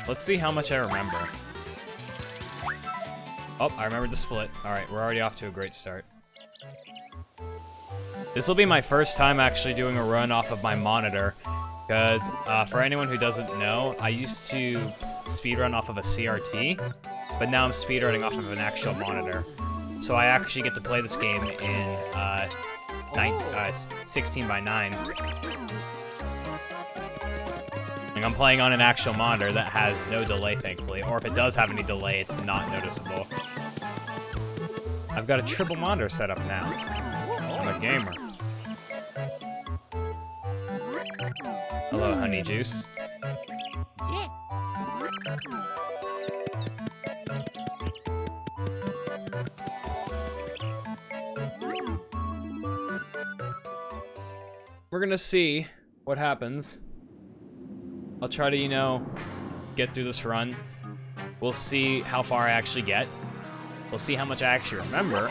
Let's see how much I remember. Oh, I remembered the split. Alright, we're already off to a great start. This will be my first time actually doing a run off of my monitor, because for anyone who doesn't know, I used to speedrun off of a CRT, but now I'm speedrunning off of an actual monitor. So I actually get to play this game in 16 by 9. Like, I'm playing on an actual monitor that has no delay, thankfully, or if it does have any delay, it's not noticeable. I've got a triple monitor set up now. I'm a gamer. Hello, honey juice. Yeah. We're gonna see what happens. I'll try to, you know, get through this run. We'll see how far I actually get. We'll see how much I actually remember.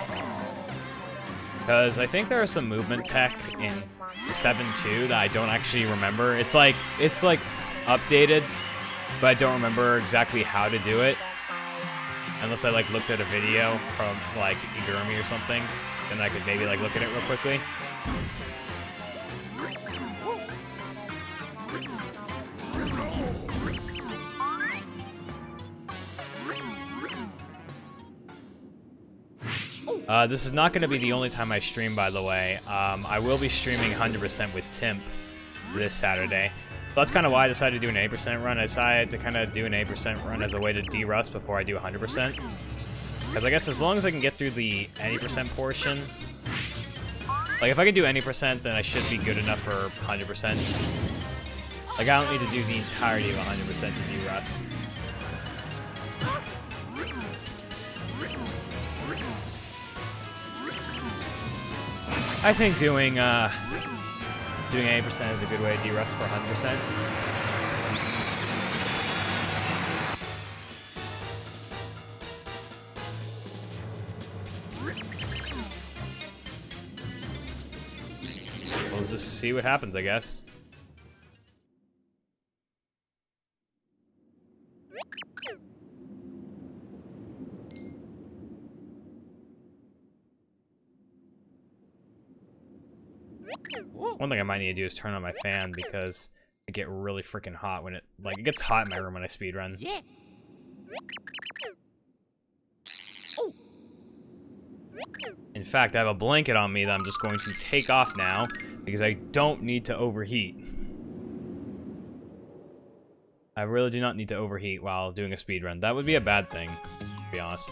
Because I think there are some movement tech in 7.2 that I don't actually remember. It's like updated, but I don't remember exactly how to do it. Unless I like looked at a video from like Igurumi or something, then I could maybe like look at it real quickly. This is not going to be the only time I stream, by the way. I will be streaming 100% with Timp this Saturday. So that's kind of why I decided to do an 80% run. I decided to kind of do an 80% run as a way to derust before I do 100%. Because I guess as long as I can get through the 80% portion, like if I can do 80%, then I should be good enough for 100%. Like I don't need to do the entirety of 100% to derust. I think doing 80% is a good way to derust for 100%. We'll just see what happens, I guess. One thing I might need to do is turn on my fan because I get really freaking hot when it gets hot in my room when I speedrun. Yeah. In fact, I have a blanket on me that I'm just going to take off now because I don't need to overheat. I really do not need to overheat while doing a speedrun. That would be a bad thing, to be honest.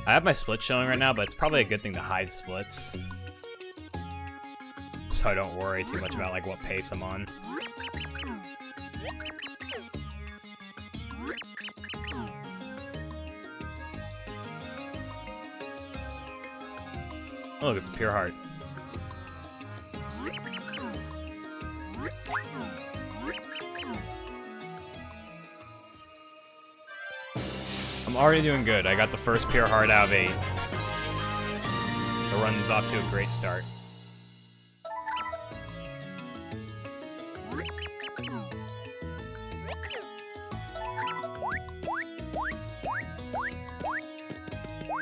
I have my splits showing right now, but it's probably a good thing to hide splits. So I don't worry too much about like what pace I'm on. Oh, look, it's a pure heart. I'm already doing good. I got the first pure heart out of 8. The run's off to a great start.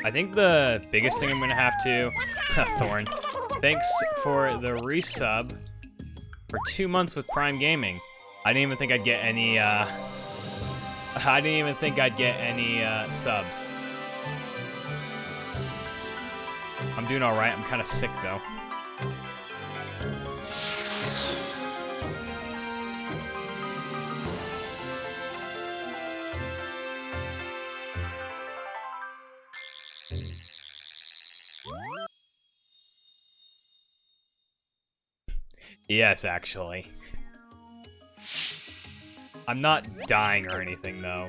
I think the biggest thing I'm gonna have to... Thorn. Thanks for the resub for 2 months with Prime Gaming. I didn't even think I'd get any, subs. I'm doing alright. I'm kind of sick, though. Yes, actually. I'm not dying or anything, though.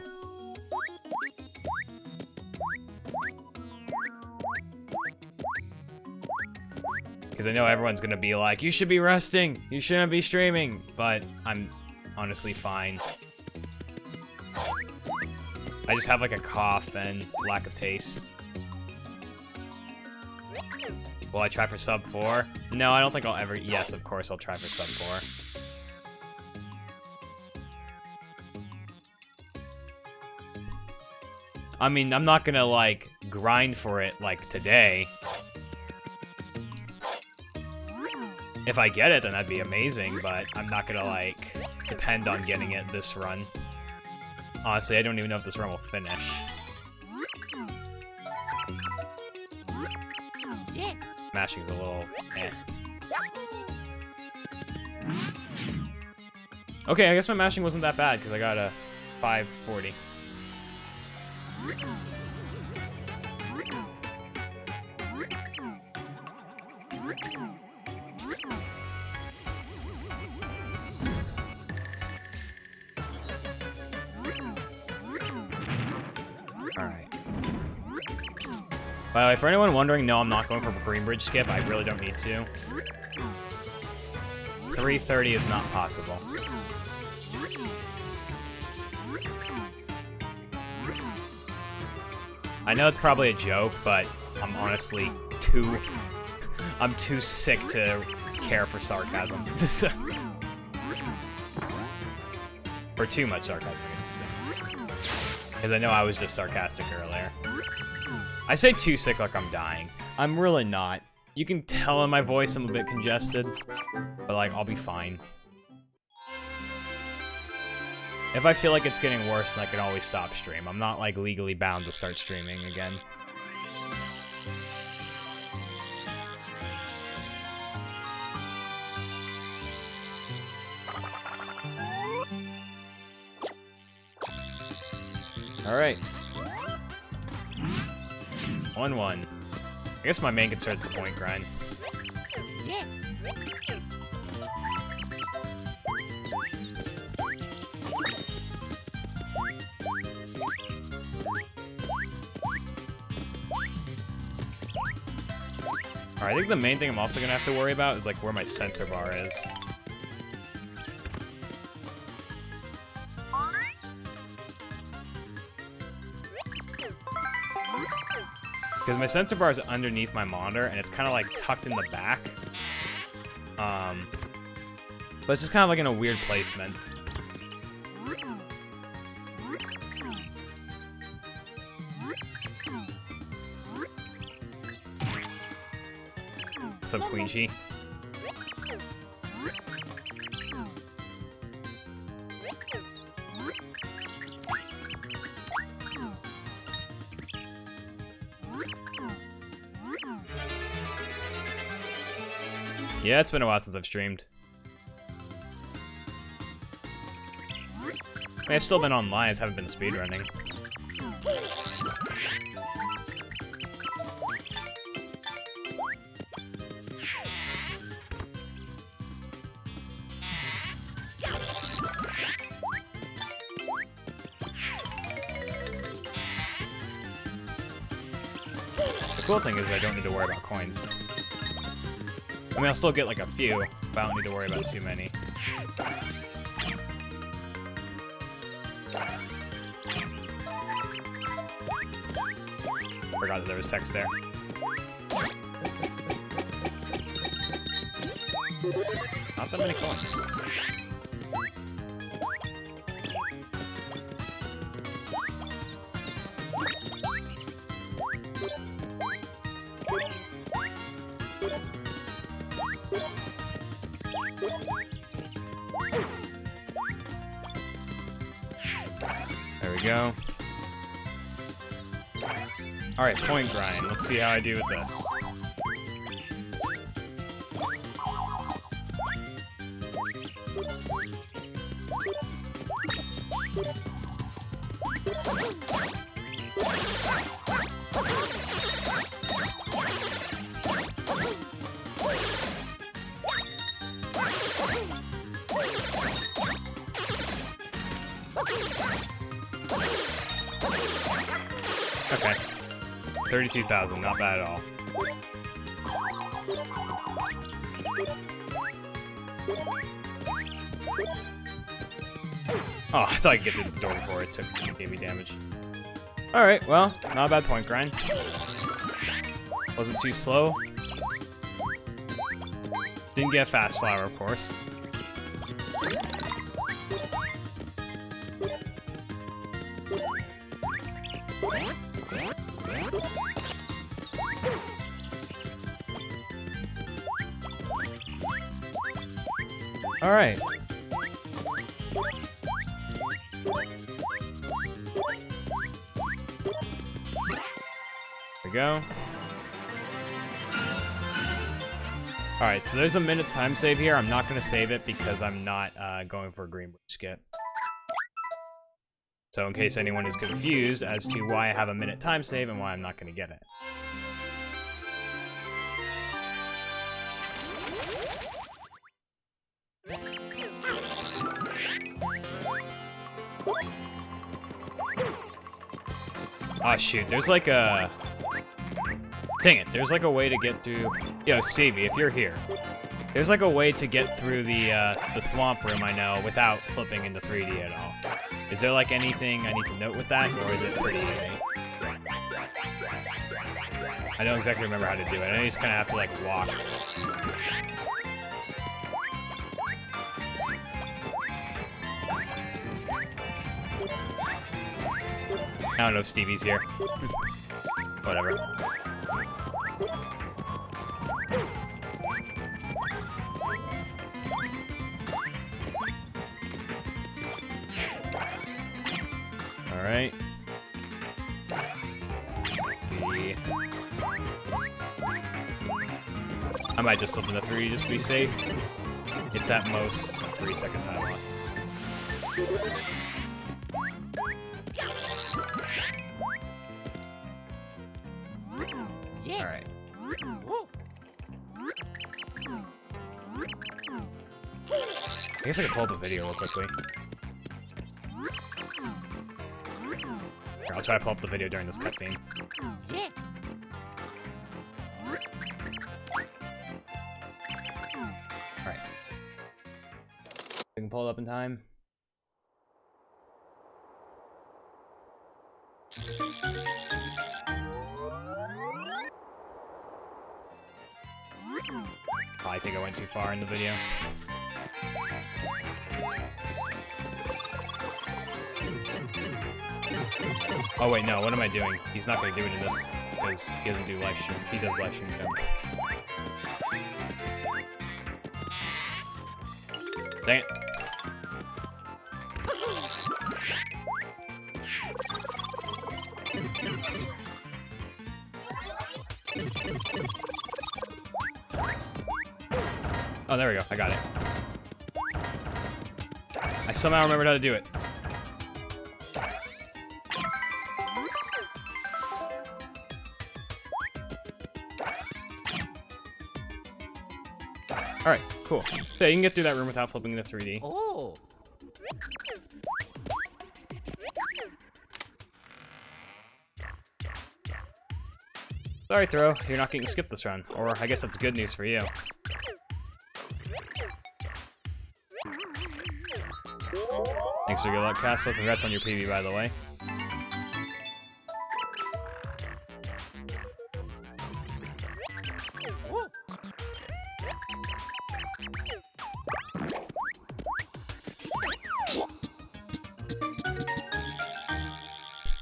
Because I know everyone's gonna be like, you should be resting, you shouldn't be streaming, but I'm honestly fine. I just have like a cough and lack of taste. Will I try for sub 4? No, I don't think I'll ever. Yes, of course I'll try for sub 4. I mean, I'm not gonna like grind for it like today. If I get it, then that'd be amazing, but I'm not gonna like depend on getting it this run. Honestly, I don't even know if this run will finish. Mashing's a little eh. Okay, I guess my mashing wasn't that bad because I got a 540. Alright. By the way, for anyone wondering, no, I'm not going for a green bridge skip. I really don't need to. 330 is not possible. I know it's probably a joke, but I'm honestly I'm too sick to care for sarcasm. Or too much sarcasm, because I know I was just sarcastic earlier. I say too sick like I'm dying. I'm really not. You can tell in my voice I'm a bit congested, but like, I'll be fine. If I feel like it's getting worse, then I can always stop stream. I'm not like legally bound to start streaming again. Alright. 1-1. I guess my main concern is the point grind. Alright, I think the main thing I'm also gonna have to worry about is like where my center bar is. Because my sensor bar is underneath my monitor, and it's kind of like tucked in the back. But it's just kind of like in a weird placement. What's up, Queen Chi? Yeah, it's been a while since I've streamed. I mean, I've still been online, I just haven't been speedrunning. The cool thing is I don't need to worry about coins. I mean, I'll still get like a few, but I don't need to worry about too many. Forgot that there was text there. Not that many coins. Go. Alright, point grind. Let's see how I do with this. Okay. 32,000, not bad at all. Oh, I thought I could get through the door before it gave me damage. Alright, well, not a bad point grind. Wasn't too slow. Didn't get a fast flower, of course. Alright. There we go. Alright, so there's a minute time save here. I'm not going to save it because I'm not going for a green bridge skip. So in case anyone is confused as to why I have a minute time save and why I'm not going to get it. Oh shoot, there's like a... Dang it, there's like a way to get through... Yo, Stevie, if you're here. There's like a way to get through the Thwomp room, I know, without flipping into 3D at all. Is there like anything I need to note with that, or is it pretty easy? I don't exactly remember how to do it. I know you just kind of have to like walk. I don't know if Stevie's here. Whatever. Alright. Let's see. I might just flip into 3 just to be safe. It's at most 3-second time loss. Alright. I guess I could pull up a video real quickly. Here, I'll try to pull up the video during this cutscene. Alright. We can pull it up in time. Oh, I think I went too far in the video. Oh wait, no, what am I doing? He's not going to do it in this, because he doesn't do live stream. He does live stream jump. Dang it. Oh, there we go. I got it. I somehow remembered how to do it. Alright, cool. Yeah, you can get through that room without flipping into 3D. Oh. Sorry, Throw. You're not getting skipped this run. Or, I guess that's good news for you. Thanks for good luck, Castle. Congrats on your PB, by the way.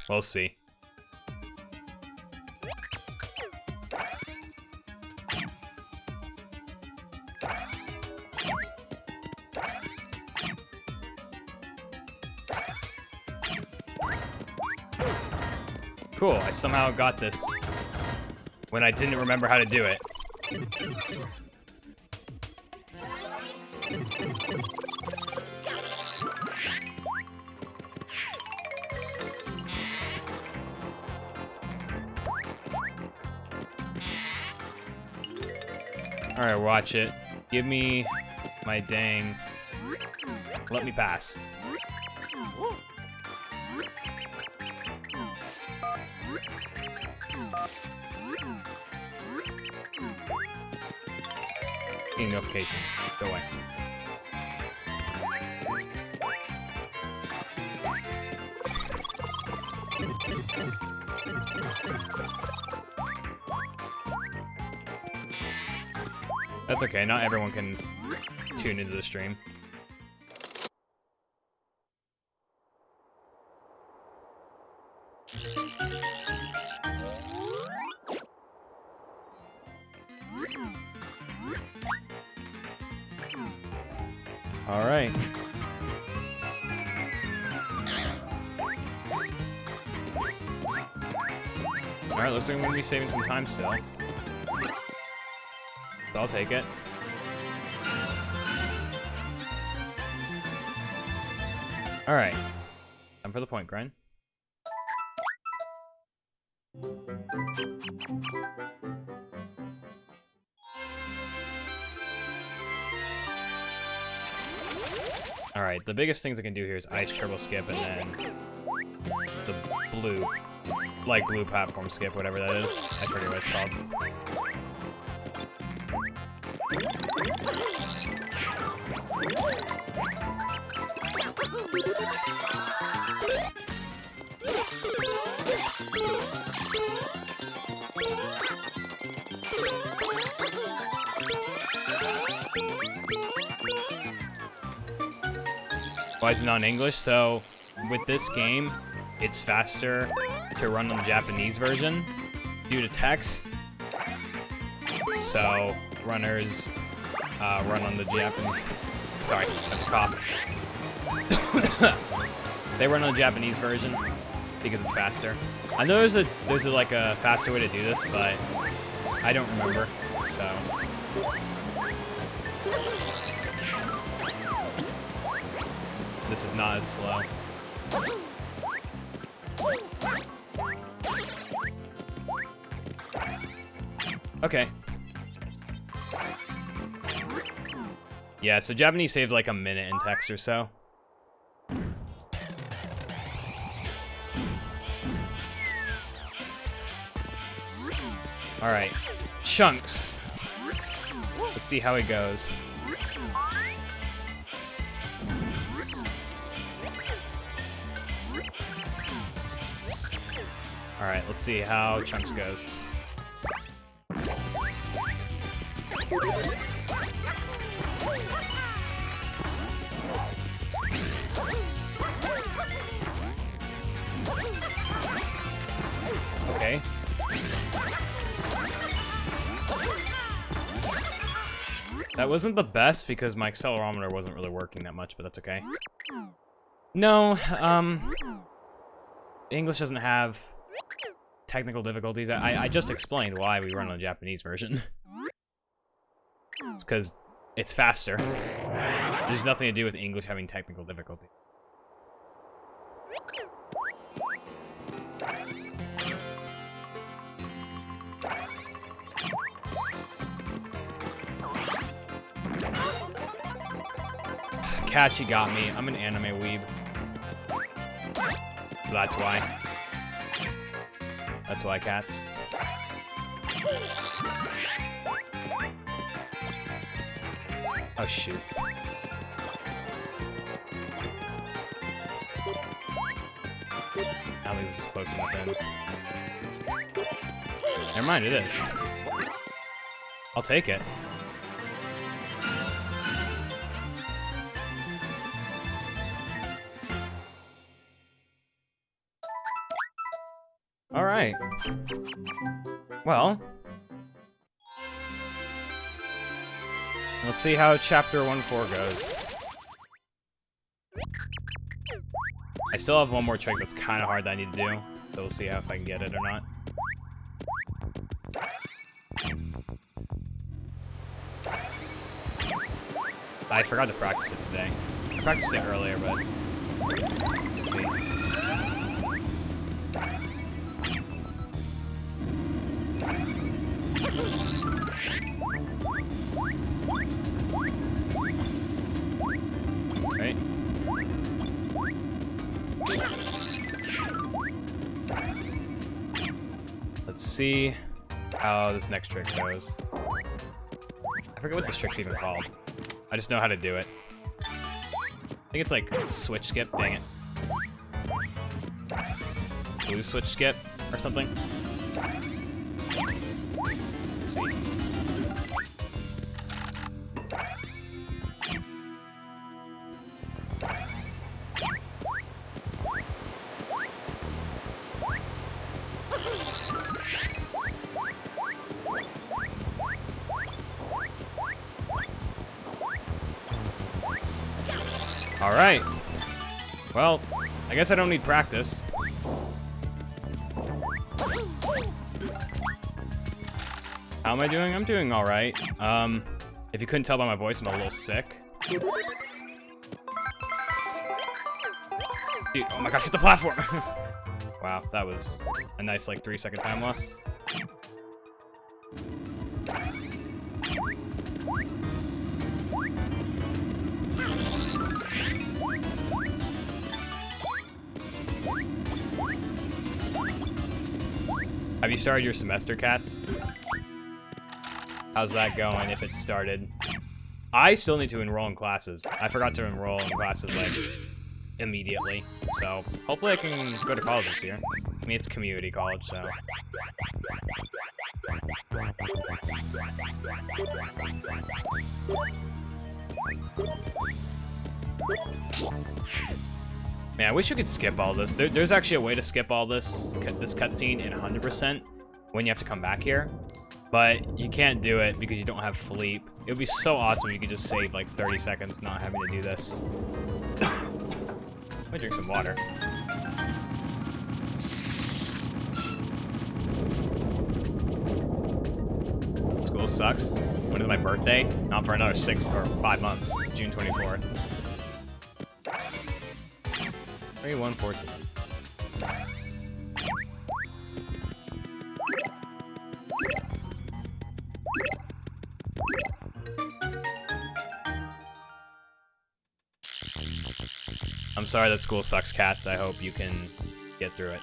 We'll see. Cool, I somehow got this when I didn't remember how to do it. Alright, watch it. Give me my dang... Let me pass. Getting notifications. Go away. That's okay, not everyone can tune into the stream. All right. All right, looks like I'm gonna be saving some time still. So I'll take it. All right. Time for the point grind. All right, the biggest things I can do here is ice turbo skip and then the blue, like blue platform skip, whatever that is. I forget what it's called. Why is it not in English? So, with this game, it's faster to run on the Japanese version due to text. So, runners run on the Japanese... Sorry, that's a cough. They run on the Japanese version because it's faster. I know there's like a faster way to do this, but I don't remember, so... This is not as slow. Okay. Yeah, so Japanese saved like a minute in text or so. Alright. Chunks. Let's see how it goes. Alright, let's see how Chunks goes. Okay. That wasn't the best because my accelerometer wasn't really working that much, but that's okay. No, English doesn't have technical difficulties. I just explained why we run on the Japanese version. It's because it's faster. There's nothing to do with English having technical difficulty. Catchy got me. I'm an anime weeb. That's why. That's why, cats. Oh, shoot. I don't think this is close enough in. Never mind, it is. I'll take it. All right. Well, let's see how Chapter 1-4 goes. I still have one more trick that's kind of hard that I need to do, so we'll see if I can get it or not. I forgot to practice it today. I practiced it earlier, but let's see. Right. Let's see how this next trick goes. I forget what this trick's even called. I just know how to do it. I think it's like switch skip, dang it. Blue switch skip? or something. Let's see. All right. Well, I guess I don't need practice. How am I doing? I'm doing all right. If you couldn't tell by my voice, I'm a little sick. Dude, oh my gosh, get the platform! Wow, that was a nice, like, 3-second time loss. Have you started your semester, Cats? How's that going, if it started? I still need to enroll in classes. I forgot to enroll in classes, like, immediately. So, hopefully I can go to college this year. I mean, it's community college, so. Man, I wish we could skip all this. There's actually a way to skip all this cutscene in 100% when you have to come back here. But you can't do it because you don't have Philippe. It would be so awesome if you could just save like 30 seconds not having to do this. Let me drink some water. School sucks. When is my birthday? Not for another 6 or 5 months. June 24th. 3114. I'm sorry that school sucks, Cats. I hope you can get through it.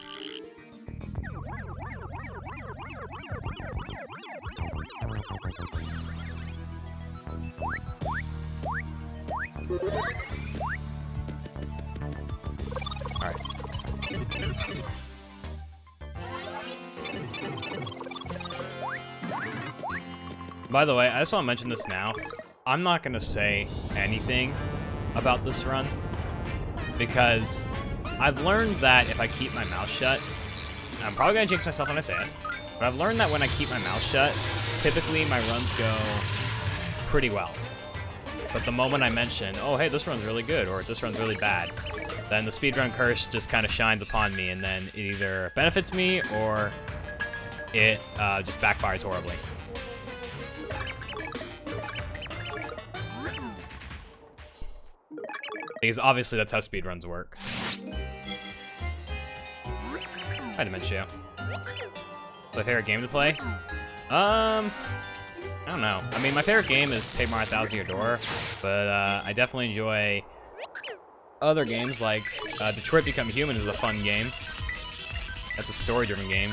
Alright. By the way, I just want to mention this now. I'm not going to say anything about this run because I've learned that if I keep my mouth shut, I'm probably going to jinx myself when I say this, but I've learned that when I keep my mouth shut, typically my runs go pretty well. But the moment I mention, oh, hey, this run's really good, or this run's really bad, then the speedrun curse just kind of shines upon me, and then it either benefits me or it just backfires horribly. Because obviously that's how speedruns work. Hi, Dementio. My favorite game to play? I don't know. I mean, my favorite game is Paper Mario Thousand Year Door, but I definitely enjoy other games like Detroit Become Human is a fun game. That's a story-driven game.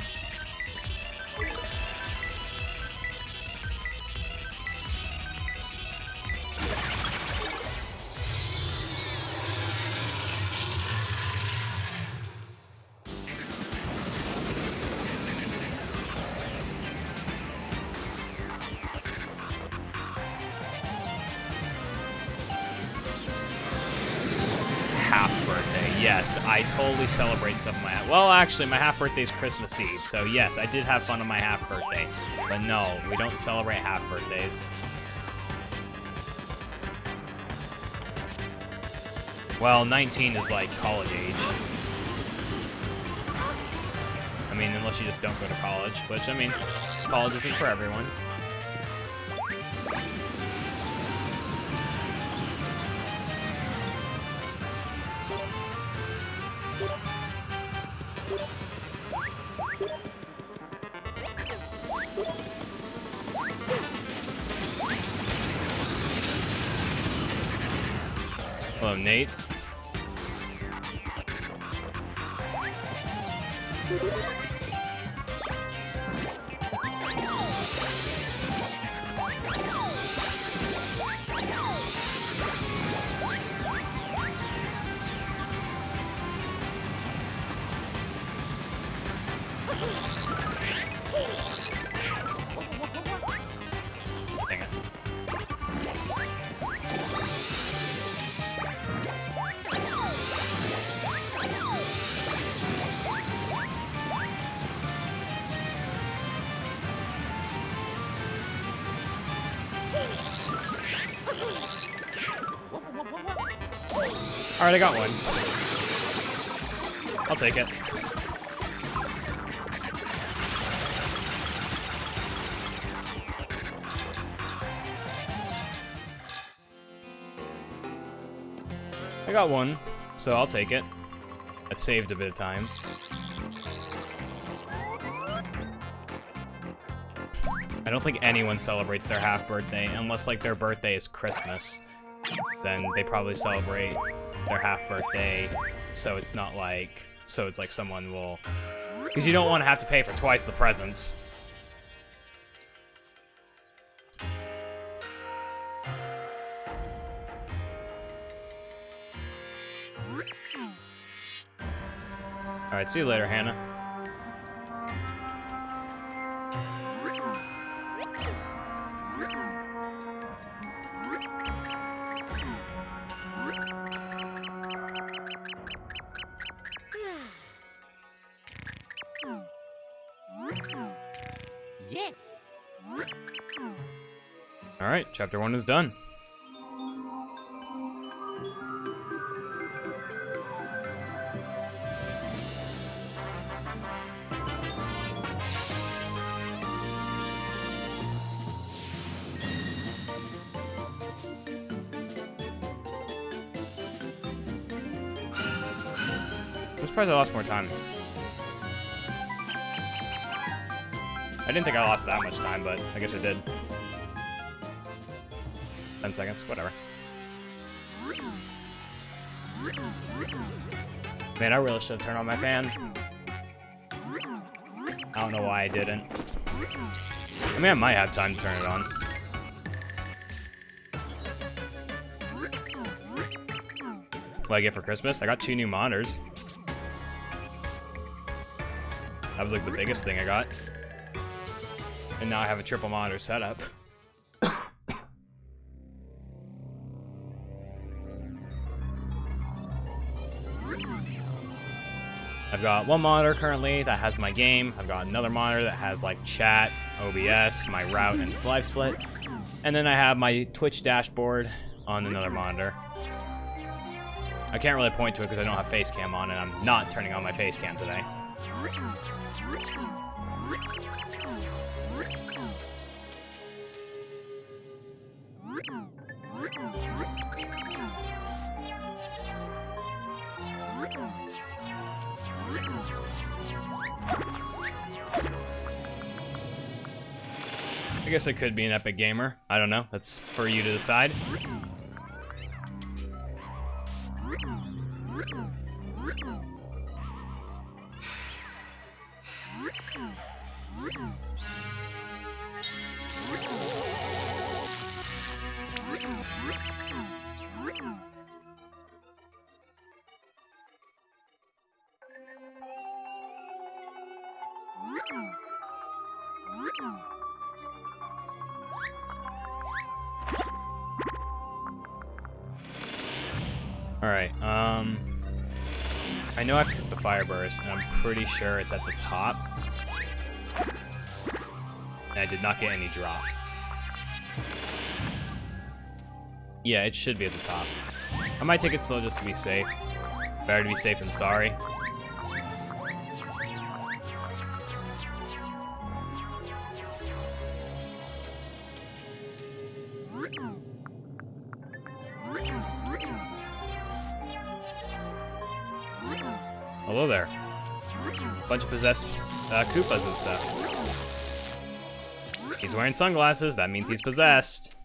Yes, I totally celebrate stuff on my half. Well, actually, my half birthday is Christmas Eve, so yes, I did have fun on my half birthday. But no, we don't celebrate half birthdays. Well, 19 is like college age. I mean, unless you just don't go to college, which, I mean, college isn't for everyone. Hello, Nate. Alright, I got one. I'll take it. I got one, so I'll take it. That saved a bit of time. I don't think anyone celebrates their half birthday unless like their birthday is Christmas. Then they probably celebrate their half birthday, so it's not like, so it's like someone will, because you don't want to have to pay for twice the presents. Alright, see you later, Hannah. Yeah. Alright, chapter 1 is done. I'm surprised I lost more time. I didn't think I lost that much time, but I guess I did. 10 seconds, whatever. Man, I really should have turned on my fan. I don't know why I didn't. I mean, I might have time to turn it on. What did I get for Christmas? I got 2 new monitors. That was like the biggest thing I got. And now I have a triple monitor setup. I've got one monitor currently that has my game. I've got another monitor that has like chat, OBS, my route, and live split. And then I have my Twitch dashboard on another monitor. I can't really point to it because I don't have face cam on, and I'm not turning on my face cam today. I guess I could be an epic gamer. I don't know. That's for you to decide. Alright, I know I have to cook the fire burst, and I'm pretty sure it's at the top. And I did not get any drops. Yeah, it should be at the top. I might take it slow just to be safe. Better to be safe than sorry. Hello there. Bunch of possessed Koopas and stuff. He's wearing sunglasses, that means he's possessed.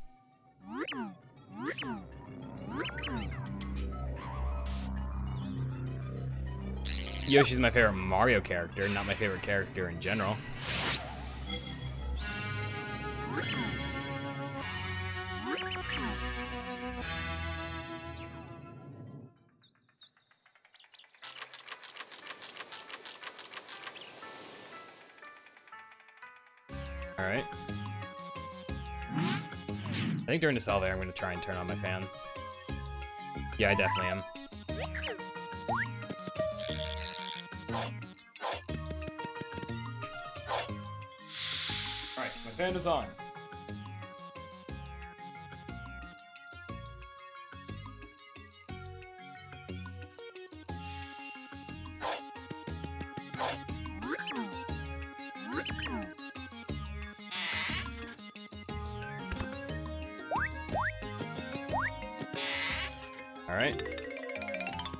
Yoshi's my favorite Mario character, not my favorite character in general. Alright. I think during this elevator I'm going to try and turn on my fan. Yeah, I definitely am. Alright, my fan is on. Alright.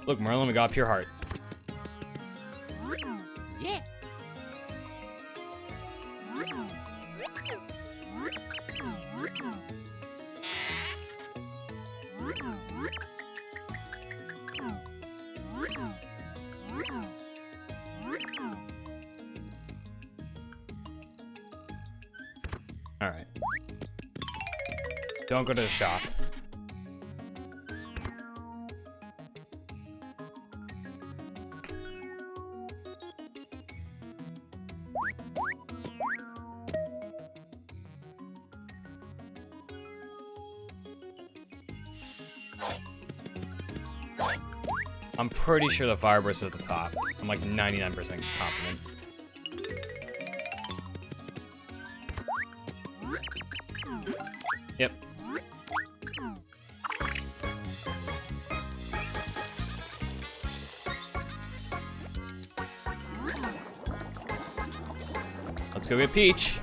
Look, Merlin, we got pure heart. Yeah. Alright. Don't go to the shop. I'm pretty sure the fire burst is at the top. I'm like 99% confident. Yep. Let's go get Peach.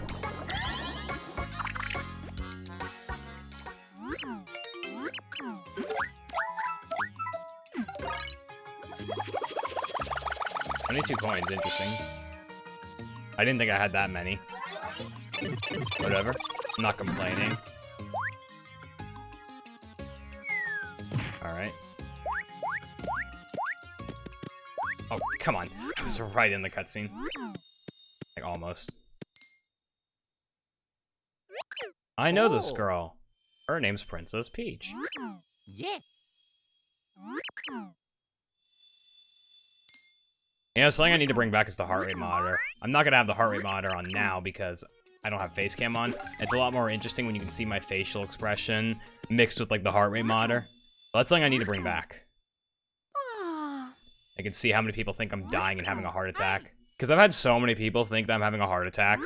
$22 coins, interesting. I didn't think I had that many. Whatever. I'm not complaining. Alright. Oh, come on. I was right in the cutscene. Like, almost. I know this girl. Her name's Princess Peach. Yeah. You know, something I need to bring back is the heart rate monitor. I'm not gonna have the heart rate monitor on now because I don't have face cam on. It's a lot more interesting when you can see my facial expression mixed with like the heart rate monitor. That's something I need to bring back. I can see how many people think I'm dying and having a heart attack. Because I've had so many people think that I'm having a heart attack,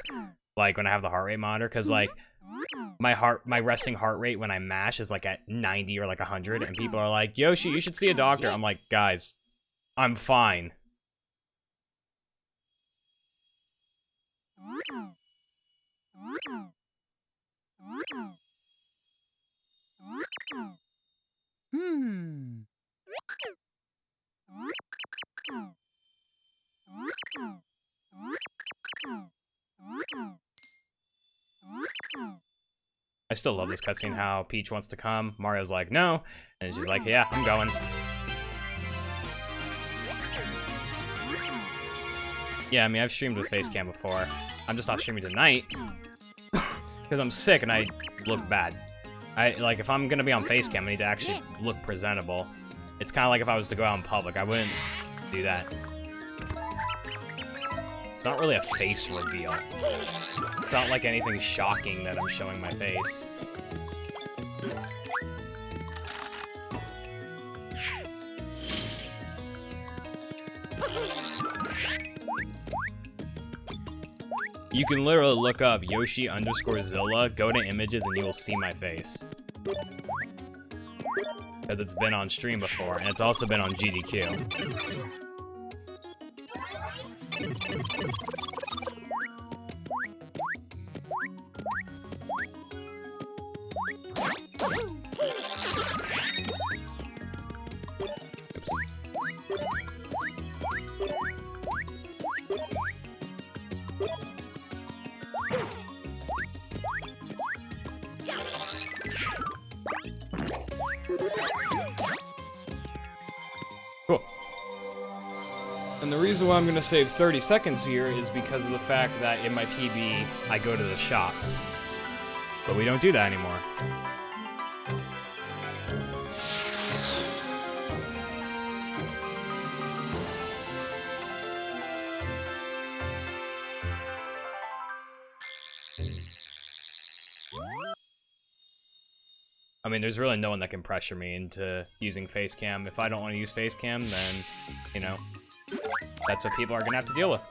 like when I have the heart rate monitor. Because like my resting heart rate when I mash is like at 90 or like 100, and people are like, Yoshi, you should see a doctor. I'm like, guys, I'm fine. I still love this cutscene, how Peach wants to come, Mario's like, no, and she's like, yeah, I'm going. Yeah, I mean, I've streamed with face cam before. I'm just not streaming tonight, because I'm sick and I look bad. Like, if I'm gonna be on face cam, I need to actually look presentable. It's kind of like if I was to go out in public, I wouldn't do that. It's not really a face reveal. It's not like anything shocking that I'm showing my face. You can literally look up Yoshi_Zilla, go to images, and you will see my face. Because it's been on stream before, and it's also been on GDQ. Cool. And the reason why I'm going to save 30 seconds here is because of the fact that in my PB, I go to the shop. But we don't do that anymore. I mean, there's really no one that can pressure me into using face cam. If I don't want to use face cam, then, you know, that's what people are gonna have to deal with.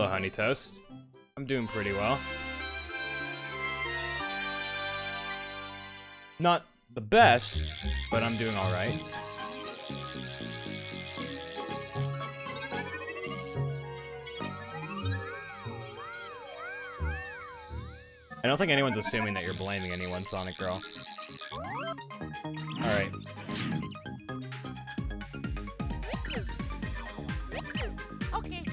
Hello, Honey Toast. I'm doing pretty well. Not the best, but I'm doing alright. I don't think anyone's assuming that you're blaming anyone, Sonic Girl. Alright. Okay.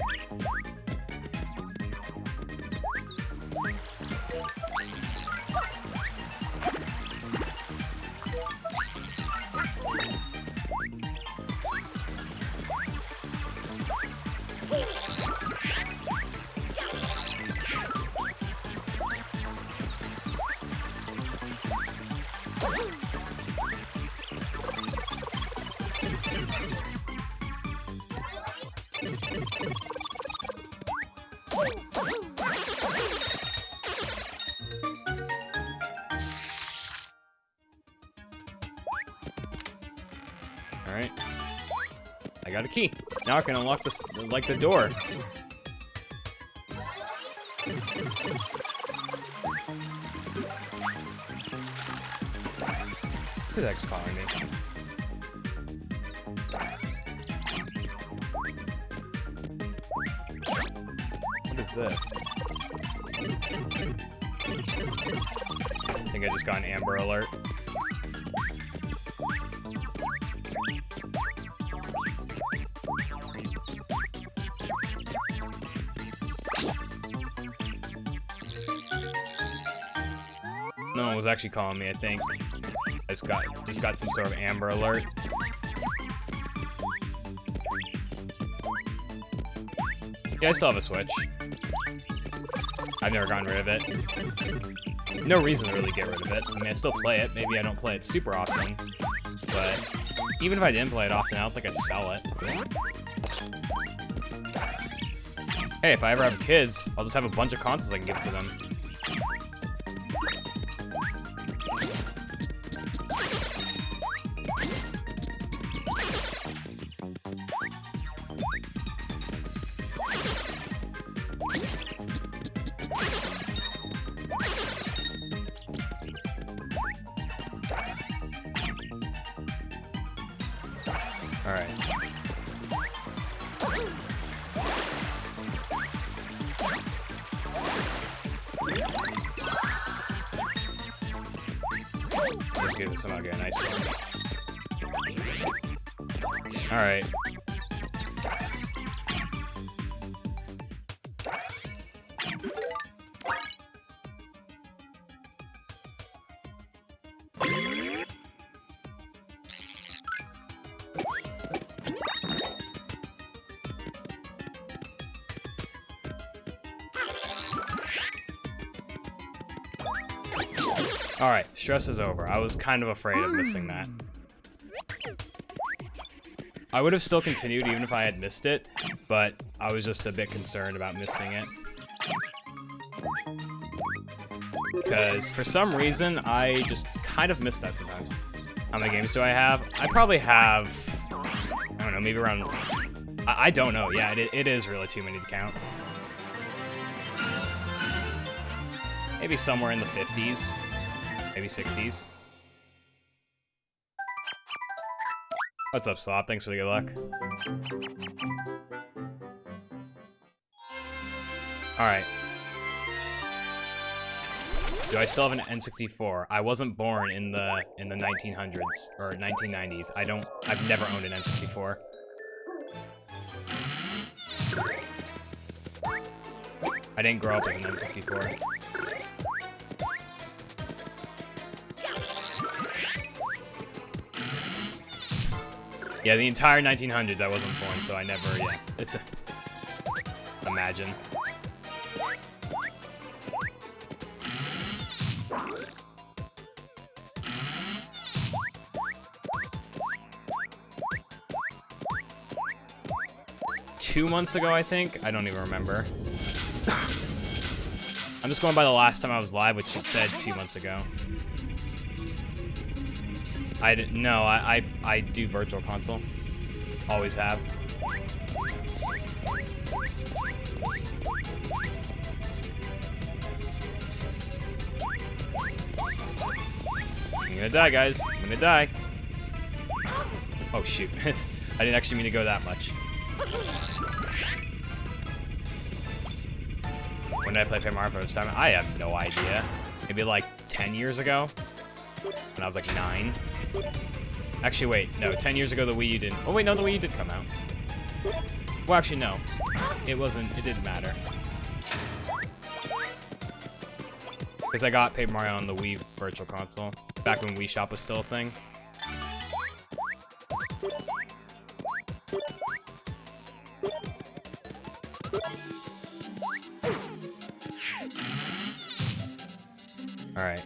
Alright. I got a key. Now I can unlock this, like, the door. Who's X calling me? What is this? I think I just got an Amber Alert. No one was actually calling me, I think. I just got some sort of Amber Alert. Yeah, I still have a Switch. I've never gotten rid of it. No reason to really get rid of it. I mean, I still play it. Maybe I don't play it super often. But even if I didn't play it often, I don't think I'd sell it. Hey, if I ever have kids, I'll just have a bunch of consoles I can give to them. Alright. This gives us somehow get a nice one. Alright. Alright, stress is over. I was kind of afraid of missing that. I would have still continued even if I had missed it, but I was just a bit concerned about missing it. Because for some reason, I just kind of miss that sometimes. How many games do I have? I probably have, I don't know, maybe around, I don't know. Yeah, it is really too many to count. Maybe somewhere in the 50s. Maybe 60s. What's up, Slop? Thanks for the good luck. Alright. Do I still have an N64? I wasn't born in the 1900s or 1990s. I've never owned an N64. I didn't grow up with an N64. Yeah, the entire 1900s I wasn't born, so I never, yeah. It's imagine. Two months ago, I think? I don't even remember. I'm just going by the last time I was live, which it said 2 months ago. No, I do Virtual Console. Always have. I'm gonna die, guys. I'm gonna die. Oh, shoot. I didn't actually mean to go that much. When did I play Paper Mario for the first time? I have no idea. Maybe like 10 years ago? When I was like 9? Actually, wait. No, 10 years ago the Wii U didn't... Oh, wait, no, the Wii U did come out. Well, actually, no. It wasn't... It didn't matter. Because I got Paper Mario on the Wii Virtual Console. Back when Wii Shop was still a thing. Alright.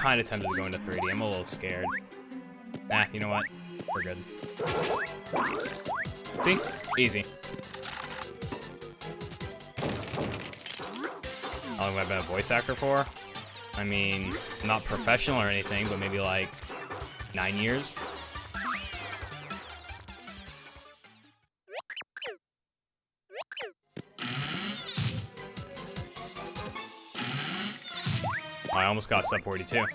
Kinda tempted to go into 3D. I'm a little scared. Nah, you know what? We're good. See? Easy. How long have I been a voice actor for? I mean, not professional or anything, but maybe like 9 years. Oh, I almost got sub 42. That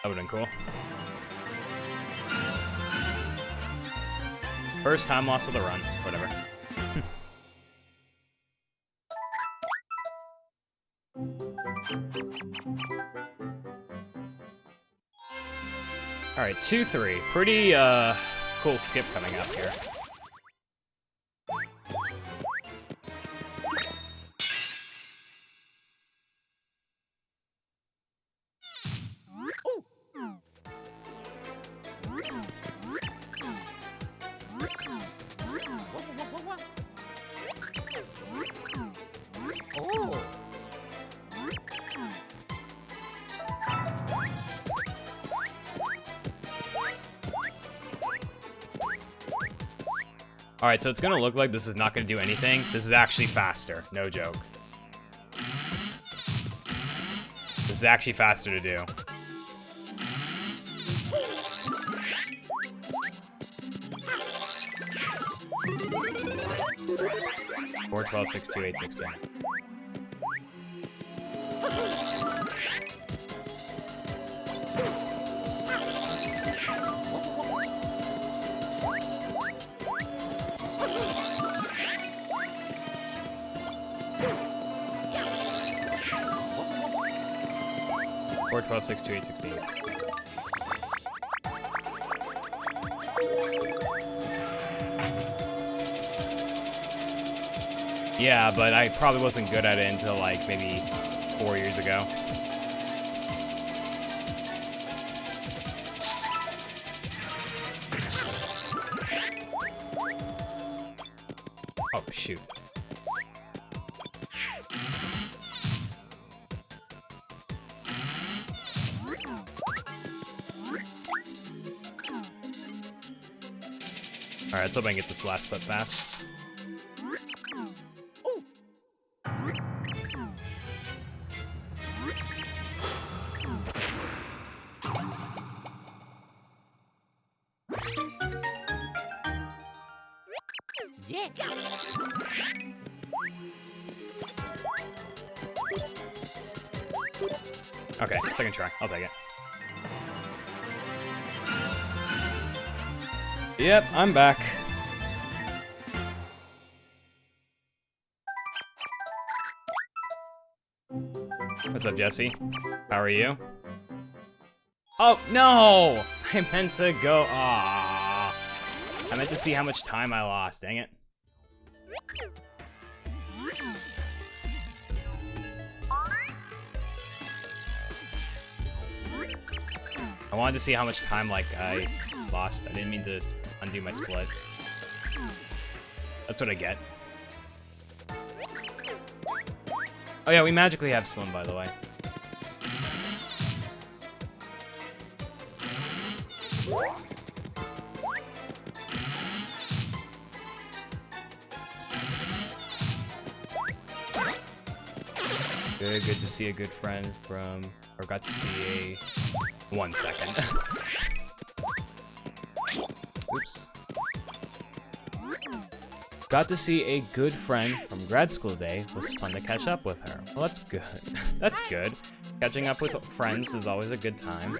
would've been cool. First time loss of the run. Whatever. Alright, 2-3. Pretty, cool skip coming up here. Alright, so it's gonna look like this is not gonna do anything. This is actually faster. No joke. This is actually faster to do. Four, 12, 6, 2, 8, 6, 10. Four, 12, 6, 2, 8, 16. Yeah, but I probably wasn't good at it until like maybe 4 years ago. Oh, shoot. Alright, let's hope I can get this last clip fast. Yeah. Okay, second try. I'll take it. Yep, I'm back. What's up, Jesse? How are you? Oh, no! I meant to go... Aww. I meant to see how much time I lost, dang it. I wanted to see how much time, like, I lost. I didn't mean to undo my split. That's what I get. Oh yeah, we magically have Slim, by the way. Good to see a good friend from... Or got to see a... 1 second. Oops. Got to see a good friend from grad school today. It was fun to catch up with her. Well, that's good. That's good. Catching up with friends is always a good time.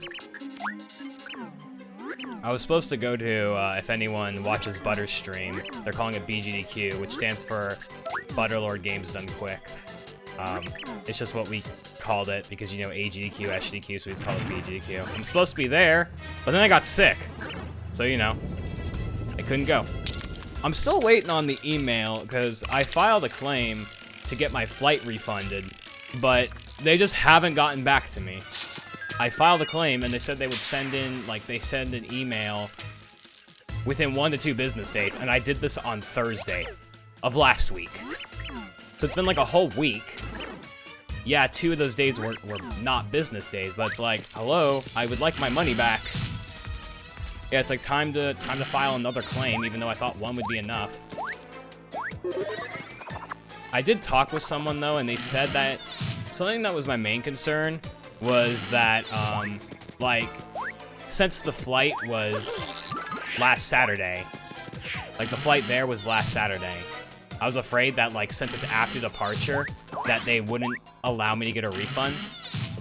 I was supposed to go to, if anyone watches Butter's stream, they're calling it BGDQ, which stands for Butterlord Games Done Quick. It's just what we called it because, you know, AGDQ, SGDQ, so we just called it BGDQ. I'm supposed to be there, but then I got sick. So, you know, I couldn't go. I'm still waiting on the email because I filed a claim to get my flight refunded, but they just haven't gotten back to me. I filed a claim and they said they would send in, like, they send an email within 1 to 2 business days, and I did this on Thursday of last week. So it's been like a whole week. Yeah, 2 of those days were not business days, but it's like, hello, I would like my money back. Yeah, it's like time to file another claim, even though I thought 1 would be enough. I did talk with someone though, and they said that something that was my main concern was that, like, since the flight was last Saturday, like the flight there was last Saturday, I was afraid that, like, since it's after departure, that they wouldn't allow me to get a refund.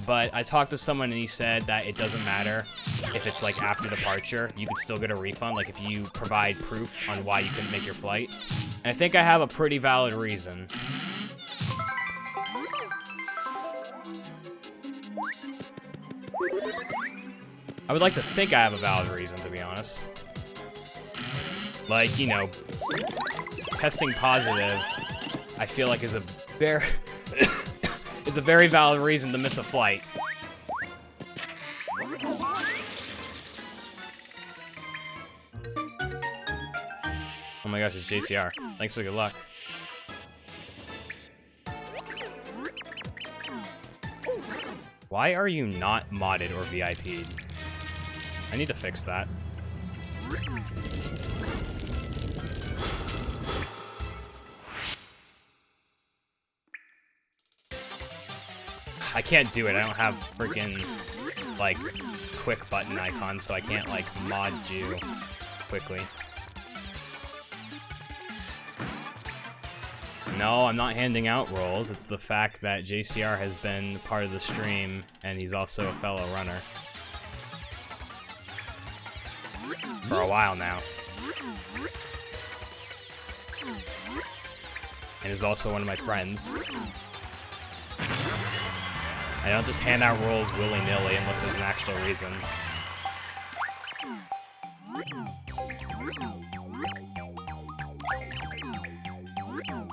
But I talked to someone and he said that it doesn't matter if it's, like, after departure. You can still get a refund, like, if you provide proof on why you couldn't make your flight. And I think I have a pretty valid reason. I would like to think I have a valid reason, to be honest. Like, you know, testing positive, I feel like is a very is a very valid reason to miss a flight. Oh my gosh, it's JCR. Thanks for good luck. Why are you not modded or VIP'd? I need to fix that. I can't do it. I don't have freaking, like, quick button icons, so I can't, like, mod you quickly. No, I'm not handing out roles. It's the fact that JCR has been part of the stream, and he's also a fellow runner. For a while now. And is also one of my friends. I don't just hand out roles willy-nilly unless there's an actual reason.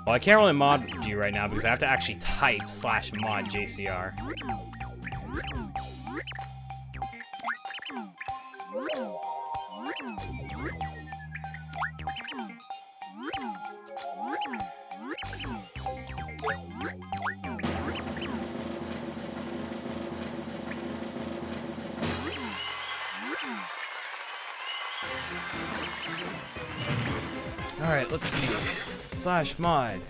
Well, I can't really mod you right now because I have to actually type /mod JCR. Alright, let's see. /mod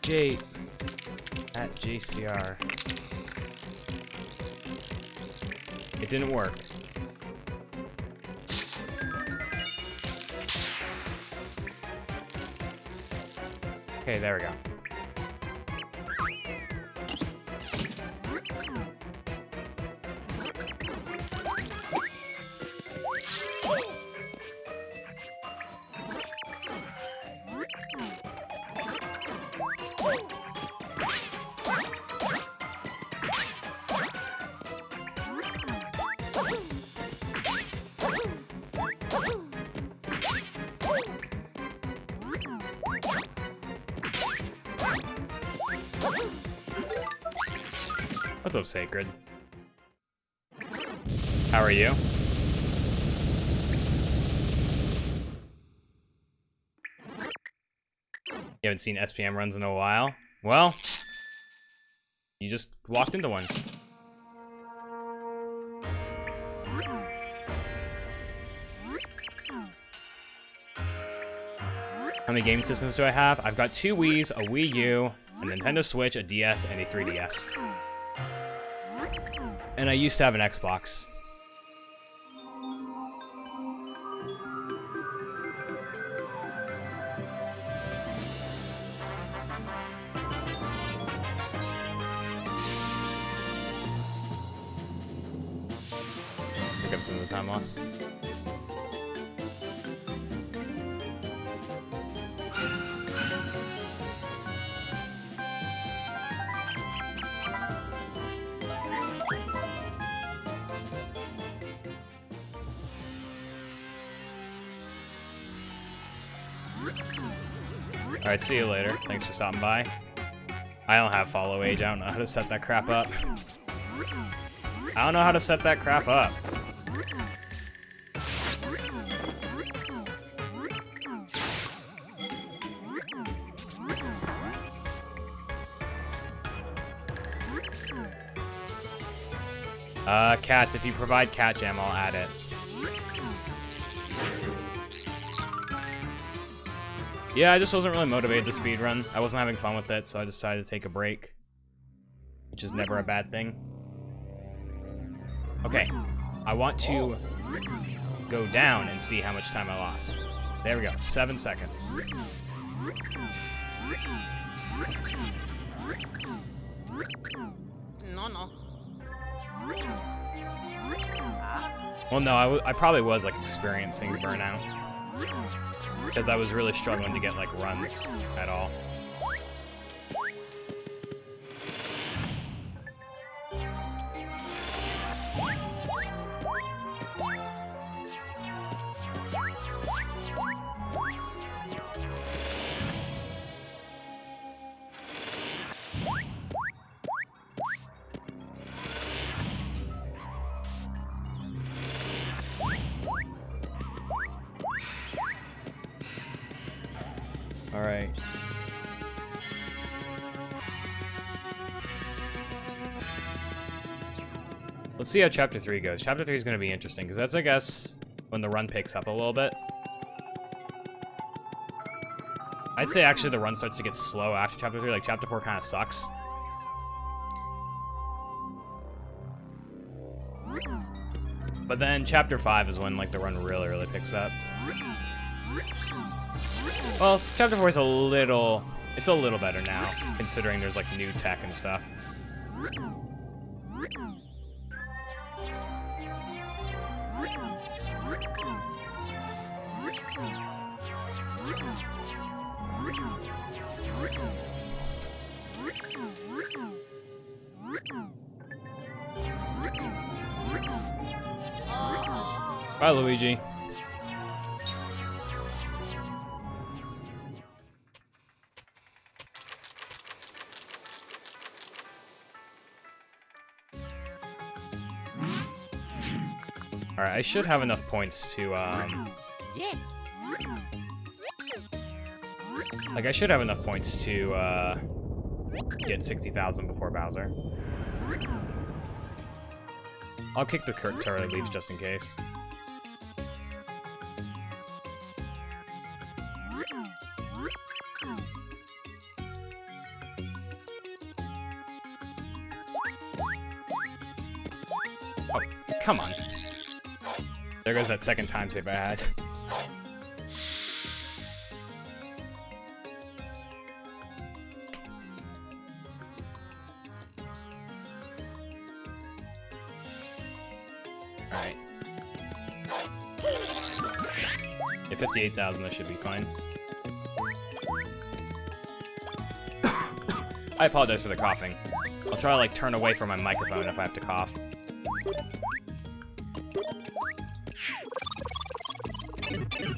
J at JCR. It didn't work. Okay, there we go. What's up, Sacred? How are you? You haven't seen SPM runs in a while? Well, you just walked into one. How many game systems do I have? I've got 2 Wiis, a Wii U, a Nintendo Switch, a DS, and a 3DS. And I used to have an Xbox. up some of the time loss. Alright, see you later. Thanks for stopping by. I don't have follow age. I don't know how to set that crap up. I don't know how to set that crap up. Cats, if you provide cat jam, I'll add it. Yeah, I just wasn't really motivated to speedrun. I wasn't having fun with it, so I decided to take a break. Which is never a bad thing. Okay, I want to go down and see how much time I lost. There we go, 7 seconds. No. Well, no, I probably was like experiencing burnout. Because I was really struggling to get like runs at all. All right. Let's see how Chapter 3 goes. Chapter 3 is going to be interesting, because that's, I guess, when the run picks up a little bit. I'd say, actually, the run starts to get slow after Chapter 3. Like, Chapter 4 kind of sucks. But then Chapter 5 is when, like, the run really, really picks up. Well, Chapter 4 is a little better now, considering there's, like, new tech and stuff. Bye, Luigi. Alright, I should have enough points to, like, I should have enough points to, get 60,000 before Bowser. I'll kick the turret leaves just in case. Oh, come on. There goes that second time save I had. Alright. At 58,000, that should be fine. I apologize for the coughing. I'll try to, like, turn away from my microphone if I have to cough.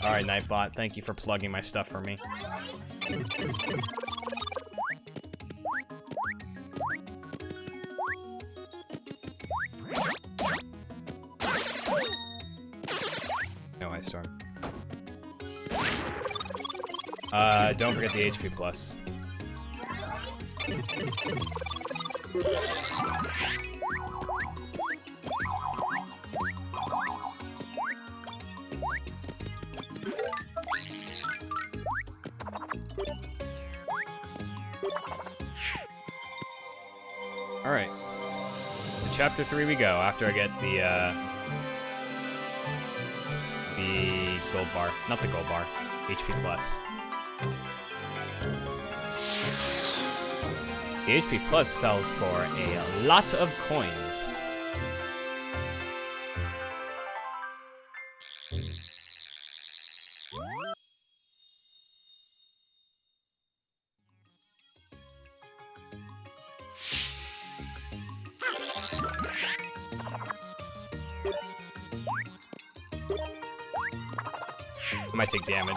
Alright, Nightbot, thank you for plugging my stuff for me. No Ice Storm. Don't forget the HP plus. Alright. To Chapter 3 we go, after I get the gold bar. Not the gold bar. HP plus. The HP plus sells for a lot of coins. might take damage.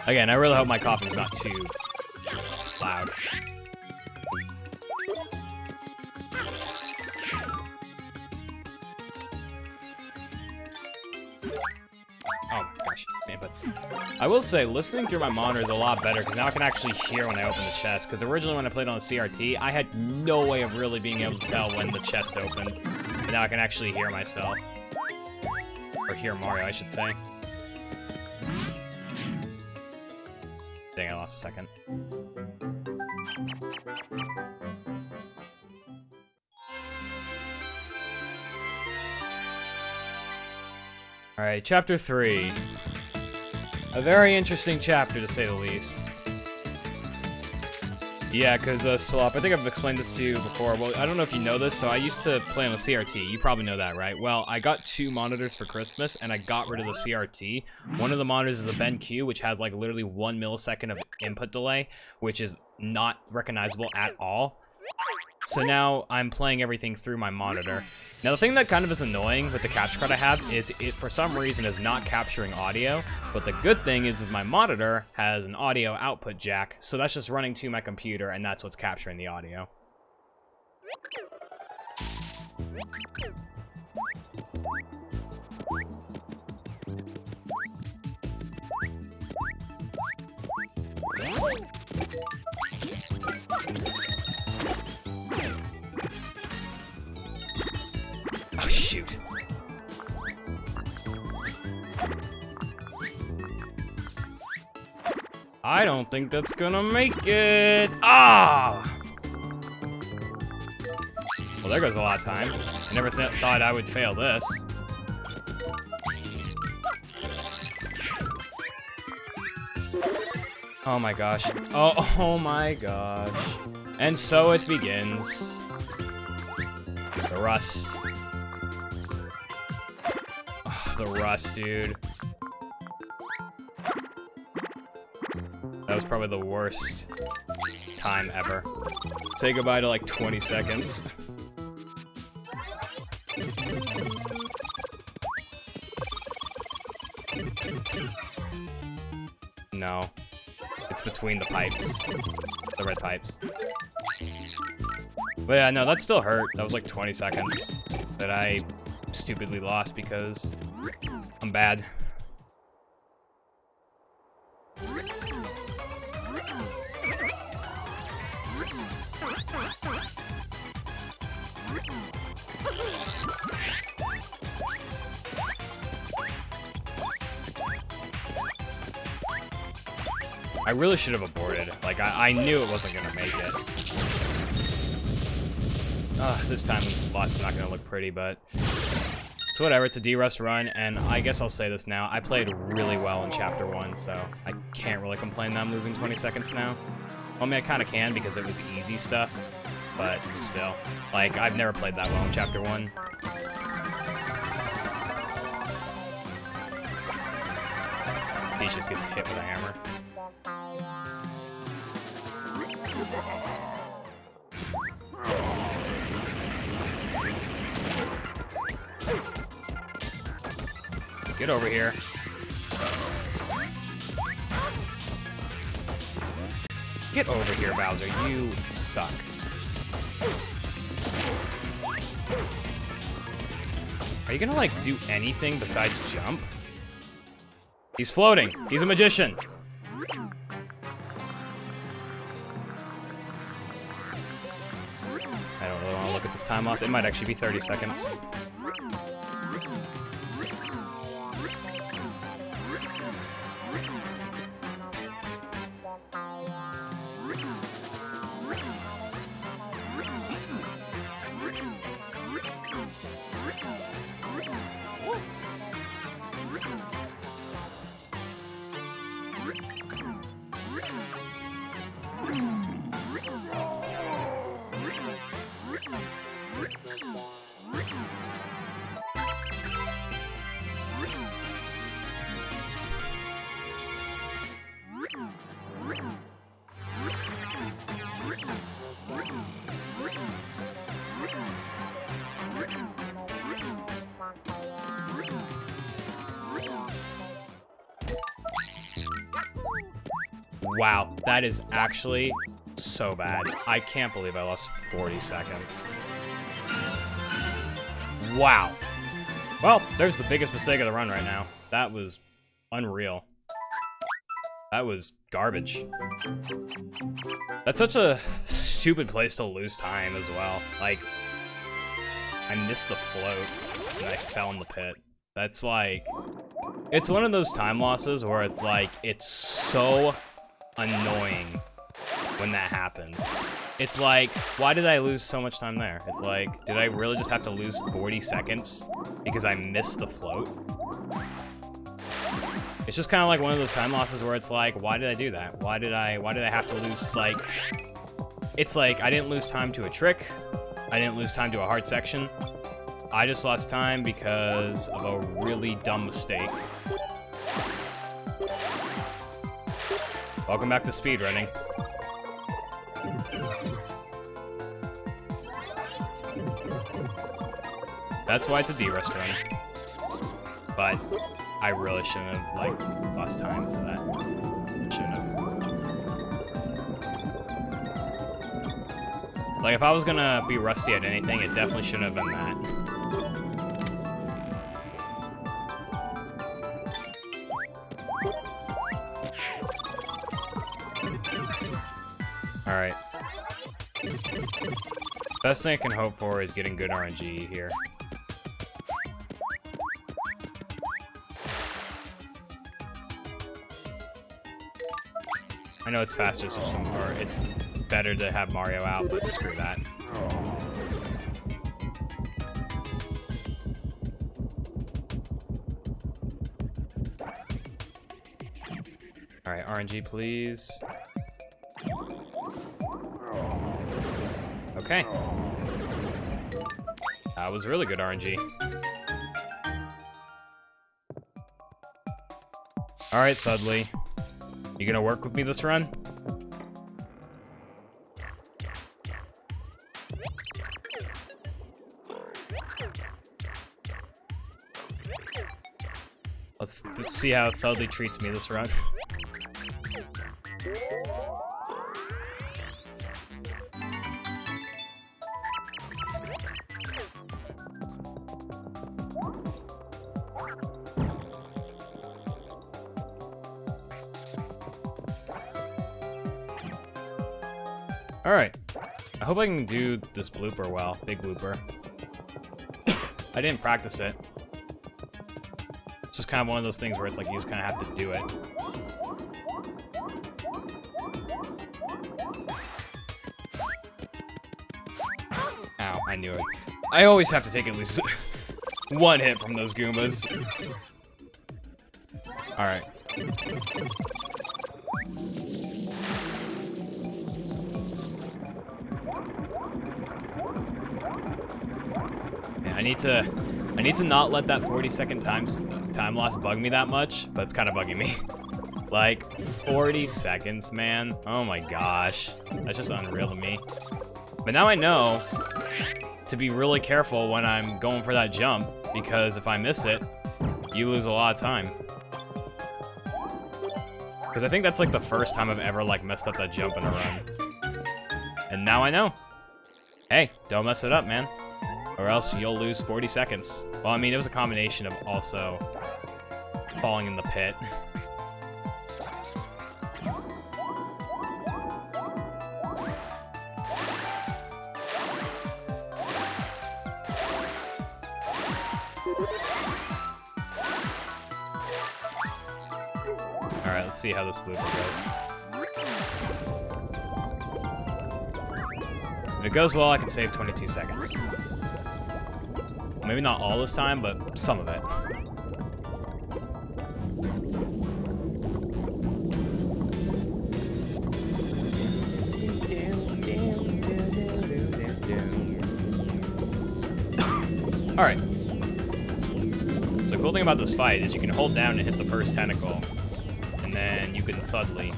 Again, I really hope my coughing's not too loud. Oh gosh, man, but I will say, listening through my monitor is a lot better because now I can actually hear when I open the chest. Because originally when I played on the CRT, I had no way of really being able to tell when the chest opened. But now I can actually hear myself. Or hear Mario, I should say. Dang, I lost a second. Alright, chapter 3. A very interesting chapter, to say the least. Yeah, because, Slop, I think I've explained this to you before. Well, I don't know if you know this, so I used to play on the CRT. You probably know that, right? Well, I got 2 monitors for Christmas, and I got rid of the CRT. One of the monitors is a BenQ, which has, like, literally 1 millisecond of input delay, which is not recognizable at all. So now I'm playing everything through my monitor. Now the thing that kind of is annoying with the capture card I have is it for some reason is not capturing audio, but the good thing is my monitor has an audio output jack, so that's just running to my computer and that's what's capturing the audio. Oh, shoot. I don't think that's gonna make it. Ah! Well, there goes a lot of time. I never thought I would fail this. Oh my gosh. Oh my gosh. And so it begins. The rust. Oh, the rust, dude. That was probably the worst time ever. Say goodbye to like 20 seconds. No. It's between the pipes. The red pipes. But yeah, no, that still hurt. That was like 20 seconds that I stupidly lost because I'm bad. I really should have aborted. Like, I knew it wasn't gonna make it. This time, loss is not gonna look pretty, but it's whatever. It's a Derust run, and I guess I'll say this now. I played really well in Chapter 1, so I can't really complain that I'm losing 20 seconds now. I mean, I kind of can because it was easy stuff, but still. Like, I've never played that well in Chapter 1. Peach just gets hit with a hammer. Get over here. Get over here, Bowser. You suck. Are you gonna, like, do anything besides jump? He's floating. He's a magician. I don't really want to look at this time loss. It might actually be 30 seconds. Wow, that is actually so bad. I can't believe I lost 40 seconds. Wow. Well, there's the biggest mistake of the run right now. That was unreal. That was garbage. That's such a stupid place to lose time as well. Like, I missed the float and I fell in the pit. That's like, it's one of those time losses where it's like, it's so annoying when that happens. It's like, why did I lose so much time there? It's like, did I really just have to lose 40 seconds because I missed the float? It's just kind of like one of those time losses where it's like, why did I do that? Why did I have to lose, like, it's like, I didn't lose time to a trick. I didn't lose time to a hard section. I just lost time because of a really dumb mistake. Welcome back to speedrunning. That's why it's a Derust run. But I really shouldn't have, like, lost time to that. Shouldn't have. Like, if I was gonna be rusty at anything, it definitely shouldn't have been that. Alright. Best thing I can hope for is getting good RNG here. I know it's faster, so or it's better to have Mario out, but screw that. Alright, RNG please. Okay. That was really good RNG. Alright, Thudley. You gonna work with me this run? Let's see how Thudley treats me this run. Alright. I hope I can do this blooper well. Big blooper. I didn't practice it. It's just kind of one of those things where it's like you just kind of have to do it. Ow, I knew it. I always have to take at least one hit from those Goombas. Alright. I need to not let that 40-second time loss bug me that much, but it's kind of bugging me. Like 40 seconds, man. Oh my gosh, that's just unreal to me. But now I know to be really careful when I'm going for that jump, because if I miss it, you lose a lot of time. Because I think that's like the first time I've ever like messed up that jump in a run. And now I know. Hey, don't mess it up, man. Or else you'll lose 40 seconds. Well, I mean, it was a combination of also falling in the pit. Alright, let's see how this blooper goes. If it goes well, I can save 22 seconds. Maybe not all this time, but some of it. Alright. So the cool thing about this fight is you can hold down and hit the first tentacle, and then you can Thudley.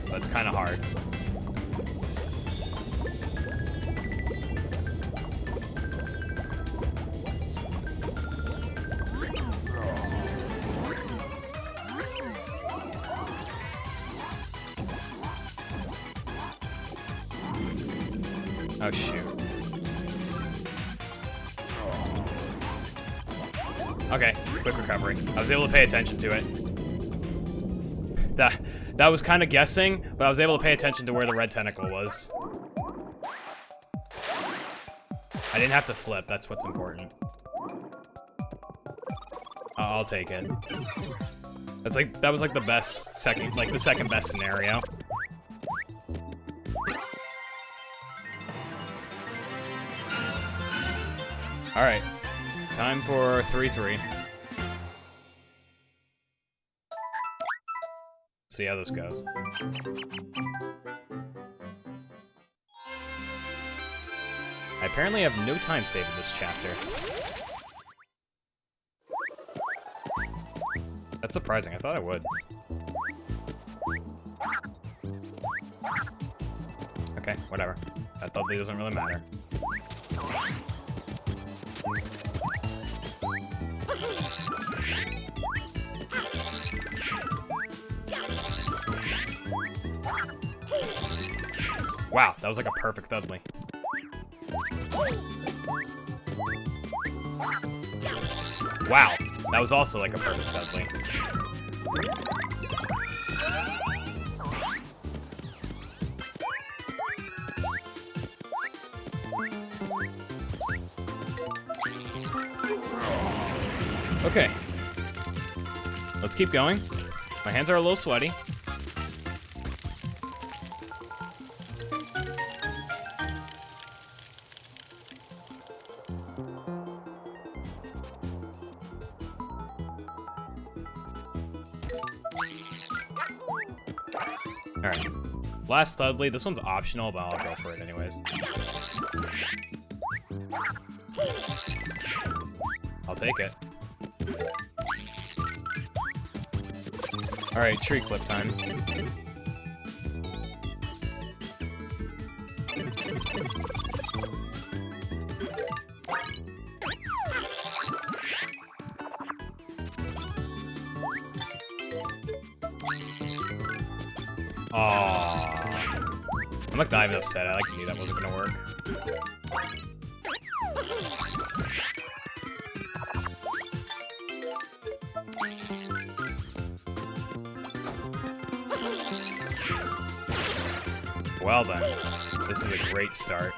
But it's kind of hard. Oh, shoot. Okay, quick recovery. I was able to pay attention to it. That was kind of guessing, but I was able to pay attention to where the red tentacle was. I didn't have to flip, that's what's important. I'll take it. That was like the best second, like the second best scenario. All right, time for 3-3. Let's see how this goes. I apparently have no time save in this chapter. That's surprising, I thought I would. Okay, whatever. That Dudley doesn't really matter. Wow, that was like a perfect Dudley. Wow, that was also like a perfect Dudley. Okay. Let's keep going. My hands are a little sweaty. Alright. Last Dudley. This one's optional, but I'll go for it anyways. I'll take it. Alright, tree clip time. Aww. I'm like not even upset. I like knew that wasn't gonna work. Well then, this is a great start.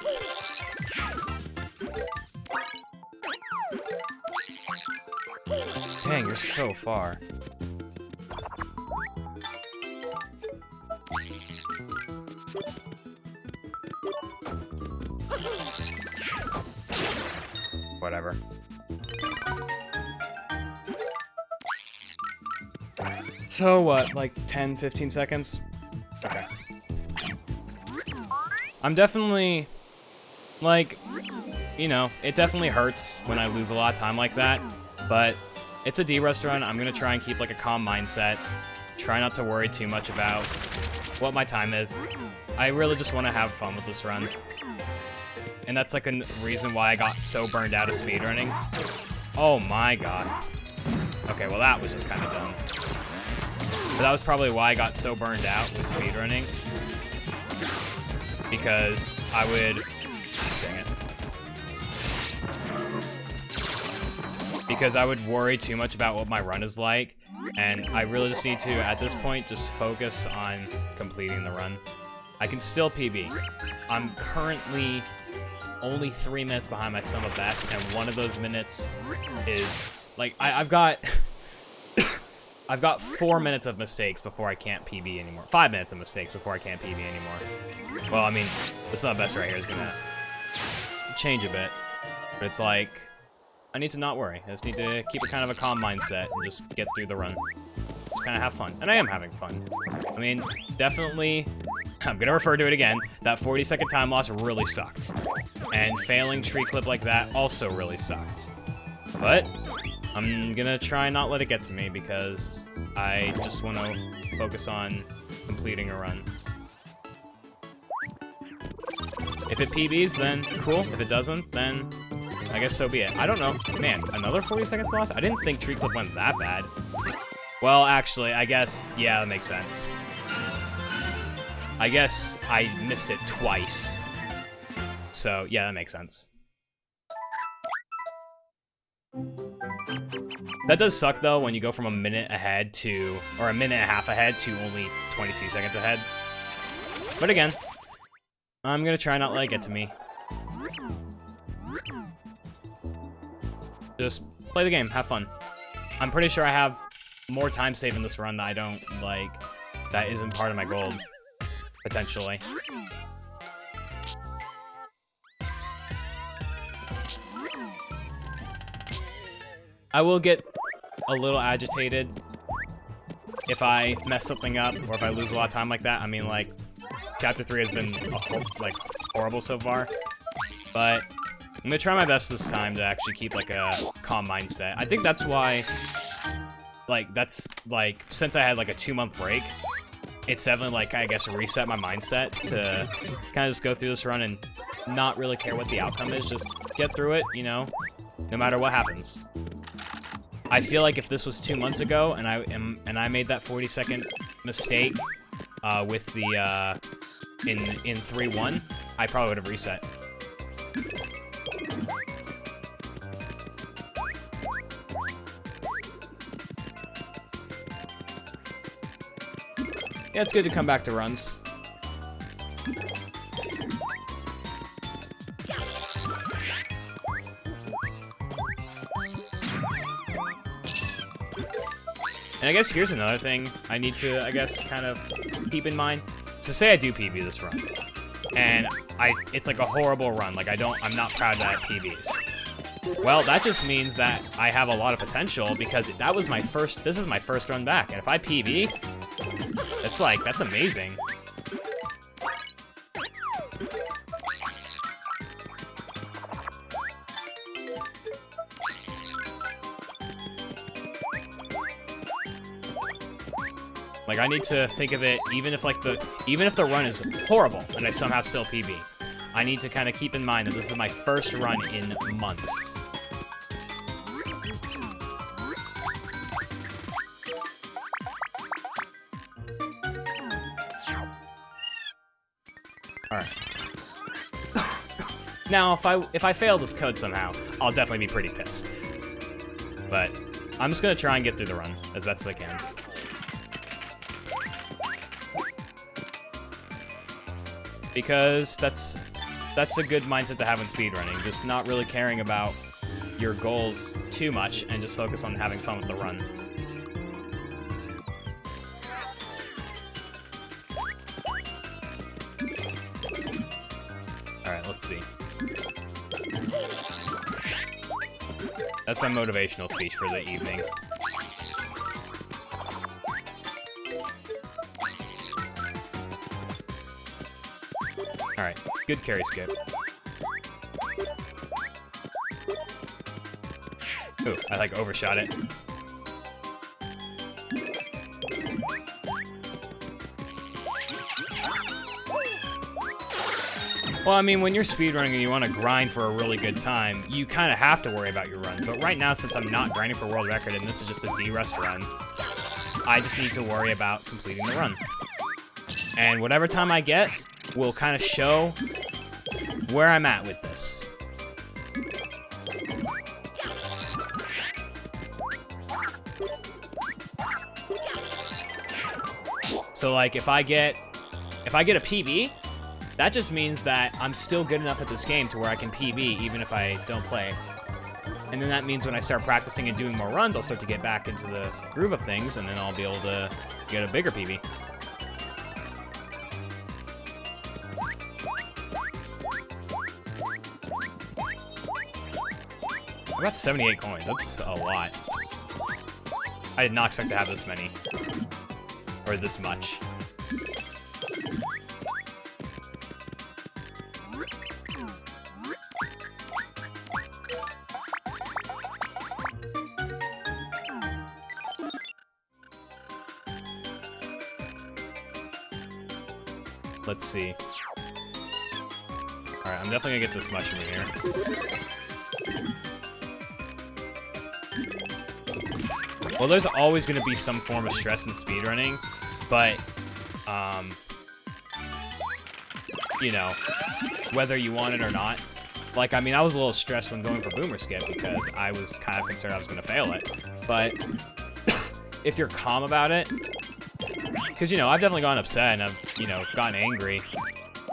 Dang, you're so far. Whatever. So what, like 10, 15 seconds? Okay. I'm definitely, like, you know, it definitely hurts when I lose a lot of time like that, but it's a Derust run. I'm gonna try and keep like a calm mindset. Try not to worry too much about what my time is. I really just want to have fun with this run. And that's like a reason why I got so burned out of speedrunning. Oh my god. Okay, well that was just kind of dumb. But that was probably why I got so burned out with speedrunning. Because I would... Dang it. Because I would worry too much about what my run is like. And I really just need to, at this point, just focus on completing the run. I can still PB. I'm currently only 3 minutes behind my sum of best, and one of those minutes is like I've got I've got 4 minutes of mistakes before I can't PB anymore. 5 minutes of mistakes before I can't PB anymore. Well, I mean, the sum of best right here is gonna change a bit, but it's like I need to not worry. I just need to keep a kind of a calm mindset and just get through the run. Just kind of have fun, and I am having fun. I mean, definitely. I'm gonna refer to it again. That 40-second time loss really sucked. And failing tree clip like that also really sucked. But I'm gonna try and not let it get to me because I just want to focus on completing a run. If it PBs, then cool. If it doesn't, then I guess so be it. I don't know. Man, another 40 seconds loss? I didn't think tree clip went that bad. Well, actually, I guess, yeah, that makes sense. I guess I missed it twice. So, yeah, that makes sense. That does suck, though, when you go from a minute ahead to... or a minute and a half ahead to only 22 seconds ahead. But again, I'm gonna try not let it get to me. Just play the game, have fun. I'm pretty sure I have more time saved in this run that I don't, like, that isn't part of my goal, potentially. I will get a little agitated if I mess something up or if I lose a lot of time like that. I mean, like, Chapter 3 has been, horrible so far. But I'm gonna try my best this time to actually keep, like, a calm mindset. I think that's why, like, since I had, like, a 2-month break, it's definitely, like, I guess, reset my mindset to kind of just go through this run and not really care what the outcome is. Just get through it, you know, no matter what happens. I feel like if this was 2 months ago and I made that 40-second mistake with the in 3-1, I probably would have reset. Yeah, it's good to come back to runs. And I guess here's another thing I need to, I guess, kind of keep in mind. So say I do PB this run, and it's like a horrible run. Like I'm not proud of that PBs. Well, that just means that I have a lot of potential because this is my first run back. And if I PB, that's amazing. Like, I need to think of it, even if the run is horrible and I somehow still PB, I need to kind of keep in mind that this is my first run in months. Alright. Now, if I fail this code somehow, I'll definitely be pretty pissed. But I'm just gonna try and get through the run as best as I can. Because that's a good mindset to have in speedrunning, just not really caring about your goals too much and just focus on having fun with the run. Alright, let's see. That's my motivational speech for the evening. Alright, good carry skip. Ooh, I like overshot it. Well, I mean, when you're speedrunning and you want to grind for a really good time, you kind of have to worry about your run. But right now, since I'm not grinding for world record and this is just a Derust run, I just need to worry about completing the run. And whatever time I get will kind of show where I'm at with this. So like if I get a PB, that just means that I'm still good enough at this game to where I can PB even if I don't play. And then that means when I start practicing and doing more runs, I'll start to get back into the groove of things, and then I'll be able to get a bigger PB. I got 78 coins. That's a lot. I did not expect to have this many. Or this much. Let's see. Alright, I'm definitely gonna get this mushroom in here. Well, there's always going to be some form of stress in speedrunning, but you know, whether you want it or not. Like, I mean, I was a little stressed when going for Boomer Skip because I was kind of concerned I was going to fail it. But if you're calm about it, because, you know, I've definitely gotten upset and I've, you know, gotten angry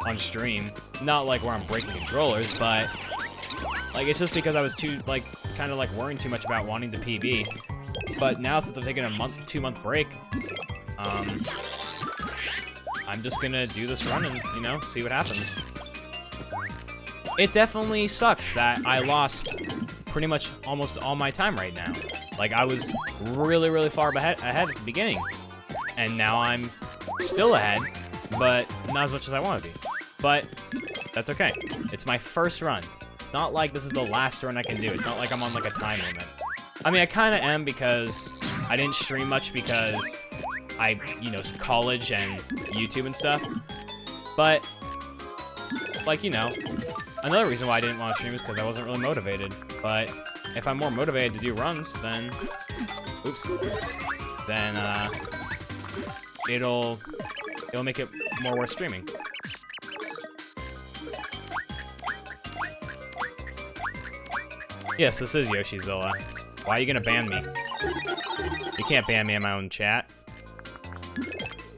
on stream. Not like where I'm breaking controllers, but like it's just because I was too, like, kind of like worrying too much about wanting to PB. But now since I'm taking a 2-month break, I'm just gonna do this run and, you know, see what happens. It definitely sucks that I lost pretty much almost all my time right now. Like, I was really, really far ahead at the beginning. And now I'm still ahead, but not as much as I want to be. But that's okay. It's my first run. It's not like this is the last run I can do. It's not like I'm on like a time limit. I mean, I kind of am because I didn't stream much because I, you know, college and YouTube and stuff. But, like, you know, another reason why I didn't want to stream is because I wasn't really motivated. But if I'm more motivated to do runs, then, oops, then it'll make it more worth streaming. Yes, this is Yoshizilla. Why are you gonna ban me? You can't ban me in my own chat.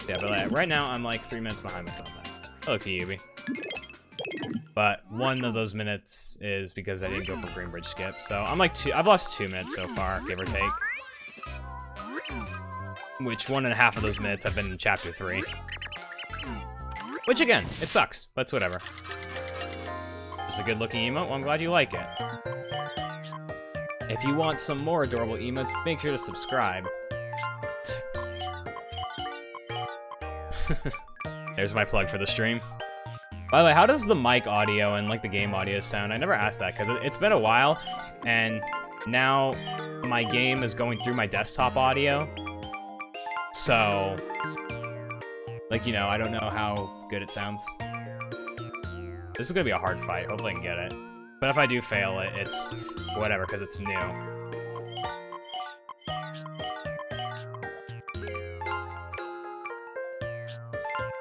Yeah, but right now I'm like 3 minutes behind myself. Hello, Kyubi. But one of those minutes is because I didn't go for Greenbridge Skip. So I'm like I've lost 2 minutes so far, give or take. Which 1.5 of those minutes have been in Chapter 3. Which again, it sucks, but it's whatever. This is a good looking emote, well, I'm glad you like it. If you want some more adorable emotes, make sure to subscribe. There's my plug for the stream. By the way, how does the mic audio and like the game audio sound? I never asked that because it's been a while, and now my game is going through my desktop audio. So, like, you know, I don't know how good it sounds. This is gonna be a hard fight. Hopefully I can get it. But if I do fail it, it's whatever, because it's new.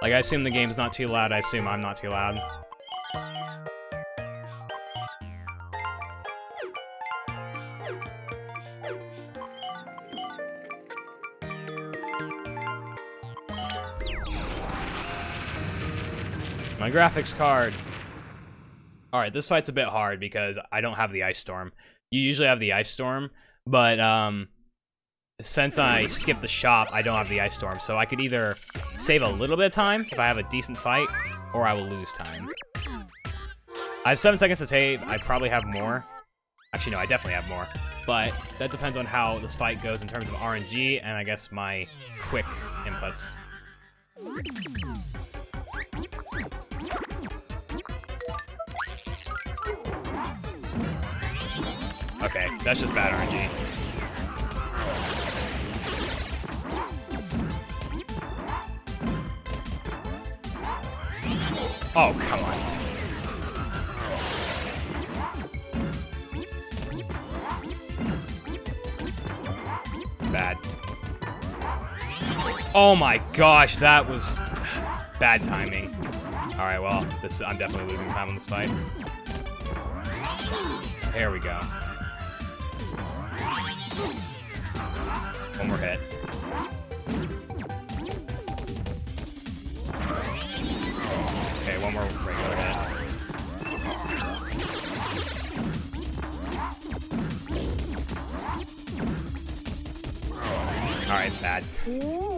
Like, I assume the game's not too loud. I assume I'm not too loud. My graphics card. Alright, this fight's a bit hard because I don't have the Ice Storm. You usually have the Ice Storm, but since I skipped the shop, I don't have the Ice Storm. So I could either save a little bit of time if I have a decent fight, or I will lose time. I have 7 seconds to tape. I probably have more. Actually, no, I definitely have more. But that depends on how this fight goes in terms of RNG and I guess my quick inputs. Okay, that's just bad RNG. Oh, come on. Bad. Oh my gosh, that was bad timing. Alright, well, I'm definitely losing time on this fight. There we go. One more hit. Okay, one more regular hit. Alright, bad.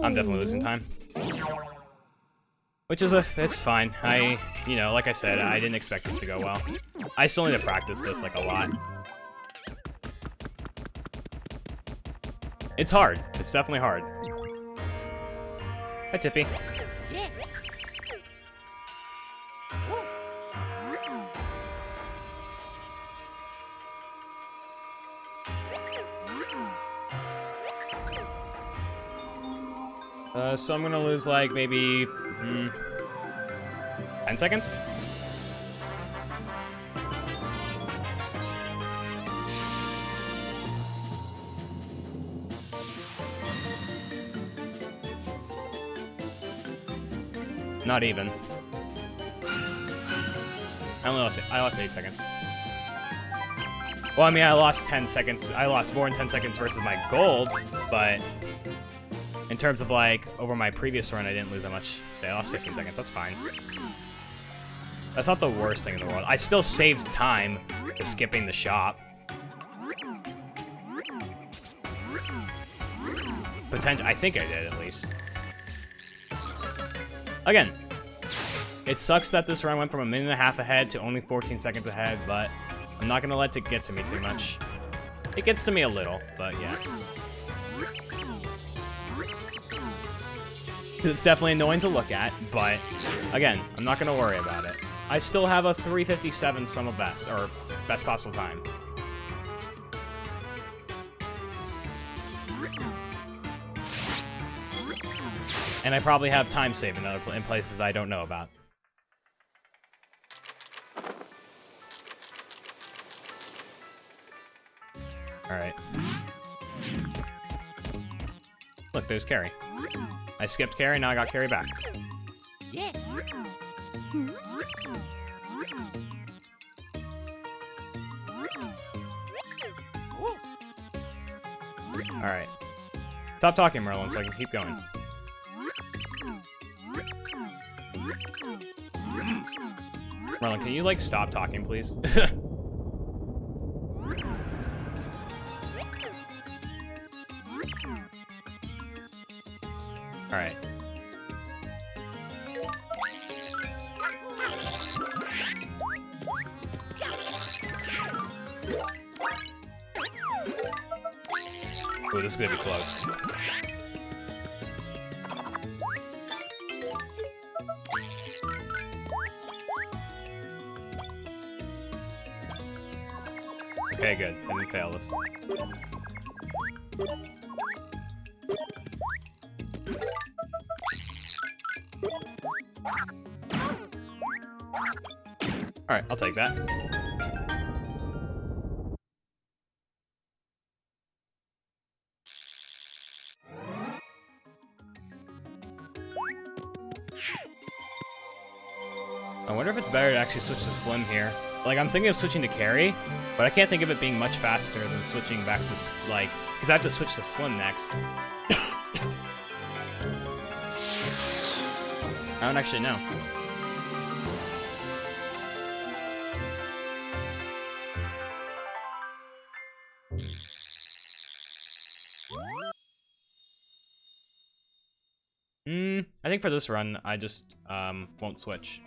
I'm definitely losing time. Which is it's fine. You know, like I said, I didn't expect this to go well. I still need to practice this, like, a lot. It's hard. It's definitely hard. Hi, Tippy. Yeah. So I'm gonna lose, like, maybe 10 seconds? Not even. I lost 8 seconds. Well, I mean, I lost 10 seconds. I lost more than 10 seconds versus my gold, but in terms of, like, over my previous run, I didn't lose that much. So I lost 15 seconds. That's fine. That's not the worst thing in the world. I still saved time with skipping the shop. I think I did, at least. Again, it sucks that this run went from 1.5 minutes ahead to only 14 seconds ahead, but I'm not gonna let it get to me too much. It gets to me a little, but yeah. It's definitely annoying to look at, but again, I'm not gonna worry about it. I still have a 3:57 sum of best, or best possible time. And I probably have time save in places that I don't know about. Alright. Look, there's Carrie. I skipped Carrie, now I got Carrie back. Yeah. Alright. Stop talking, Merlin, so I can keep going. Merlin, can you, like, stop talking, please? Alright. Ooh, this is gonna be close. Okay, good. I didn't fail this. Alright, I'll take that. I wonder if it's better to actually switch to Slim here. Like, I'm thinking of switching to Carry, but I can't think of it being much faster than switching back to, like, because I have to switch to Slim next. I don't actually know. I think for this run, I just won't switch.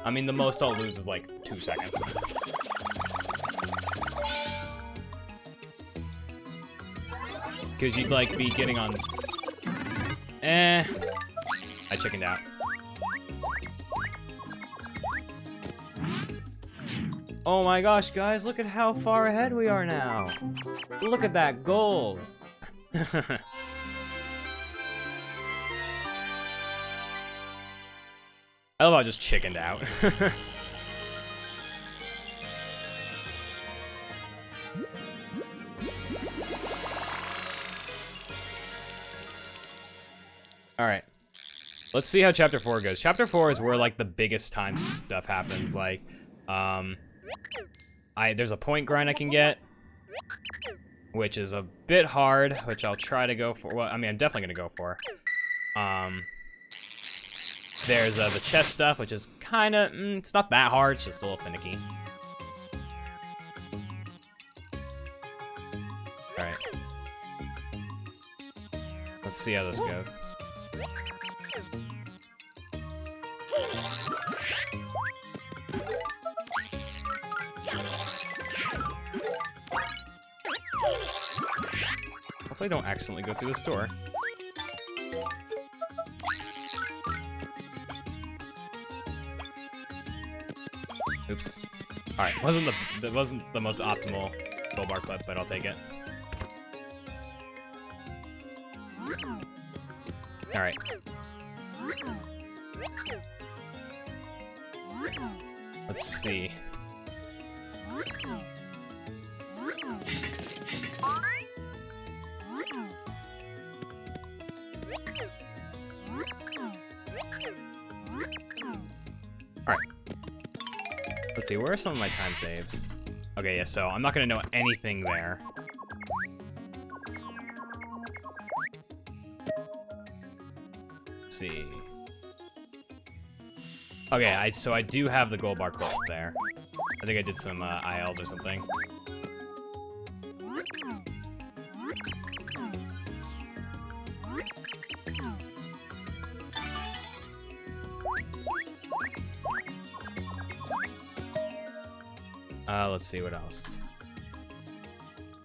I mean, the most I'll lose is like 2 seconds. Because you'd like be getting on... I chickened out. Oh my gosh, guys, look at how far ahead we are now. Look at that gold. I love how I just chickened out. Alright. Let's see how Chapter 4 goes. Chapter 4 is where, like, the biggest time stuff happens. Like, there's a point grind I can get, which is a bit hard, which I'll try to go for. Well, I mean, I'm definitely gonna go for. There's the chest stuff, which is kind of, it's not that hard, it's just a little finicky. Alright. Let's see how this goes. Hopefully I don't accidentally go through this door. Oops. Alright, that wasn't the most optimal gold bar clip, but I'll take it. Alright. Let's see. Alright. Let's see, where are some of my time saves? Okay, yeah, so I'm not gonna know anything there. Let's see. Okay, so I do have the gold bar quest there. I think I did some ILs or something. Let's see what else.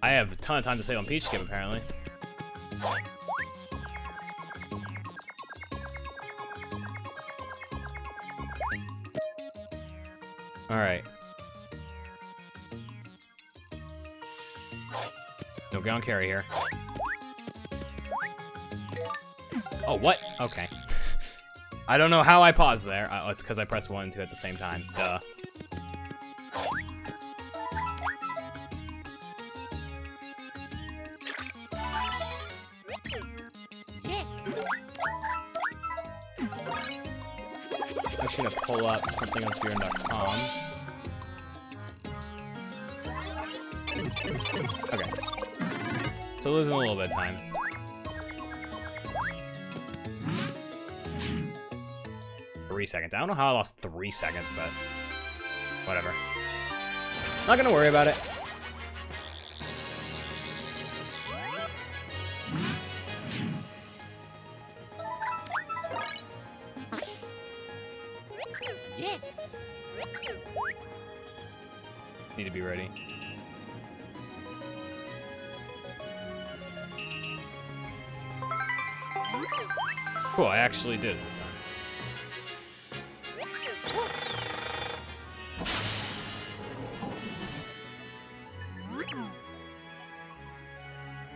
I have a ton of time to save on Peach Skip, apparently. Alright. No, get on carry here. Oh, what? Okay. I don't know how I paused there. Oh, it's because I pressed 1 and 2 at the same time. Duh. I'm actually gonna pull up something on Speedrun.com. Okay. So losing a little bit of time. Three seconds. I don't know how I lost 3 seconds, but whatever. Not gonna worry about it. Yeah. Need to be ready. Cool, I actually did it this time.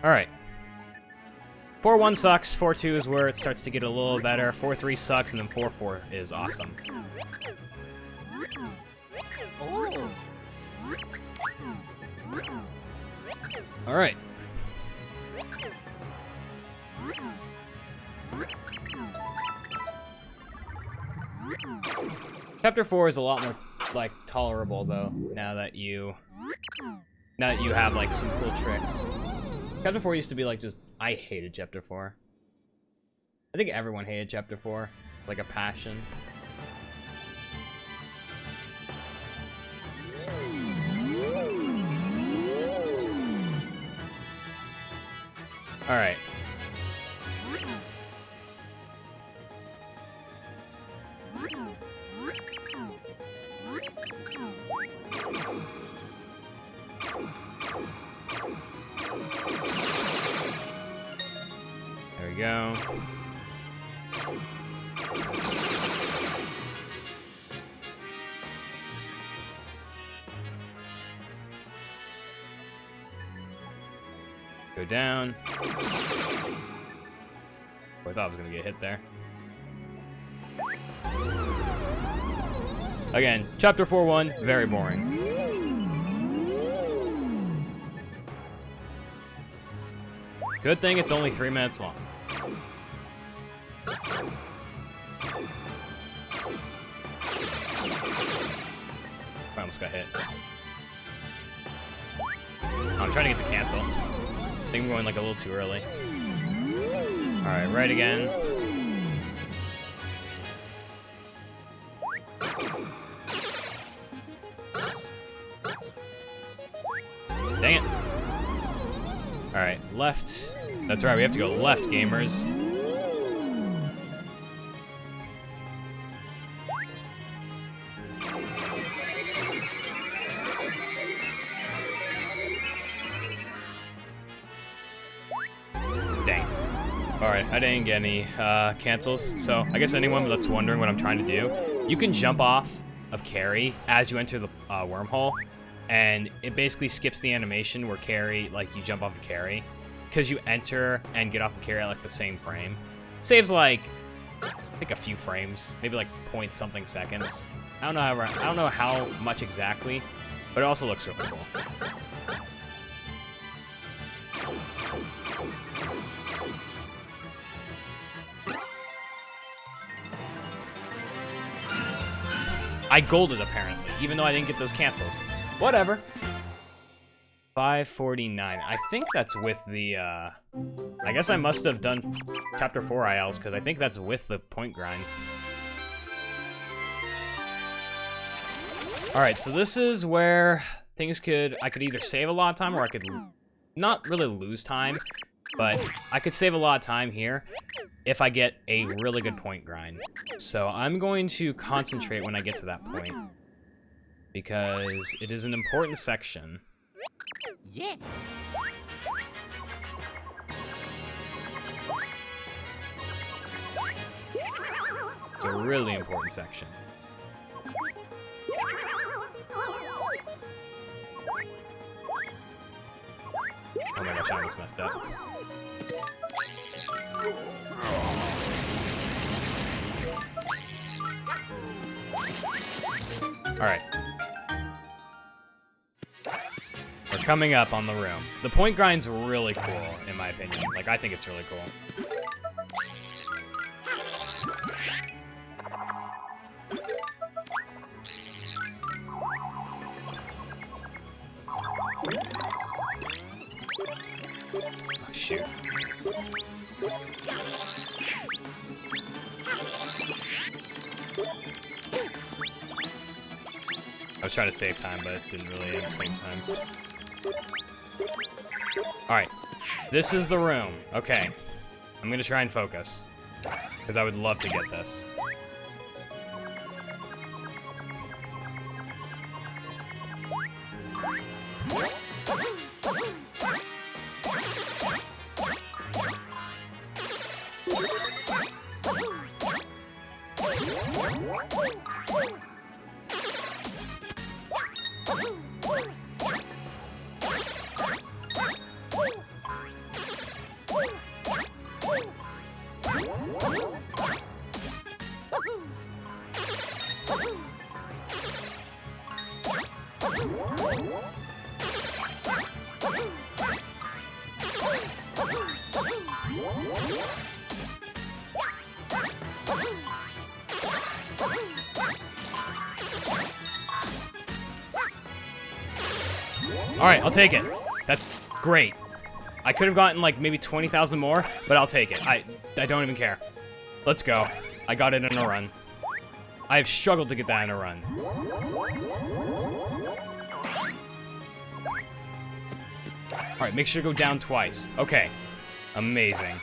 Alright. 4-1 sucks, 4-2 is where it starts to get a little better, 4-3 sucks, and then 4-4 is awesome. Oh. Alright. Chapter 4 is a lot more, like, tolerable, though, now that you have, like, some cool tricks. Chapter 4 used to be, like, just... I hated Chapter 4. I think everyone hated Chapter 4. Like a passion. Alright. There we go. Go down. Oh, I thought I was gonna get hit there. Again, Chapter 4-1, very boring. Good thing it's only 3 minutes long. I almost got hit. I'm trying to get the cancel. I think I'm going like a little too early. Alright, right again. Dang it. Alright, left. That's right, we have to go left, gamers. Dang. Alright, I didn't get any cancels, so I guess anyone that's wondering what I'm trying to do, you can jump off of carry as you enter the wormhole, and it basically skips the animation where carry, like, you jump off of carry, because you enter and get off of carry at, like, the same frame. Saves, like, I think a few frames, maybe, like, point something seconds. I don't know how much exactly, but it also looks really cool. I golded, apparently, even though I didn't get those cancels. Whatever. 549. I think that's with the, I guess I must have done Chapter 4 ILs, because I think that's with the point grind. Alright, so this is where things I could either save a lot of time, or I could not really lose time, but I could save a lot of time here if I get a really good point grind. So I'm going to concentrate when I get to that point, because it is an important section. Yeah. It's a really important section. Oh my gosh, I almost messed up. Alright. We're coming up on the room. The point grind's really cool, in my opinion. Like, I think it's really cool. Oh, shoot. I was trying to save time, but it didn't really at the same time. Alright. This is the room. Okay. I'm gonna try and focus, because I would love to get this. Alright, I'll take it. That's great. I could have gotten like maybe 20,000 more, but I'll take it. I don't even care. Let's go. I got it in a run. I have struggled to get that in a run. Alright, make sure to go down twice. Okay. Amazing.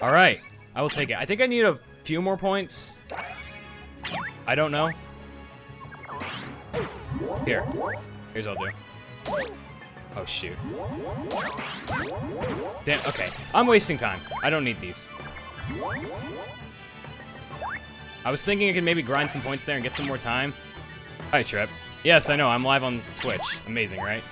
Alright, I will take it. I think I need a few more points. I don't know. Here's what I'll do. Oh, shoot. Damn, okay. I'm wasting time. I don't need these. I was thinking I could maybe grind some points there and get some more time. Hi, Trip. Yes, I know. I'm live on Twitch. Amazing, right?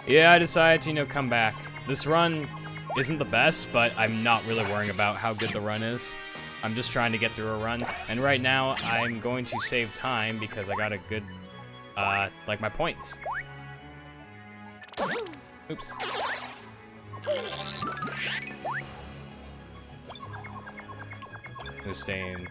Yeah, I decided to, come back. This run isn't the best, but I'm not really worrying about how good the run is. I'm just trying to get through a run, and right now I'm going to save time because I got a good, like my points. Oops. Who's staying?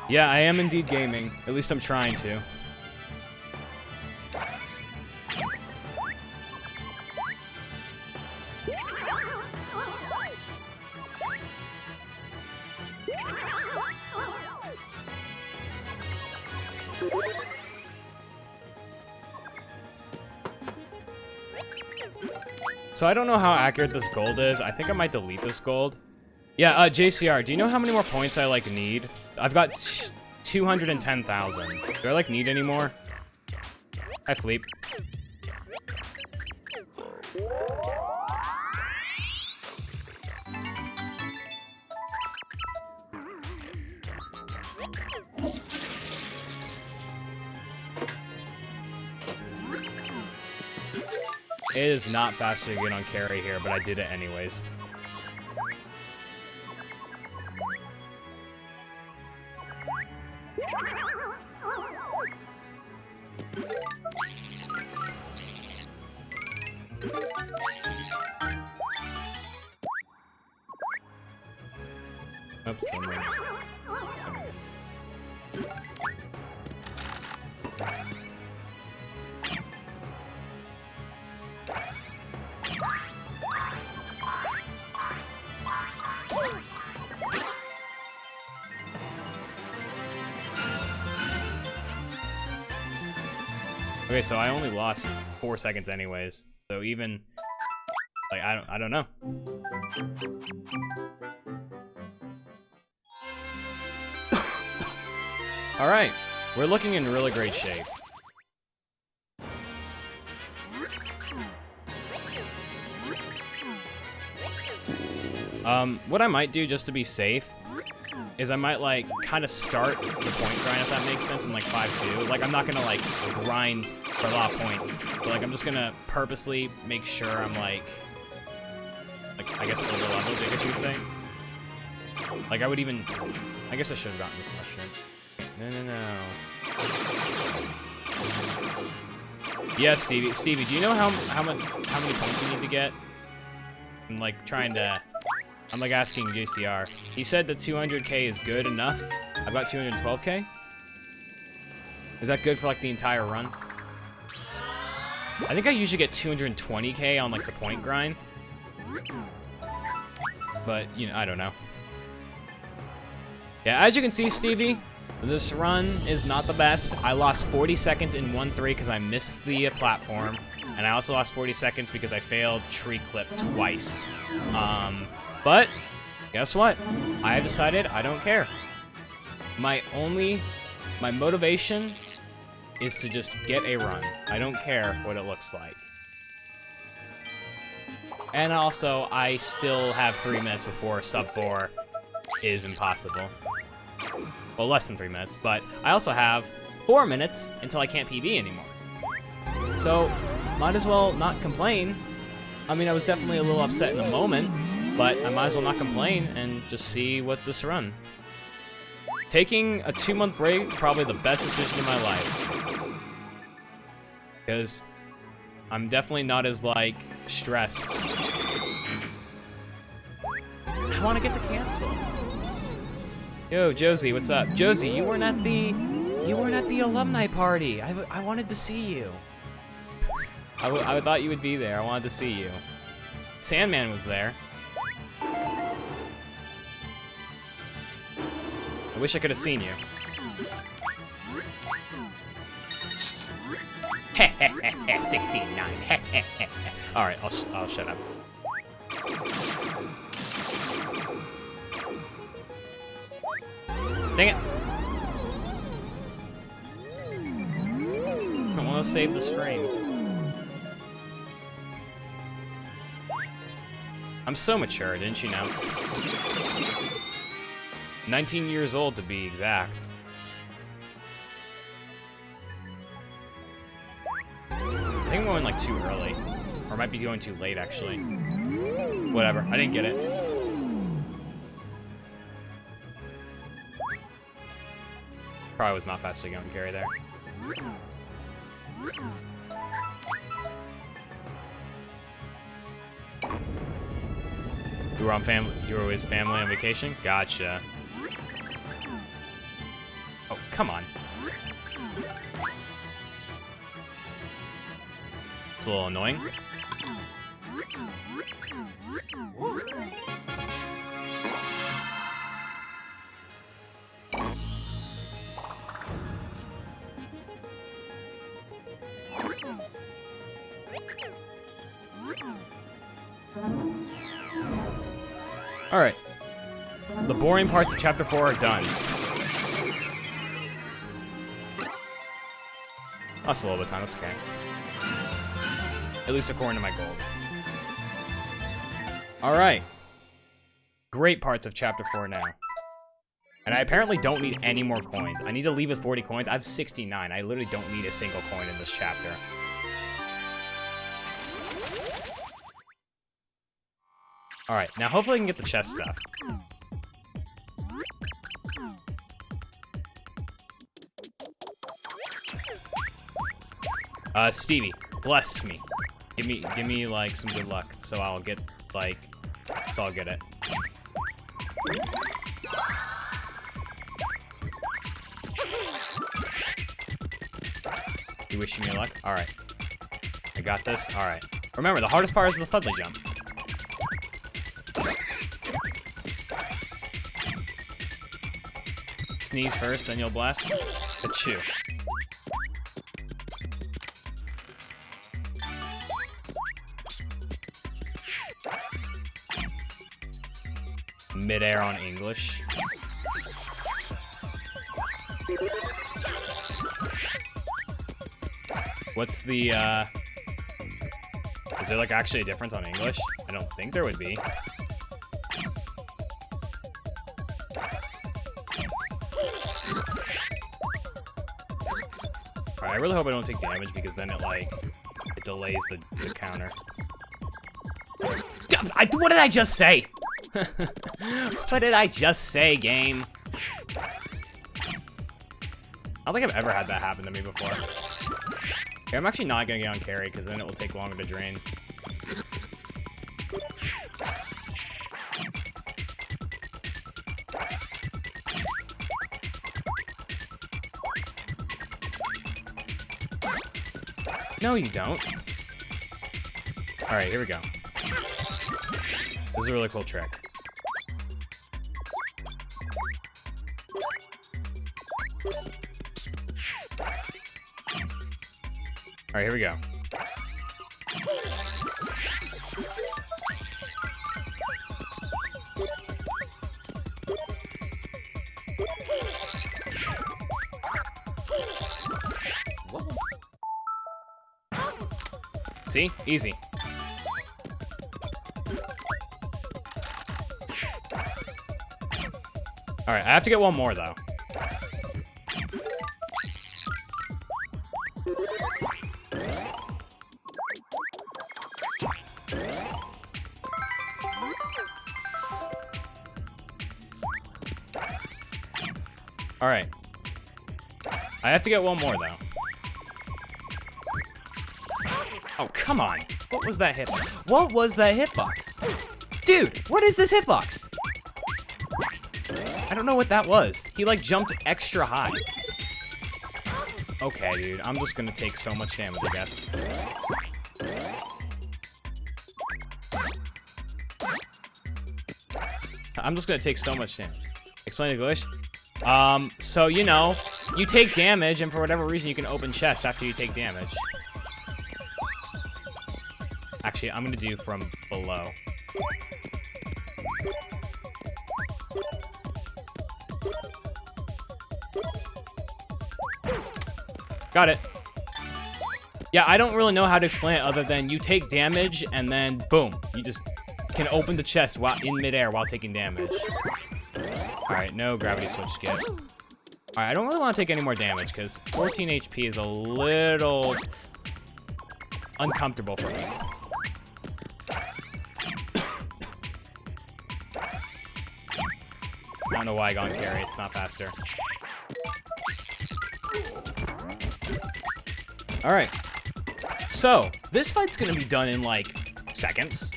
Yeah, I am indeed gaming. At least I'm trying to. So I don't know how accurate this gold is. I think I might delete this gold. Yeah, JCR, do you know how many more points I, need? I've got 210,000. Do I, need any more? Hi, Fleep. It is not faster to get on carry here, but I did it anyways. Oops, someone. Okay, so I only lost 4 seconds anyways. So even like I don't know. All right, we're looking in really great shape. What I might do just to be safe is I might like kind of start the point grind, if that makes sense, in like 5-2. Like I'm not gonna like grind for a lot of points, but like I'm just gonna purposely make sure I'm like I guess over leveled, I guess you would say. Like I would even, I guess I should have gotten this mushroom. No. Yeah, Stevie. Stevie, do you know how many points you need to get? I'm like trying to. I'm like asking JCR. He said that 200k is good enough. I've got 212k. Is that good for like the entire run? I think I usually get 220k on like the point grind. But, you know, I don't know. Yeah, as you can see, Stevie, this run is not the best. I lost 40 seconds in 1-3 because I missed the platform. And I also lost 40 seconds because I failed tree clip twice. But guess what? I have decided I don't care. My motivation is to just get a run. I don't care what it looks like. And also, I still have 3 minutes before sub 4 is impossible. Well, less than 3 minutes, but I also have 4 minutes until I can't PB anymore. So, might as well not complain. I mean, I was definitely a little upset in the moment, but I might as well not complain and just see what this run. Taking a 2-month break, probably the best decision in my life. Because I'm definitely not as, like, stressed. I want to get the cancel. Yo, Josie, what's up? Josie, you weren't at the alumni party. I wanted to see you. I thought you would be there. I wanted to see you. Sandman was there. I wish I could have seen you. Heh heh heh heh, 69. Heh heh heh. All right, I'll shut up. Dang it! I want to save this frame. I'm so mature, didn't you know? 19 years old to be exact. I think I'm going like too early. Or I might be going too late actually. Whatever, I didn't get it. Probably was not fast to go and carry there. You were with family on vacation? Gotcha. Oh, come on. It's a little annoying. Alright. The boring parts of Chapter 4 are done. Lost a little bit of time, that's okay. At least according to my goal. Alright. Great parts of Chapter 4 now. And I apparently don't need any more coins. I need to leave with 40 coins. I have 69. I literally don't need a single coin in this chapter. Alright, now hopefully I can get the chest stuff. Stevie, bless me. Give me like some good luck, so I'll get like, so I'll get it. You wishing me luck? Alright. I got this? Alright. Remember, the hardest part is the Fudley jump. Sneeze first, then you'll bless. Achoo. Midair on English. What's the, is there, like, actually a difference on English? I don't think there would be. Alright, I really hope I don't take damage, because then it, like, it delays the counter. What did I just say? What did I just say, game? I don't think I've ever had that happen to me before. Okay, I'm actually not gonna get on carry, because then it will take longer to drain. No, you don't. Alright, here we go. This is a really cool trick. Alright, here we go. See? Easy. Alright, I have to get one more, though. Alright. I have to get one more, though. Oh, come on. What was that hitbox? What was that hitbox? Dude, what is this hitbox? I don't know what that was. He, like, jumped extra high. Okay, dude. I'm just gonna take so much damage, I guess. I'm just gonna take so much damage. Explain the glitch? So, you know, you take damage, and for whatever reason, you can open chests after you take damage. Actually, I'm gonna do from below. Got it. Yeah, I don't really know how to explain it other than you take damage, and then, boom, you just can open the chest while in midair while taking damage. Alright, no gravity switch skip. Alright, I don't really want to take any more damage, because 14 HP is a little uncomfortable for me. I don't know why I got on carry, it's not faster. Alright. So, this fight's gonna be done in, like, seconds.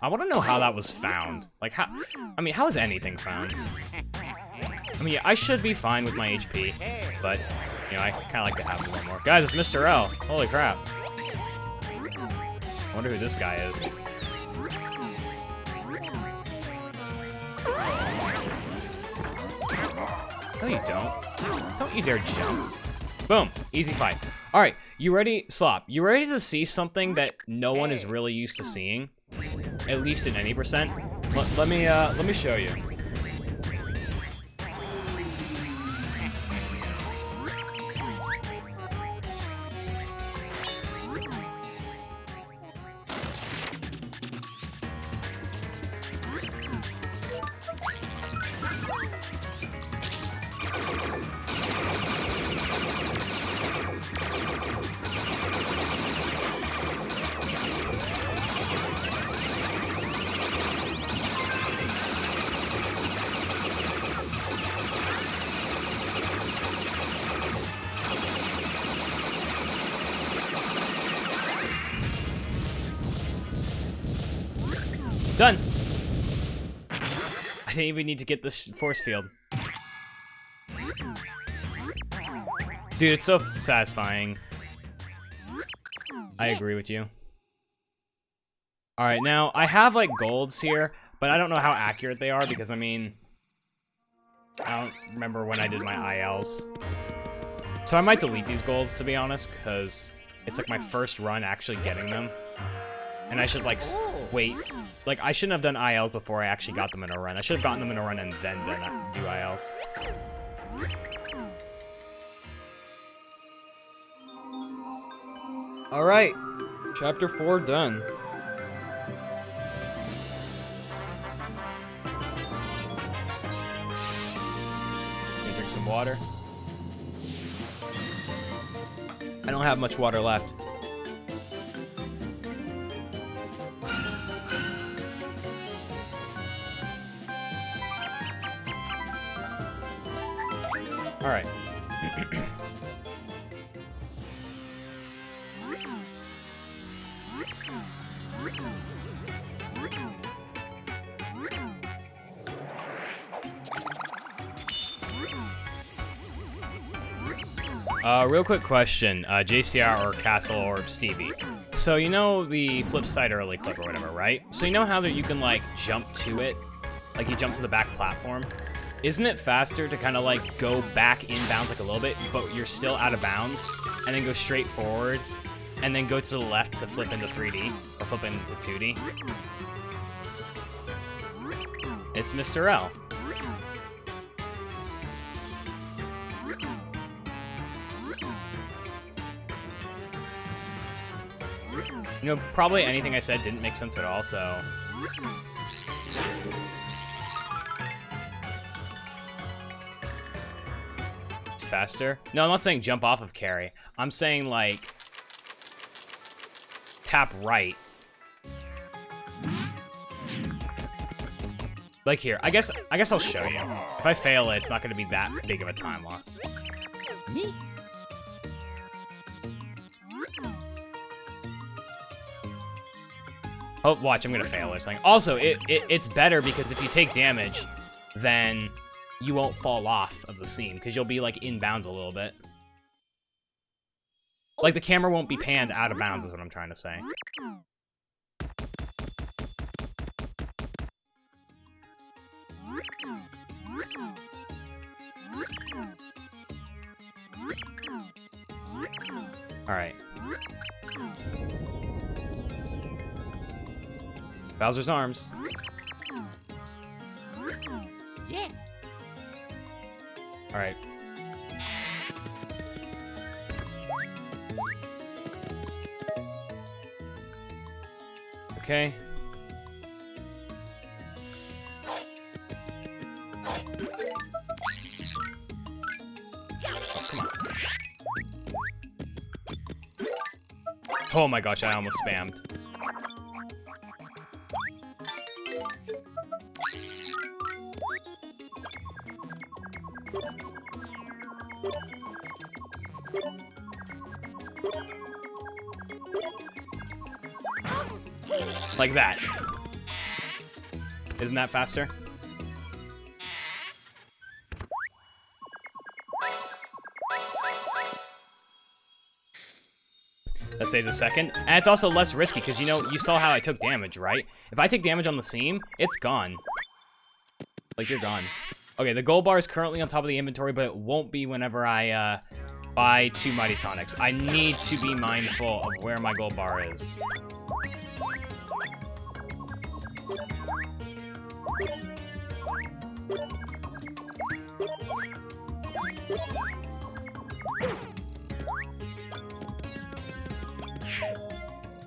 I want to know how that was found. Like, how... I mean, how is anything found? I mean, yeah, I should be fine with my HP, but, you know, I kind of like to have a little more. Guys, it's Mr. L. Holy crap. I wonder who this guy is. No, you don't. Don't you dare jump. Boom. Easy fight. All right, you ready? Slop, you ready to see something that no one is really used to seeing? At least in any percent? Let me show you. Done. I didn't even need to get this force field. Dude, it's so satisfying. I agree with you. Alright, now, I have, like, golds here, but I don't know how accurate they are, because, I mean... I don't remember when I did my ILs. So I might delete these golds, to be honest, because it's, like, my first run actually getting them. And I should, like, wait. Like, I shouldn't have done ILs before I actually got them in a run. I should have gotten them in a run and then do ILs. Alright. Chapter 4 done. Gonna drink some water. I don't have much water left. Alright. Real quick question, JCR or Castle or Stevie. So you know the flip side early clip or whatever, right? So you know how that you can like jump to it? Like you jump to the back platform? Isn't it faster to kind of like go back inbounds like a little bit, but you're still out of bounds, and then go straight forward, and then go to the left to flip into 3D, or flip into 2D? It's Mr. L. You know, probably anything I said didn't make sense at all, so... It's faster? No, I'm not saying jump off of carry. I'm saying, like... tap right. Like here, I guess I'll show you. If I fail it, it's not gonna be that big of a time loss. Me? Oh, watch, I'm gonna fail or something. Also, it's better because if you take damage, then you won't fall off of the seam, because you'll be, like, inbounds a little bit. Like, the camera won't be panned out of bounds is what I'm trying to say. Alright. Bowser's arms. Yeah. Alright. Okay. Oh, come on. Oh my gosh, I almost spammed. Like that. Isn't that faster? That saves a second. And it's also less risky, because you know, you saw how I took damage, right? If I take damage on the seam, it's gone. Like, you're gone. Okay, the gold bar is currently on top of the inventory, but it won't be whenever I, buy 2 Mighty Tonics. I need to be mindful of where my gold bar is.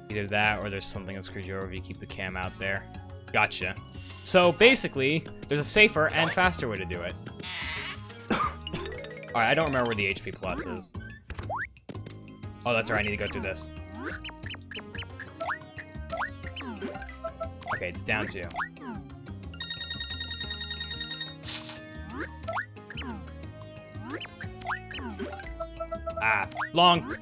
Either that, or there's something that screws you over if you keep the cam out there. Gotcha. So, basically, there's a safer and faster way to do it. Alright, I don't remember where the HP plus is. Oh, that's right, I need to go through this. Okay, it's down 2. Ah, long!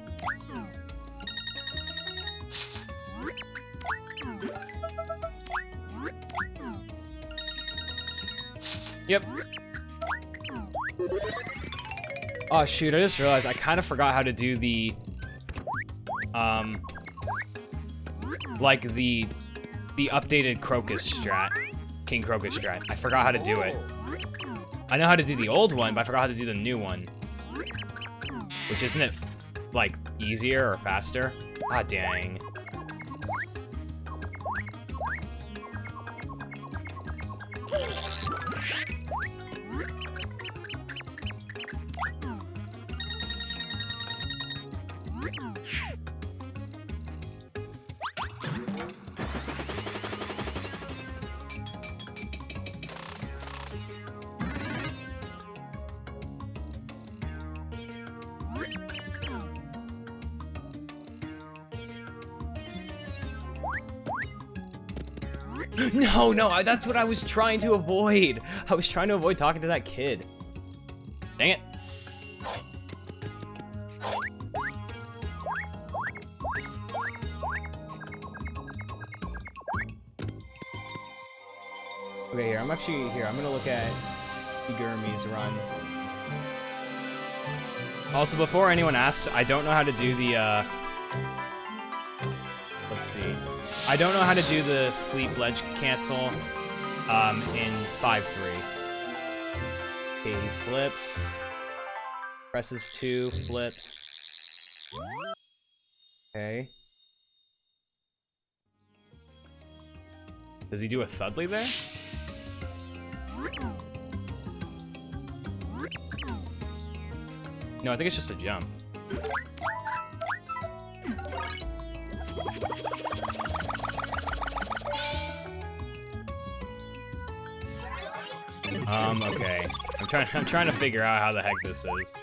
Yep. Oh shoot, I just realized I kind of forgot how to do the like the updated Crocus strat. King Crocus strat. I forgot how to do it. I know how to do the old one, but I forgot how to do the new one. Which isn't it like easier or faster? Ah dang. No, that's what I was trying to avoid. I was trying to avoid talking to that kid. Dang it. Okay, here, I'm gonna look at Igurami's run. Also, before anyone asks, I don't know how to do the, let's see. I don't know how to do the Fleet Ledge cancel in 5-3. Okay, he flips. Presses 2, flips. Okay. Does he do a Thudley there? No, I think it's just a jump. Okay. I'm trying to figure out how the heck this is.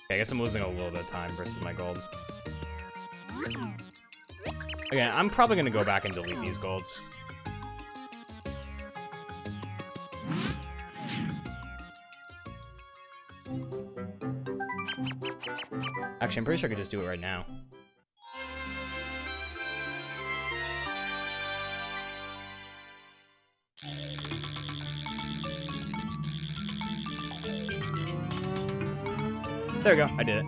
Okay, I guess I'm losing a little bit of time versus my gold. Again, I'm probably gonna go back and delete these golds. Actually, I'm pretty sure I could just do it right now. There we go, I did it.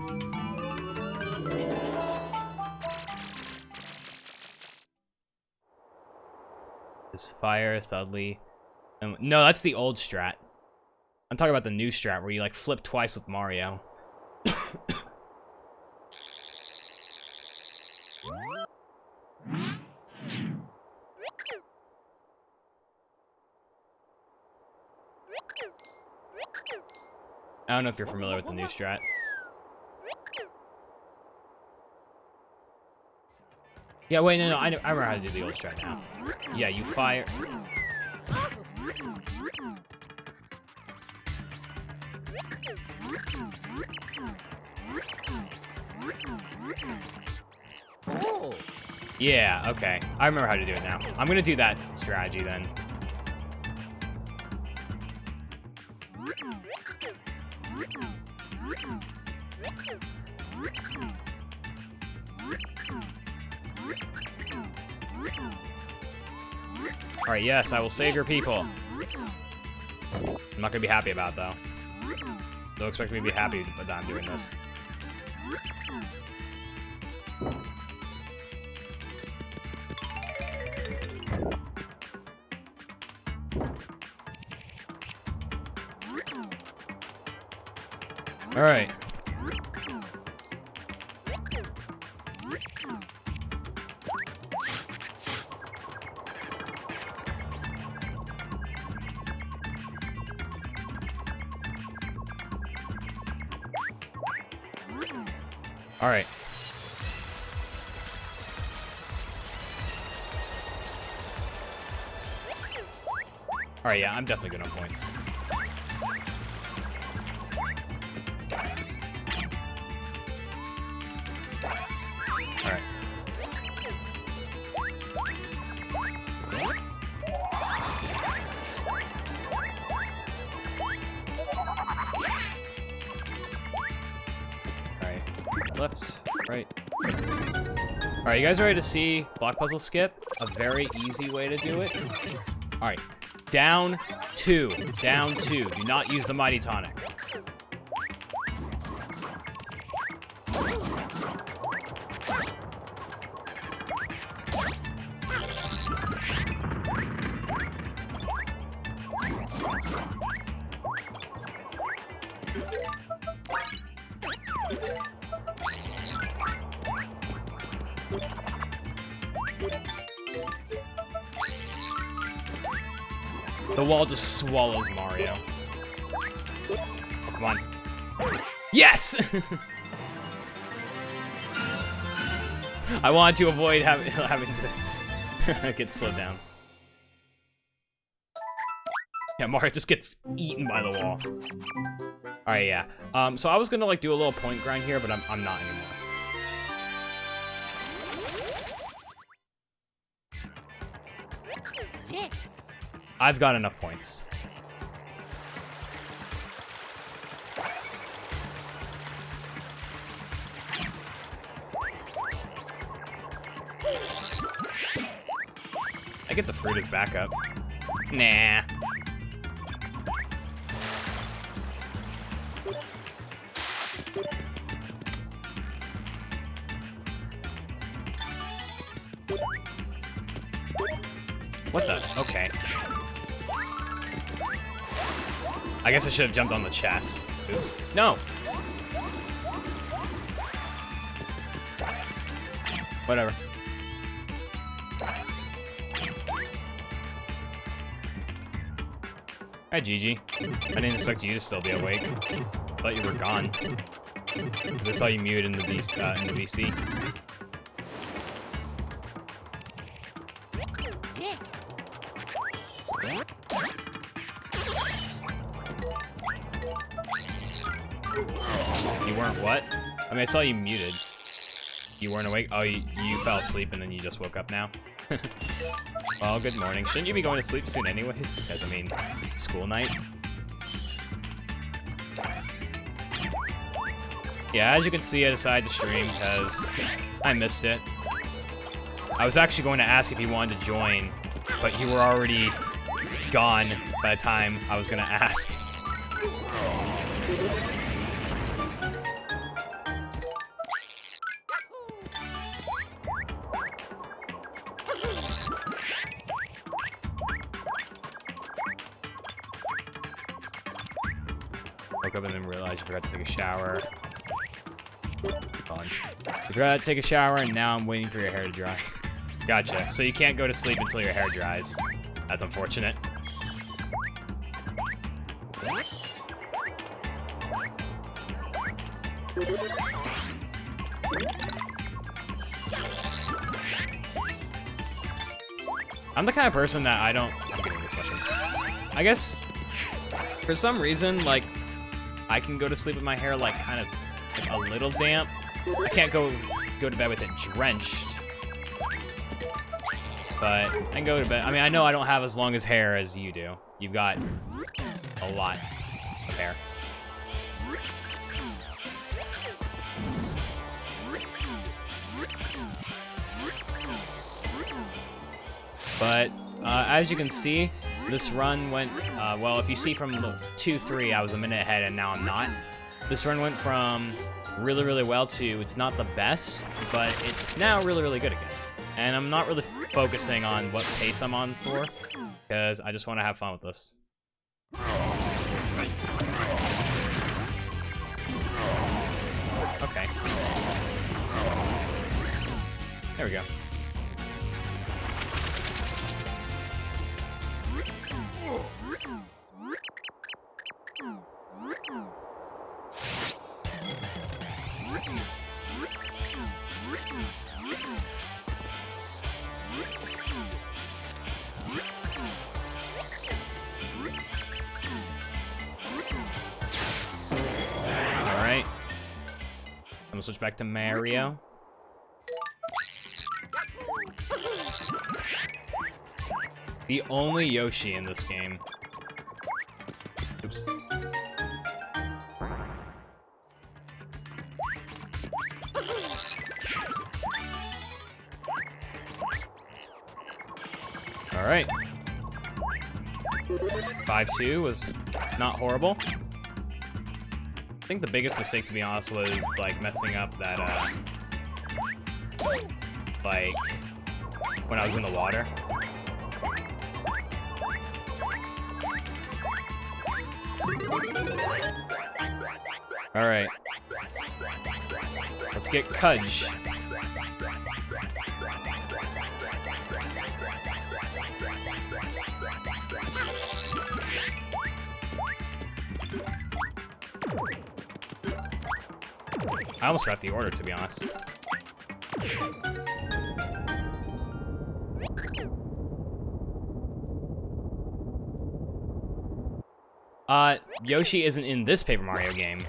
This fire, Thudley. No, that's the old strat. I'm talking about the new strat where you like flip twice with Mario. I don't know if you're familiar with the new strat. Yeah, wait, no, I remember how to do the old strat now. Yeah, you fire. Oh. Yeah, okay. I remember how to do it now. I'm gonna do that strategy then. Alright, yes, I will save your people. I'm not gonna be happy about it, though. Don't expect me to be happy that I'm doing this. Alright. Alright. Alright, yeah, I'm definitely good on points. Alright. Alright. Left, right. Alright, you guys ready to see block puzzle skip? A very easy way to do it. Alright. Down 2. Down 2. Do not use the Mighty Tonic. The wall just swallows Mario. Oh, come on. Yes! I wanted to avoid having to get slowed down. Yeah, Mario just gets eaten by the wall. Alright, yeah. So I was gonna like do a little point grind here, but I'm not anymore. Yeah. I've got enough points. I get the fruit as backup. Nah. What the? Okay. I guess I should have jumped on the chest. Oops. No! Whatever. Hi, Gigi. I didn't expect you to still be awake. I thought you were gone. Because I saw you muted in the VC. You weren't what? I mean, I saw you muted. You weren't awake? Oh, you fell asleep and then you just woke up now? Well, good morning. Shouldn't you be going to sleep soon anyways? Because, I mean, school night. Yeah, as you can see, I decided to stream because I missed it. I was actually going to ask if you wanted to join, but you were already gone by the time I was going to ask. Woke up and then realized you forgot to take a shower. Fun. You forgot to take a shower and now I'm waiting for your hair to dry. Gotcha. So you can't go to sleep until your hair dries. That's unfortunate. I'm the kind of person that I'm getting this mushroom. I guess, for some reason, like, I can go to sleep with my hair, like, kind of, like, a little damp. I can't go to bed with it drenched. But I can go to bed. I mean, I know I don't have as long as hair as you do. You've got a lot of hair. But as you can see, this run went, well, if you see from 2-3, I was a minute ahead and now I'm not. This run went from really, really well to it's not the best, but it's now really, really good again. And I'm not really focusing on what pace I'm on for, because I just want to have fun with this. Okay. There we go. Alright. I'm gonna switch back to Mario. The only Yoshi in this game. Oops. Alright. 5-2 was not horrible. I think the biggest mistake, to be honest, was like messing up that like when I was in the water. All right, let's get Cudge. I almost forgot the order, to be honest. Yoshi isn't in this Paper Mario game.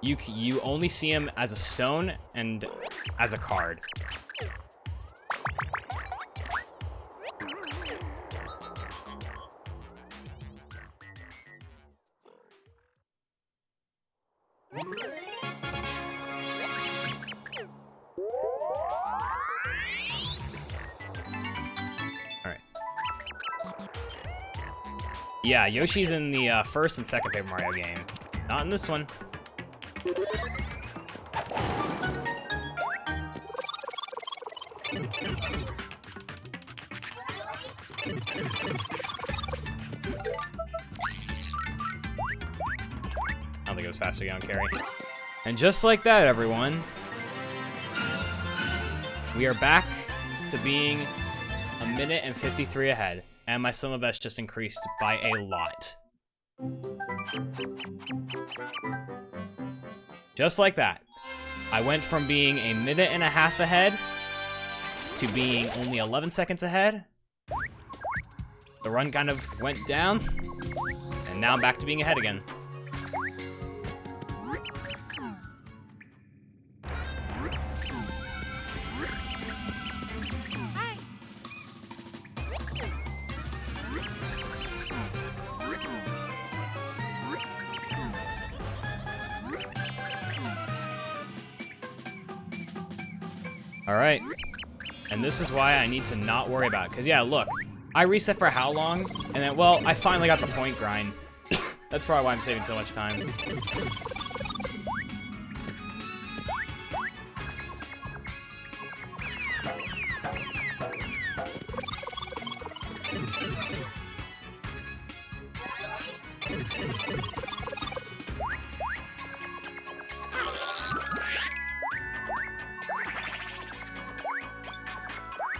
You only see him as a stone and as a card. Yeah, Yoshi's in the first and second Paper Mario game. Not in this one. I don't think it was faster on carry. And just like that, everyone, we are back to being a minute and 53 ahead. And my sum of best just increased by a lot. Just like that. I went from being a minute and a half ahead to being only 11 seconds ahead. The run kind of went down, and now I'm back to being ahead again. All right, and this is why I need to not worry about it. Because, yeah, look, I reset for how long? And then, well, I finally got the point grind. That's probably why I'm saving so much time.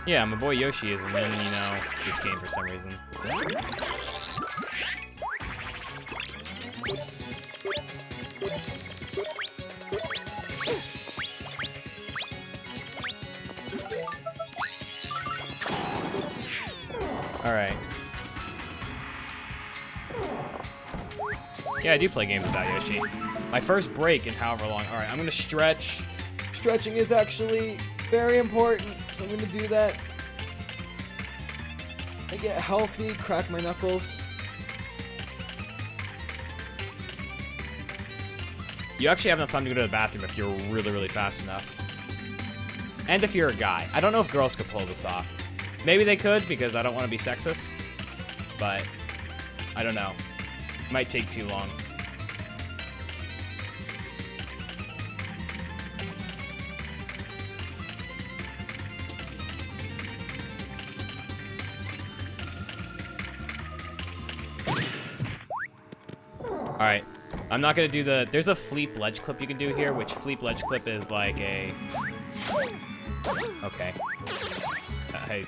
Yeah, my boy Yoshi isn't in, you know, this game for some reason. Alright. Yeah, I do play games without Yoshi. My first break in however long. Alright, I'm gonna stretch. Stretching is actually very important, so I'm gonna do that. I get healthy, crack my knuckles. You actually have enough time to go to the bathroom if you're really, really fast enough. And if you're a guy. I don't know if girls could pull this off. Maybe they could, because I don't want to be sexist. But, I don't know. Might take too long. Alright, I'm not gonna do the... There's a Fleep ledge clip you can do here, which Fleep ledge clip is like a... Okay. Hey.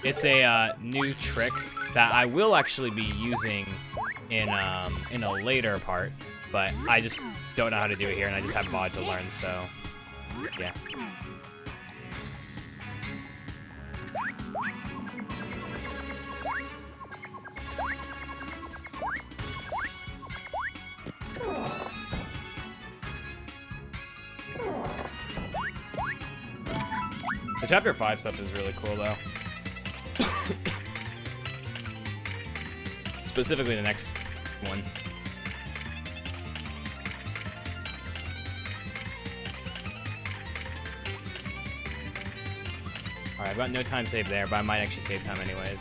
It's a new trick that I will actually be using in a later part, but I just don't know how to do it here, and I just haven't bothered to learn, so... Yeah. The Chapter 5 stuff is really cool, though. Specifically the next one. Alright, I've got no time saved there, but I might actually save time anyways.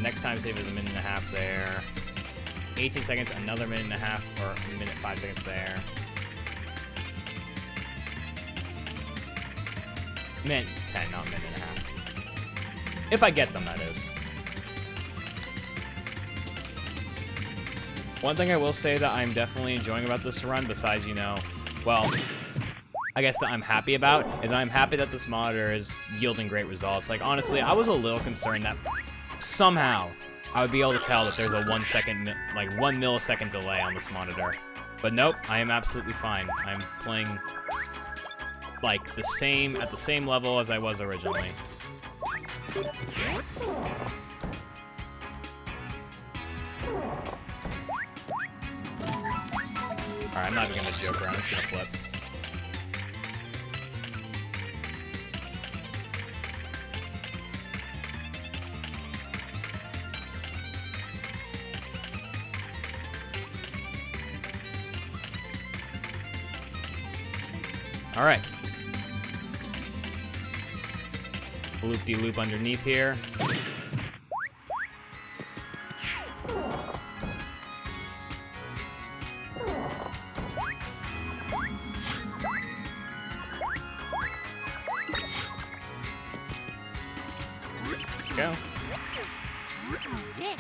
Next time save is a minute and a half there. 18 seconds, another minute and a half, or a minute 5 seconds there. Minute 10, not a minute and a half. If I get them, that is. One thing I will say that I'm definitely enjoying about this run, besides, you know, well, I guess that I'm happy about, is I'm happy that this monitor is yielding great results. Like, honestly, I was a little concerned that somehow I would be able to tell that there's a 1 millisecond delay on this monitor. But nope, I am absolutely fine. I'm playing like at the same level as I was originally. Alright, I'm not even gonna joke around, I'm just gonna flip. Alright. Loop-de-loop underneath here. Go. Yeah.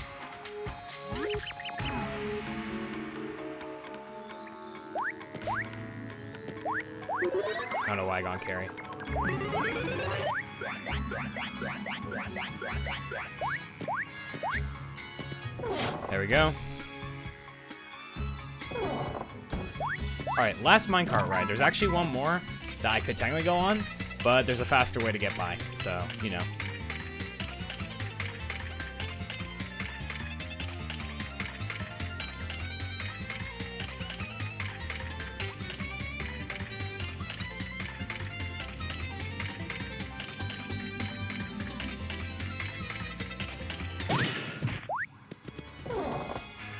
I don't know why I got carry. There we go. Alright, last minecart ride. There's actually one more that I could technically go on, but there's a faster way to get by, so, you know.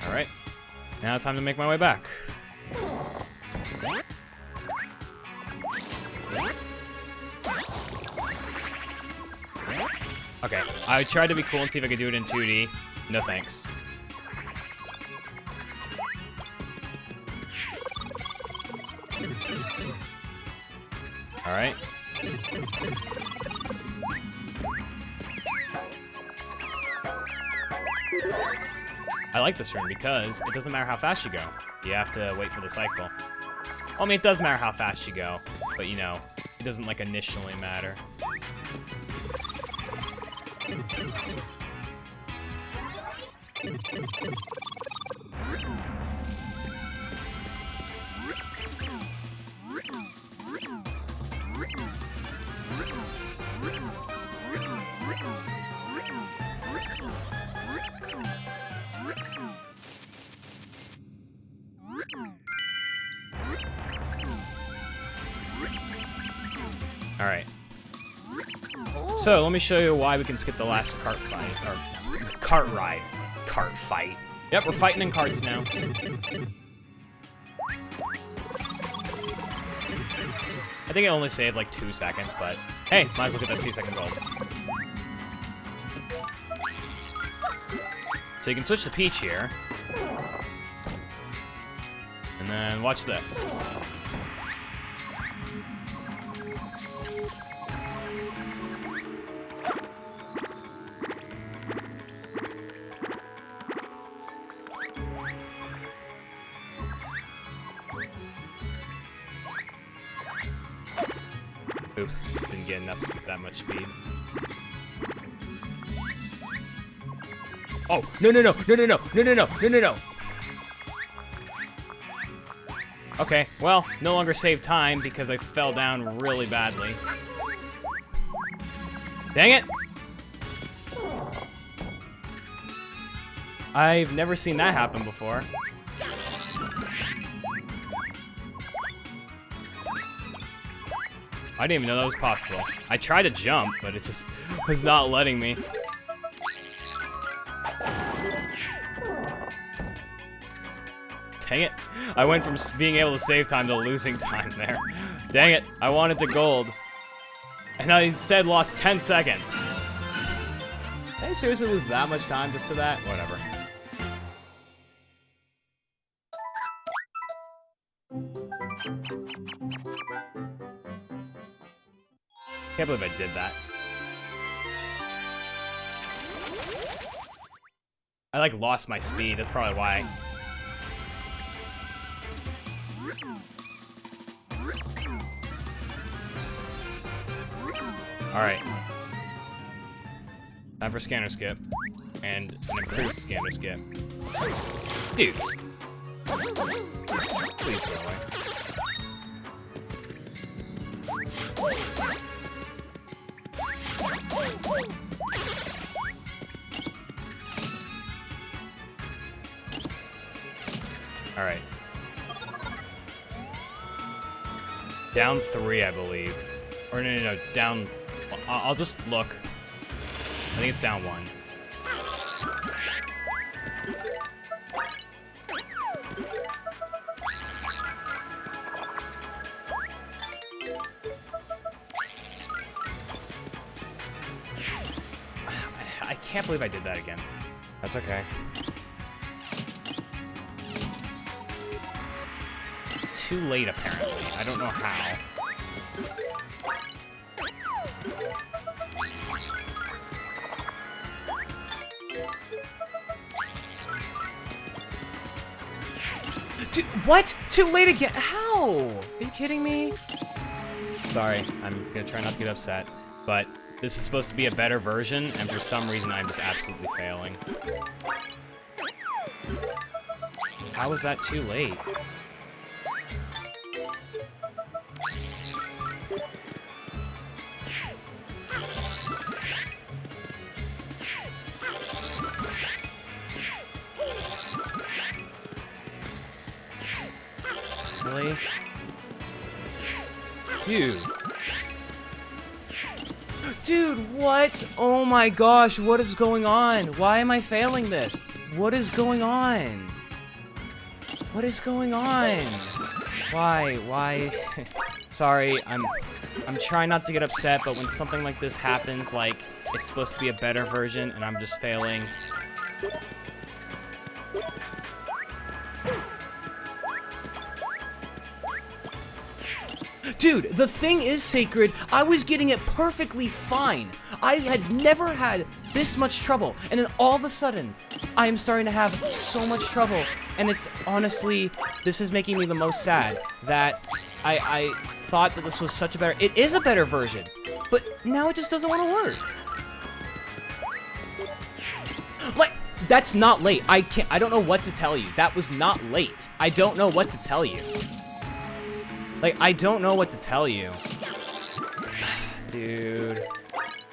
Alright, now time to make my way back. Okay, I tried to be cool and see if I could do it in 2D. No thanks. Alright. I like this room because it doesn't matter how fast you go. You have to wait for the cycle. Well, I mean, it does matter how fast you go, but you know, it doesn't like initially matter. All right. So let me show you why we can skip the last cart fight, or cart ride. Cart fight. Yep, we're fighting in carts now. I think it only saves like 2 seconds, but hey, might as well get that 2-second gold. So you can switch to Peach here. And then watch this. Oops, didn't get enough that much speed. Oh, no, no, no, no, no, no, no, no, no, no, no, no. Okay, well, no longer save time because I fell down really badly. Dang it! I've never seen that happen before. I didn't even know that was possible. I tried to jump, but it just was not letting me. Dang it. I went from being able to save time to losing time there. Dang it. I wanted to gold. And I instead lost 10 seconds. Did I seriously lose that much time just to that? Whatever. Can't believe I did that. I like lost my speed, that's probably why. Alright. Time for scanner skip. And an improved scanner skip. Dude! Please go away. Alright. Down 3, I believe. Or no, down... I'll just look. I think it's down 1. I can't believe I did that again. That's okay. Too late, apparently. I don't know how. What? Too late again? How? Are you kidding me? Sorry, I'm gonna try not to get upset, but this is supposed to be a better version, and for some reason I'm just absolutely failing. How was that too late? Really? Dude. Dude, what? Oh my gosh, what is going on? Why am I failing this? What is going on? What is going on? Why? Sorry, I'm trying not to get upset, but when something like this happens, like, it's supposed to be a better version, and I'm just failing. Dude, the thing is, Sacred, I was getting it perfectly fine. I had never had this much trouble, and then all of a sudden, I am starting to have so much trouble, and it's honestly, this is making me the most sad, that I thought that this was such a better, it is a better version, but now it just doesn't want to work. Like, that's not late. I don't know what to tell you. That was not late. I don't know what to tell you. Like, I don't know what to tell you. Dude.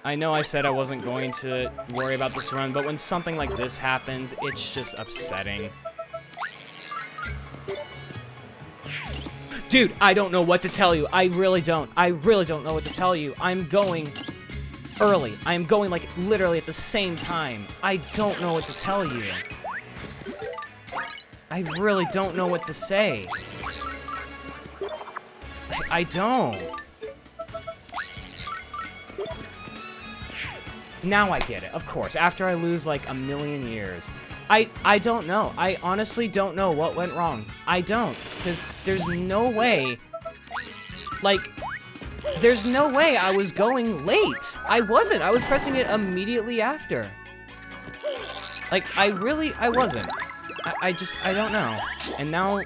I know I said I wasn't going to worry about this run, but when something like this happens, it's just upsetting. Dude, I don't know what to tell you. I really don't. I really don't know what to tell you. I'm going early. I am going, like, literally at the same time. I don't know what to tell you. I really don't know what to say. I don't. Now I get it, of course, after I lose like a million years. I don't know. I honestly don't know what went wrong. I don't, because there's no way, like, there's no way I was going late. I wasn't. I was pressing it immediately after. Like, I wasn't. I don't know. And now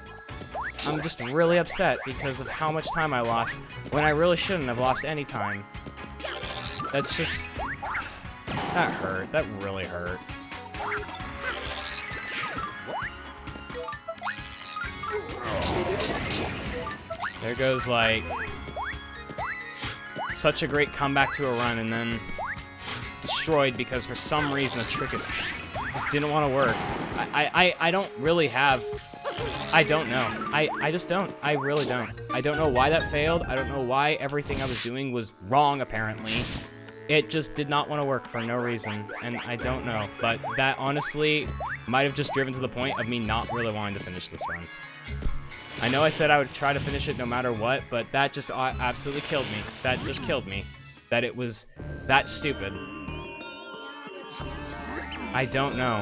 I'm just really upset because of how much time I lost when I really shouldn't have lost any time. That's just... That hurt. That really hurt. There goes, like, such a great comeback to a run, and then destroyed because for some reason the trick just didn't want to work. I don't really have... I don't know. I just don't. I really don't. I don't know why that failed. I don't know why everything I was doing was wrong, apparently. It just did not want to work for no reason, and I don't know. But that, honestly, might have just driven to the point of me not really wanting to finish this run. I know I said I would try to finish it no matter what, but that just absolutely killed me. That just killed me. That it was that stupid. I don't know.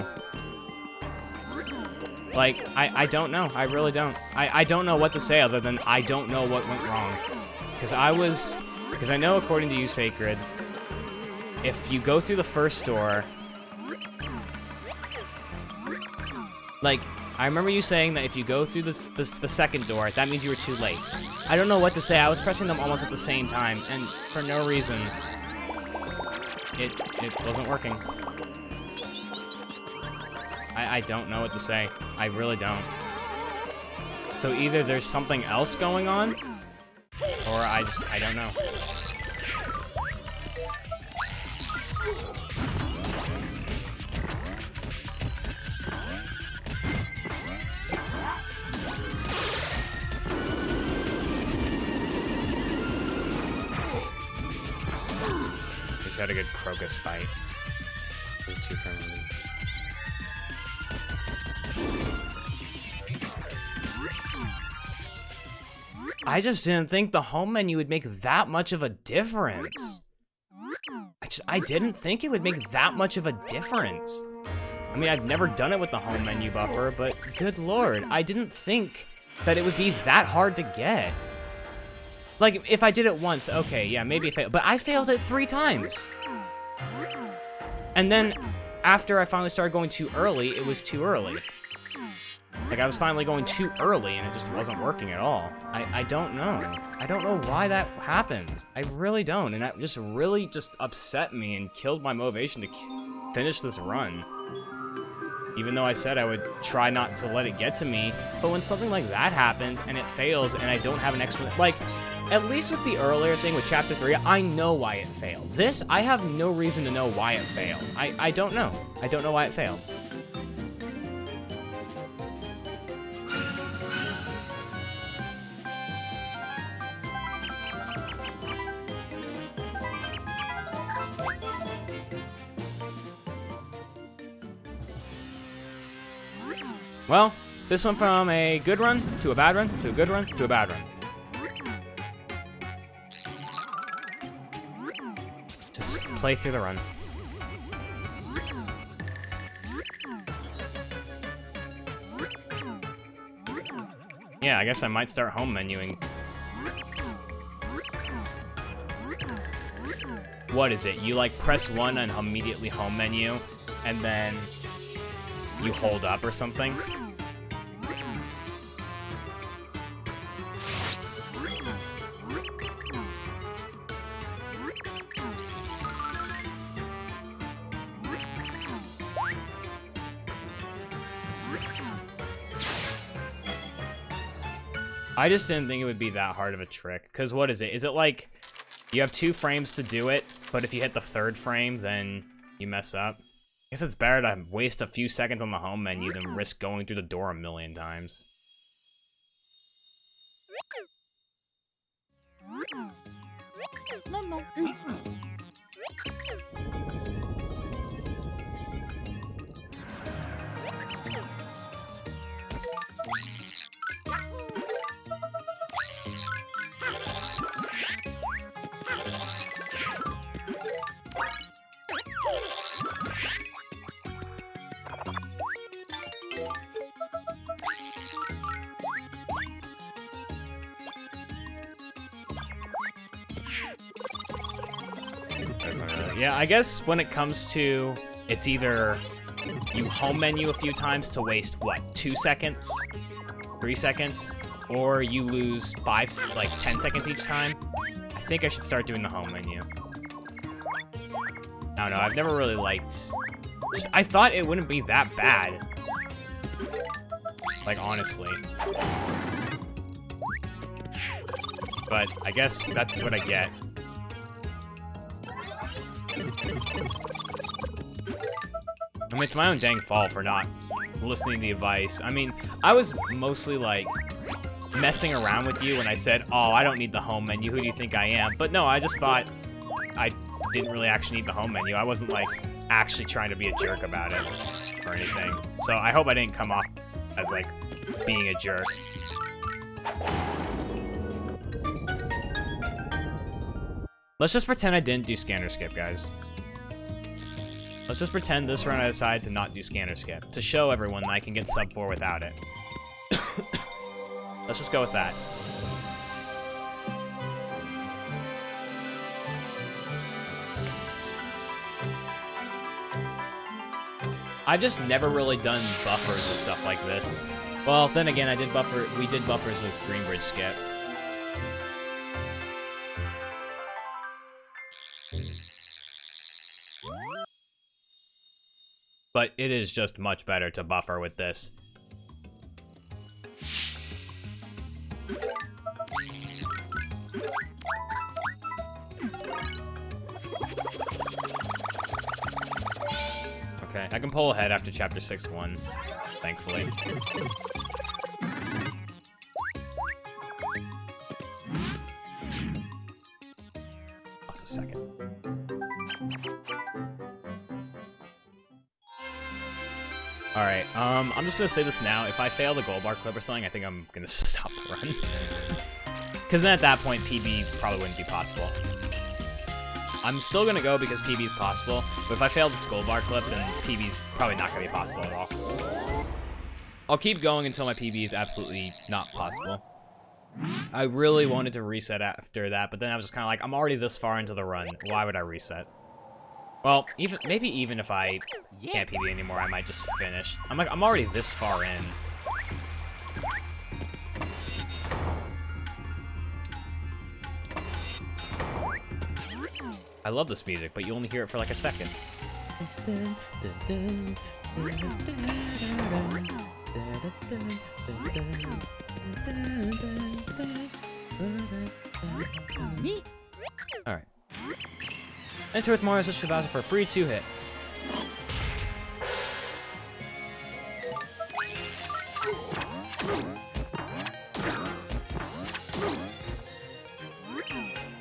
Like, I don't know. I really don't. I don't know what to say other than I don't know what went wrong. Because I know according to you, Sacred, if you go through the first door, like, I remember you saying that if you go through the second door, that means you were too late. I don't know what to say. I was pressing them almost at the same time, and for no reason, it wasn't working. I don't know what to say. I really don't. So either there's something else going on, or I don't know. Just had a good Crocus fight. Those two friendly. I just didn't think the home menu would make that much of a difference. I didn't think it would make that much of a difference. I mean, I've never done it with the home menu buffer, but good lord, I didn't think that it would be that hard to get. Like, if I did it once, okay, yeah, maybe it failed, but I failed it 3 times. And then, after I finally started going too early, it was too early. Like, I was finally going too early, and it just wasn't working at all. I don't know. I don't know why that happened. I really don't, and that just really just upset me and killed my motivation to finish this run. Even though I said I would try not to let it get to me, but when something like that happens, and it fails, and I don't have an explanation, like, at least with the earlier thing with Chapter 3, I know why it failed. This, I have no reason to know why it failed. I don't know. I don't know why it failed. Well, this went from a good run to a bad run to a good run to a bad run. Just play through the run. Yeah, I guess I might start home menuing. What is it? You like press 1 and immediately home menu, and then you hold up or something? I just didn't think it would be that hard of a trick. Because what is it? Is it like you have 2 frames to do it, but if you hit the 3rd frame, then you mess up? I guess it's better to waste a few seconds on the home menu than risk going through the door a million times. Yeah, I guess when it comes to, it's either you home menu a few times to waste, what, 2 seconds? 3 seconds? Or you lose 10 seconds each time? I think I should start doing the home menu. I don't know, I've never really liked... I thought it wouldn't be that bad. Like, honestly. But I guess that's what I get. I mean, it's my own dang fault for not listening to the advice. I mean, I was mostly, like, messing around with you when I said, oh, I don't need the home menu, who do you think I am? But no, I just thought I didn't really actually need the home menu. I wasn't, like, actually trying to be a jerk about it or anything. So I hope I didn't come off as, like, being a jerk. Let's just pretend I didn't do scanner skip, guys. Let's just pretend this run I decided to not do scanner skip, to show everyone that I can get sub 4 without it. Let's just go with that. I've just never really done buffers with stuff like this. Well, then again, we did buffers with Greenbridge skip. But it is just much better to buffer with this. Okay, I can pull ahead after chapter 6-1, thankfully. Lost a second. Alright, I'm just gonna say this now. If I fail the gold bar clip or something, I think I'm gonna stop the run. Because then at that point, PB probably wouldn't be possible. I'm still gonna go because PB is possible, but if I fail this gold bar clip, then PB's probably not gonna be possible at all. I'll keep going until my PB is absolutely not possible. I really wanted to reset after that, but then I was just kind of like, I'm already this far into the run. Why would I reset? Well, maybe even if I can't PB anymore, I might just finish. I'm already this far in. I love this music, but you only hear it for like a second. Me? Alright. Enter with Mario Switch to Bowser for free 2 hits.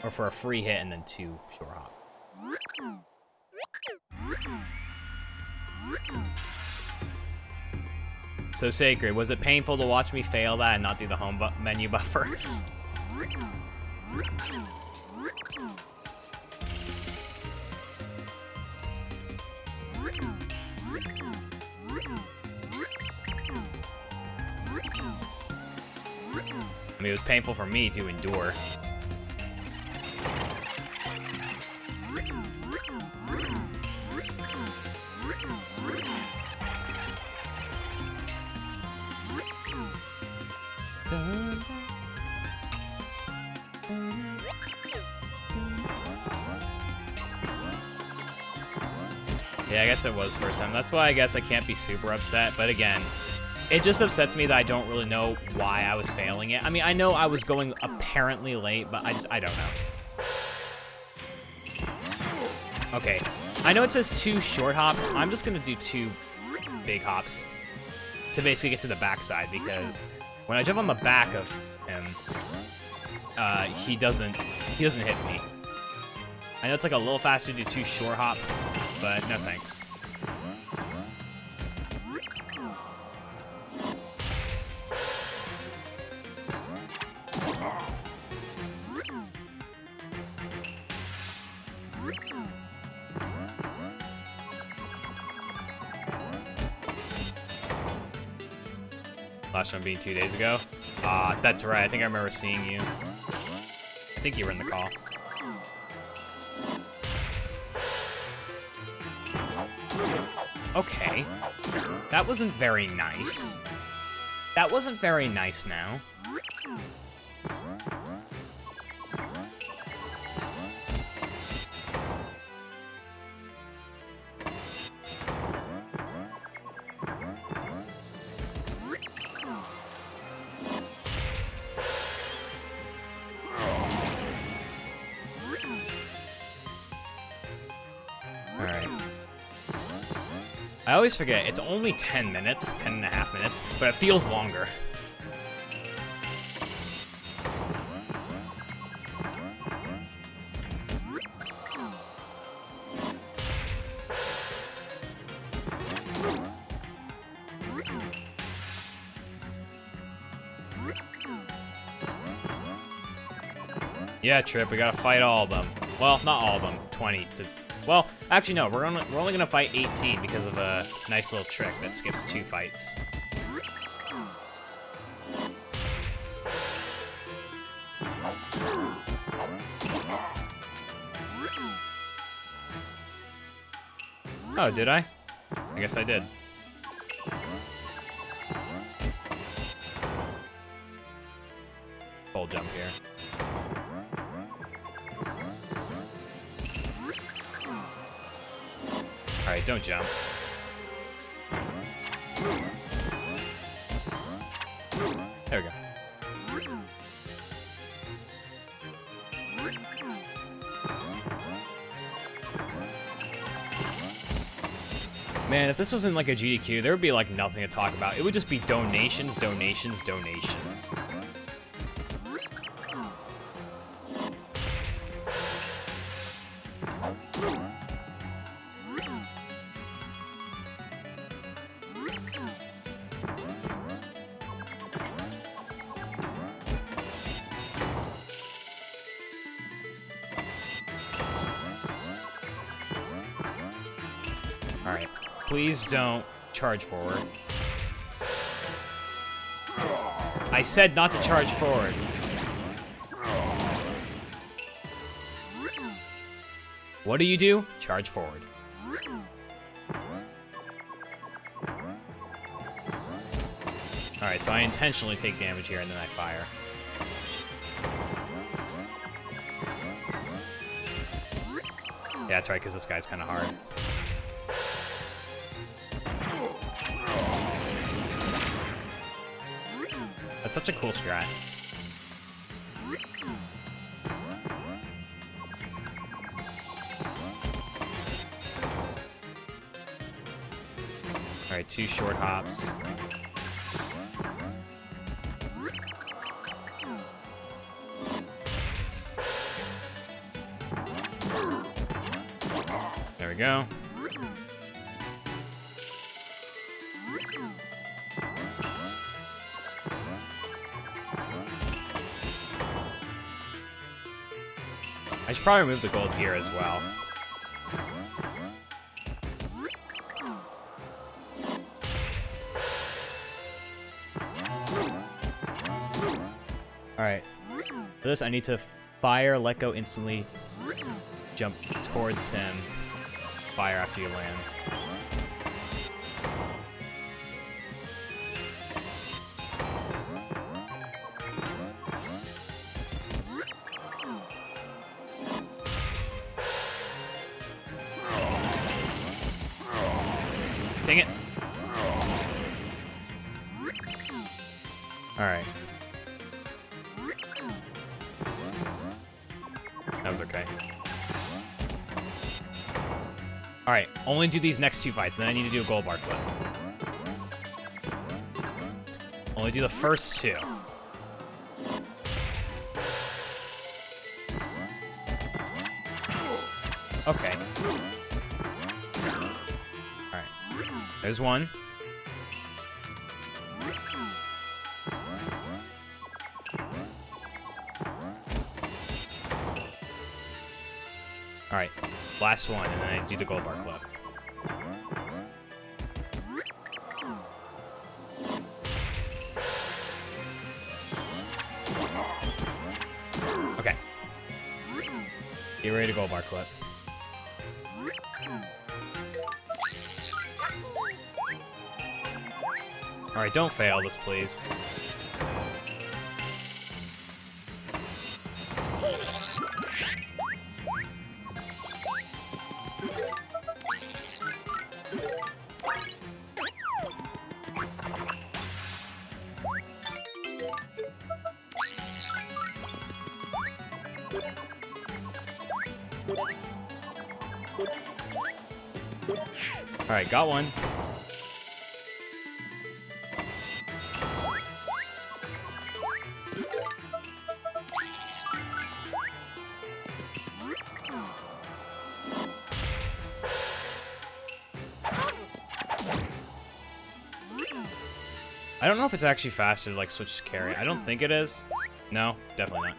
Or for a free hit and then 2 short hop. So Sacred, was it painful to watch me fail that and not do the home menu buffer? I mean, it was painful for me to endure. Yeah, I guess it was first time. That's why I guess I can't be super upset, but again, it just upsets me that I don't really know why I was failing it. I mean, I know I was going apparently late, but I don't know. Okay, I know it says 2 short hops. I'm just gonna do 2 big hops to basically get to the backside, because when I jump on the back of him, he doesn't hit me. I know it's like a little faster to do 2 short hops, but no thanks. Last one being 2 days ago? That's right. I think I remember seeing you. I think you were in the call. Okay. That wasn't very nice. That wasn't very nice now. Alright. I always forget, it's only 10 minutes, 10.5 minutes, but it feels longer. Yeah, Trip, we gotta fight all of them. Well, not all of them, 20 to Well, actually, no. We're only gonna fight 18 because of a nice little trick that skips 2 fights. Oh, did I? I guess I did. Full jump here. Alright, don't jump. There we go. Man, if this wasn't like a GDQ, there would be like nothing to talk about. It would just be donations, donations, donations. Alright, please don't charge forward. I said not to charge forward. What do? Charge forward. Alright, so I intentionally take damage here and then I fire. Yeah, that's right, because this guy's kind of hard. That's such a cool strat. Alright, 2 short hops. There we go. I should probably remove the gold here as well. Alright. For this, I need to fire, let go instantly, jump towards him, fire after you land. Dang it. Alright. That was okay. Alright, only do these next 2 fights, then I need to do a gold bar clip. Only do the first 2. Okay. Alright. There's one. Alright, last one, and then I do the gold bar clip. Okay. Get ready to gold bar clip. Alright, don't fail this, please. Alright, got one. I don't know if it's actually faster to like switch to carry. I don't think it is. No, definitely not.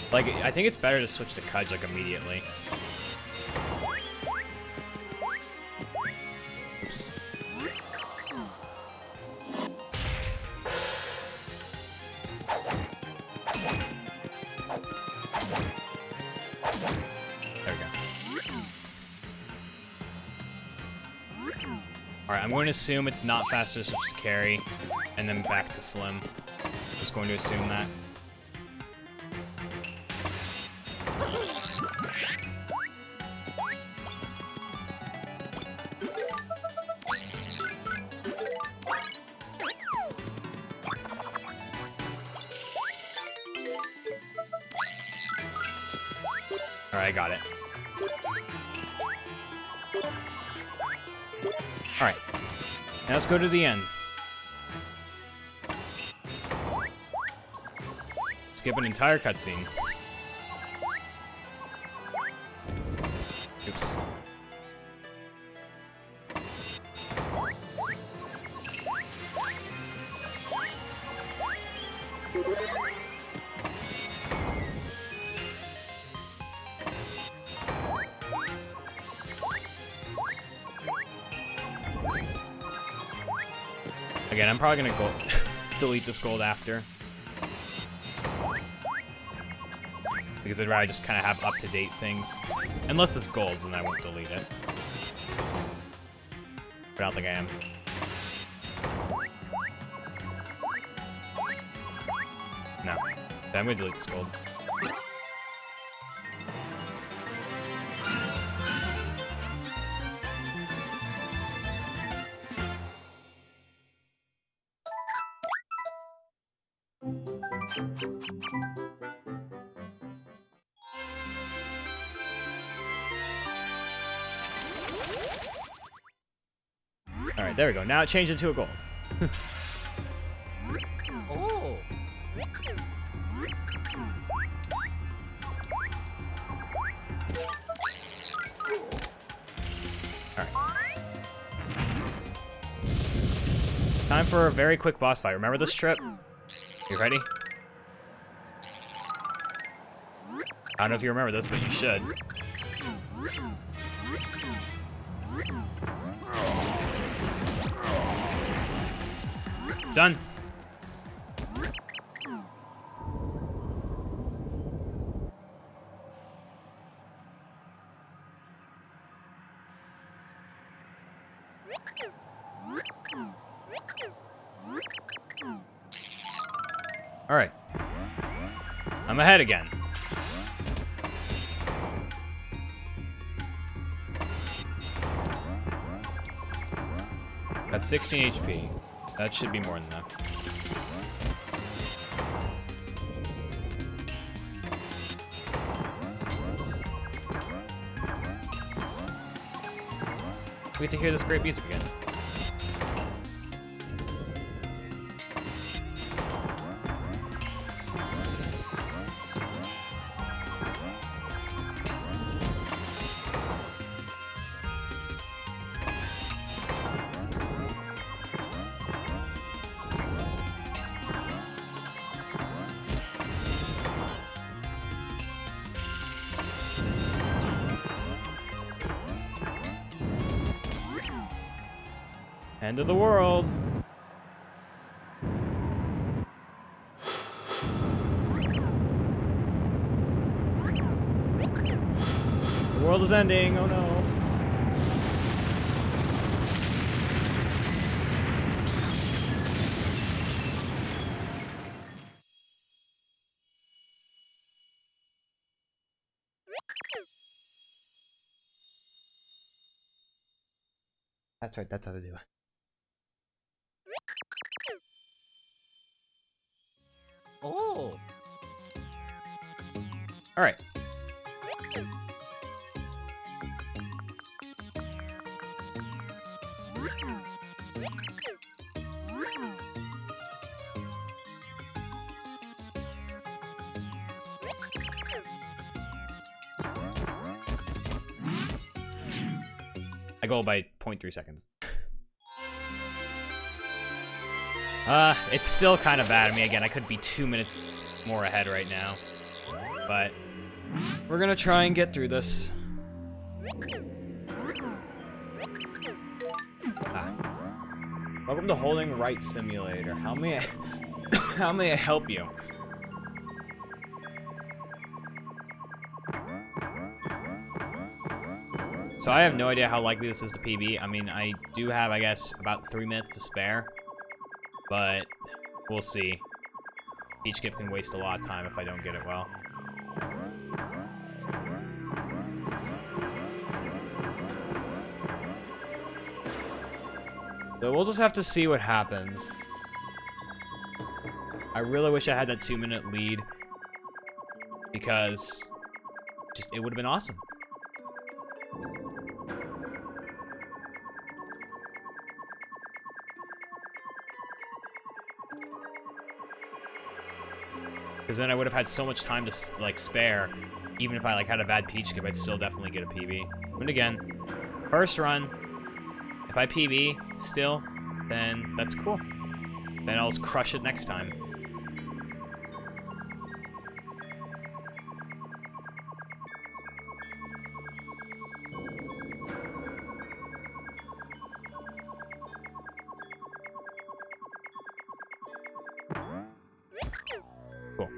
Like, I think it's better to switch to Kudge, like, immediately. Oops. There we go. Alright, I'm going to assume it's not faster to switch to carry, and then back to Slim. Just going to assume that. Alright, I got it. Alright. Now let's go to the end. Skip an entire cutscene. Oops. Again, I'm probably gonna go delete this gold after. Because I'd rather just kind of have up-to-date things. Unless this gold's, then I won't delete it. But I don't think I am. No. But I'm gonna delete this gold. Alright, there we go. Now it changed into a gold. Oh. Alright. Time for a very quick boss fight. Remember this trip? You ready? I don't know if you remember this, but you should. Done. All right. I'm ahead again. Got 16 HP. That should be more than enough. We get to hear this great music again. End of the world. The world is ending. Oh no. That's right. That's how to do it. Oh. All right. I go by 0.3 seconds. It's still kind of bad. I mean, again, I could be 2 minutes more ahead right now. But we're gonna try and get through this. Welcome to Holding Right Simulator. How may I help you? So I have no idea how likely this is to PB. I mean, I do have, I guess, about 3 minutes to spare. But we'll see. Peach Skip can waste a lot of time if I don't get it well. So we'll just have to see what happens. I really wish I had that 2-minute lead. Because it would have been awesome. Because then I would have had so much time to, like, spare. Even if I, like, had a bad Peach Skip, I'd still definitely get a PB. And again, first run. If I PB still, then that's cool. Then I'll just crush it next time. Cool.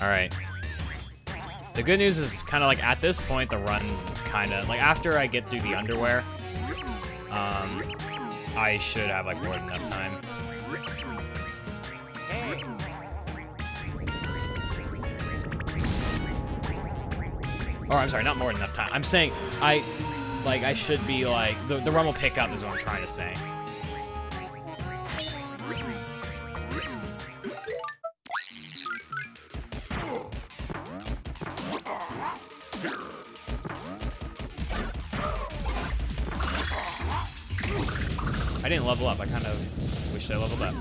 Alright. The good news is kind of like at this point, the run is kind of like after I get through the underwear, I should have like more than enough time. Or I'm sorry, not more than enough time. I'm saying I should be like the run will pick up is what I'm trying to say. I didn't level up. I kind of wished I leveled up.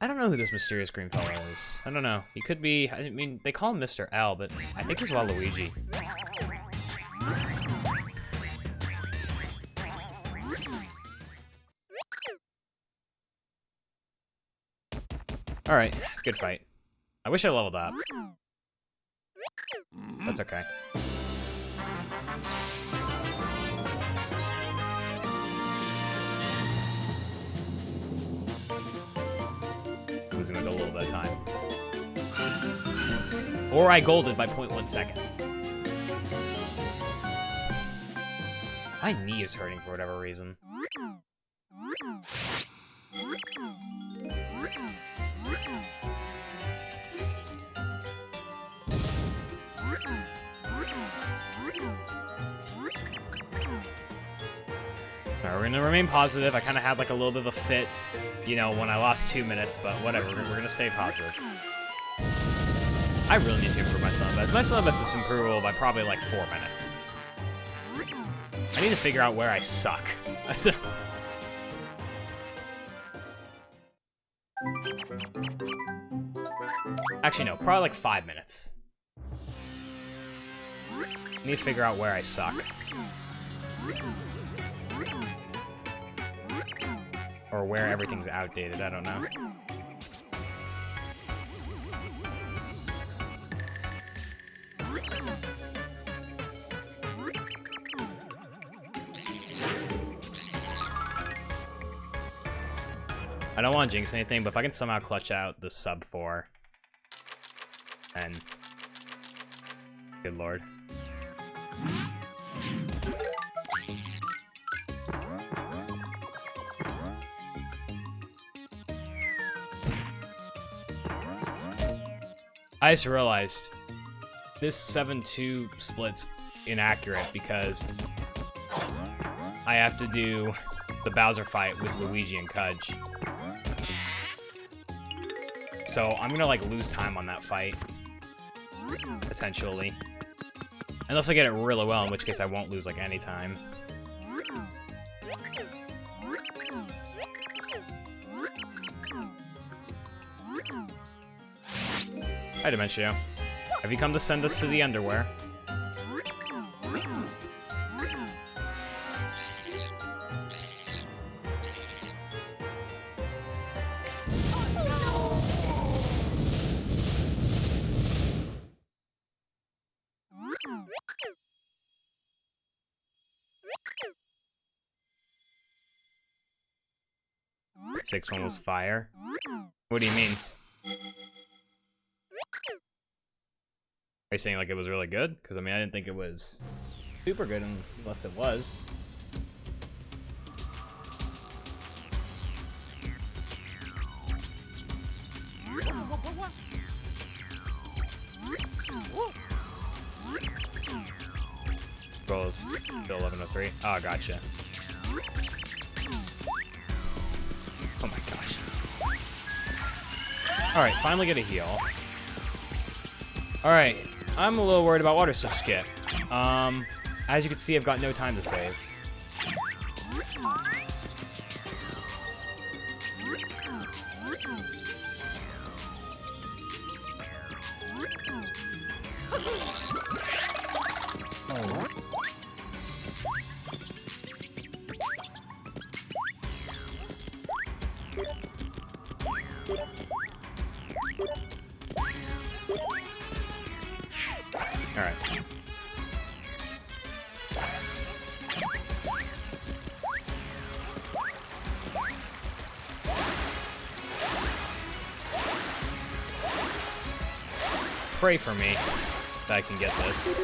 I don't know who this mysterious green fellow is. I don't know. He could be... I mean, they call him Mr. L, but I think he's Waluigi. Alright, good fight. I wish I leveled up. That's okay. Losing with a little bit of time. Or I golded by 0.1 second. My knee is hurting for whatever reason. Alright, we're gonna remain positive. I kind of had like a little bit of a fit, you know, when I lost 2 minutes, but whatever. We're gonna stay positive. I really need to improve my stun best. My stun best is improvable by probably like 4 minutes. I need to figure out where I suck. That's a... Actually, no, probably like 5 minutes. I need to figure out where I suck. Or where everything's outdated, I don't know. I don't want to jinx anything, but if I can somehow clutch out the sub 4, then good lord. I just realized this 7-2 split's inaccurate because I have to do the Bowser fight with Luigi and Cudge. So I'm gonna like lose time on that fight, potentially. Unless I get it really well, in which case I won't lose like any time. Hi, Dementio. Have you come to send us to the underwear? Sixth one was fire. What do you mean? Are you saying like it was really good? Because I mean, I didn't think it was super good unless it was. Rolls still 1103. Oh, gotcha. Oh my gosh. Alright, finally get a heal. Alright, I'm a little worried about water switch skip. As you can see, I've got no time to save. Alright. Pray for me that I can get this.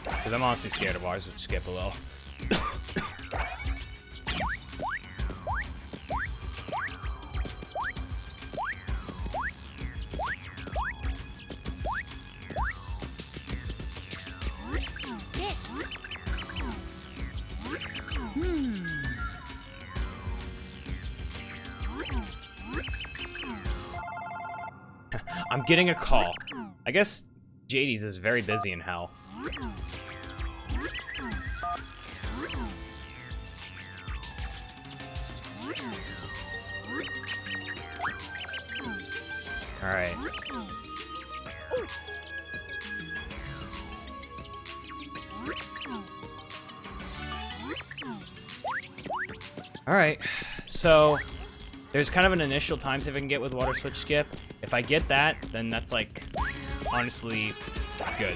Because I'm honestly scared of ours, which skip a little. I'm getting a call. I guess JD's is very busy in hell. Alright. Alright, so there's kind of an initial time save I can get with water switch skip. If I get that, then that's like, honestly, good.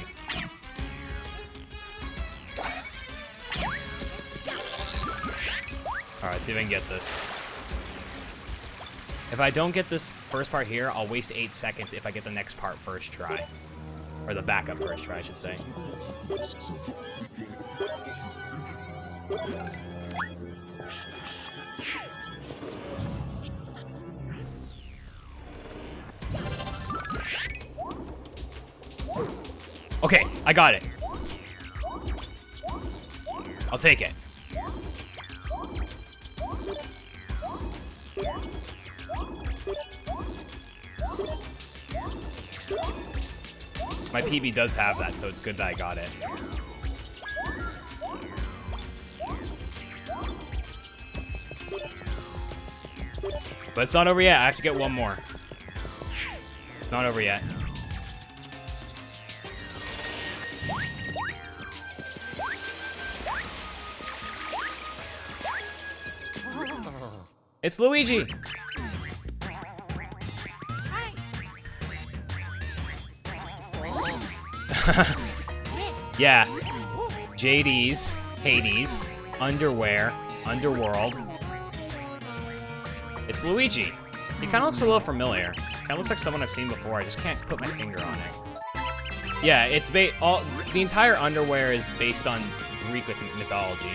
Alright, see if I can get this. If I don't get this first part here, I'll waste 8 seconds if I get the next part first try. Or the backup first try, I should say. Okay, I got it. I'll take it. My PB does have that, so it's good that I got it. But it's not over yet. I have to get one more. It's not over yet. It's Luigi! Yeah. JD's, Hades, Underwear, Underworld. It's Luigi. He kind of looks a little familiar. Kind of looks like someone I've seen before. I just can't put my finger on it. Yeah, it's the entire Underwear is based on Greek mythology.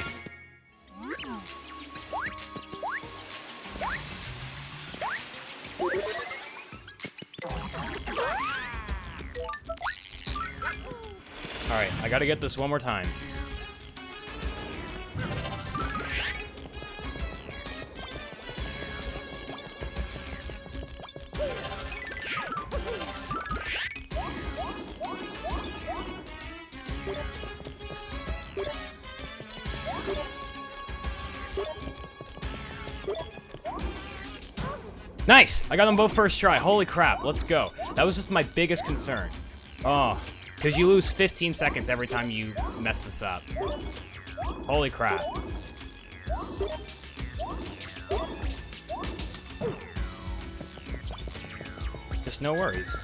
Alright, I gotta get this one more time. Nice! I got them both first try. Holy crap, let's go. That was just my biggest concern. Oh, Because you lose 15 seconds every time you mess this up. Holy crap. Just no worries.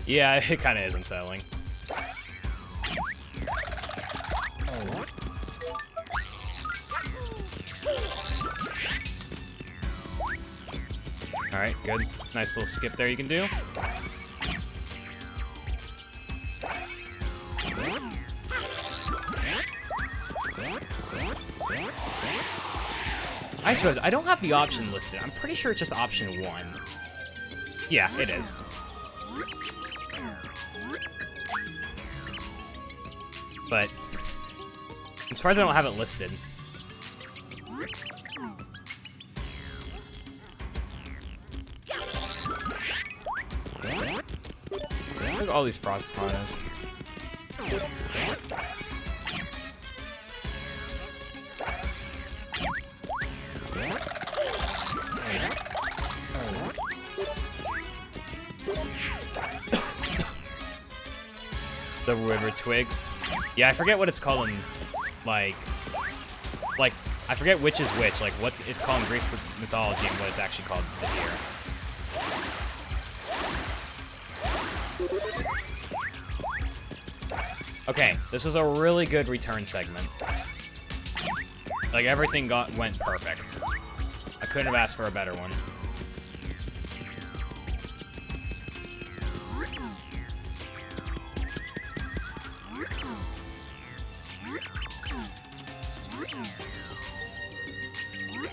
Yeah, it kind of is unsettling. Alright, good. Nice little skip there you can do. I suppose I don't have the option listed. I'm pretty sure it's just option 1. Yeah, it is. But I'm surprised I don't have it listed. Look at all these frost piranhas. The river twigs. Yeah, I forget what it's called in, like, I forget which is which, like, what it's called in Greek mythology and what it's actually called here. Okay, this was a really good return segment. Like, everything went perfect. I couldn't have asked for a better one.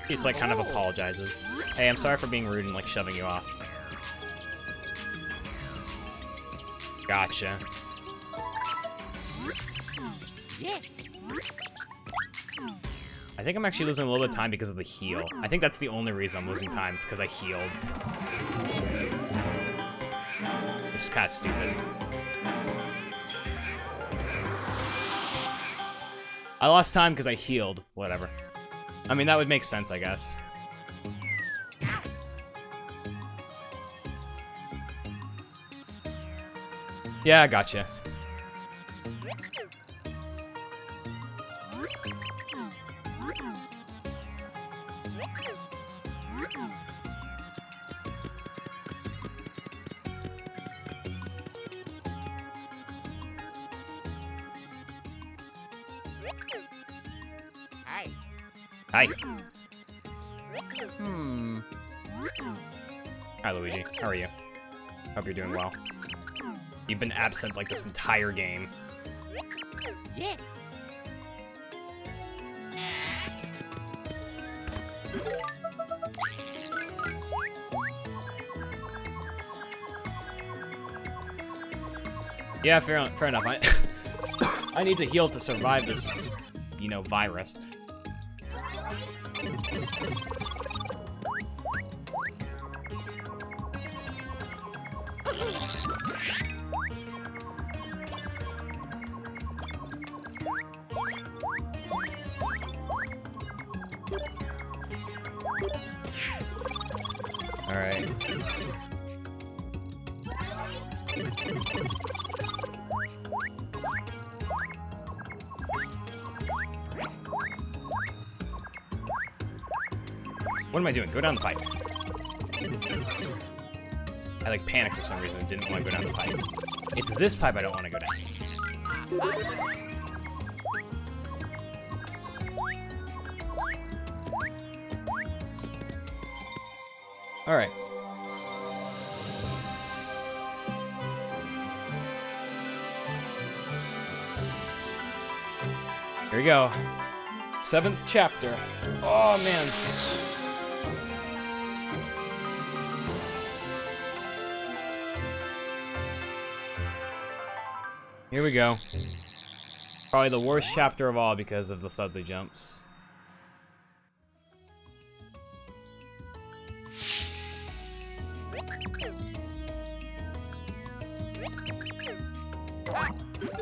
He's like kind of apologizes. Hey, I'm sorry for being rude and like shoving you off. Gotcha. I think I'm actually losing a little bit of time because of the heal. I think that's the only reason I'm losing time. It's because I healed. Which is kind of stupid. I lost time because I healed. Whatever. I mean, that would make sense, I guess. Yeah, I gotcha. Hi. Hi, Luigi. How are you? Hope you're doing well. You've been absent like this entire game. Yeah. Yeah, fair enough. I need to heal to survive this, you know, virus. All right. What am I doing? Go down the pipe. I like panicked for some reason and didn't want to go down the pipe. It's this pipe I don't want to go down. All right. Here we go. 7th chapter. Oh, man. Here we go. Probably the worst chapter of all because of the Thudley jumps.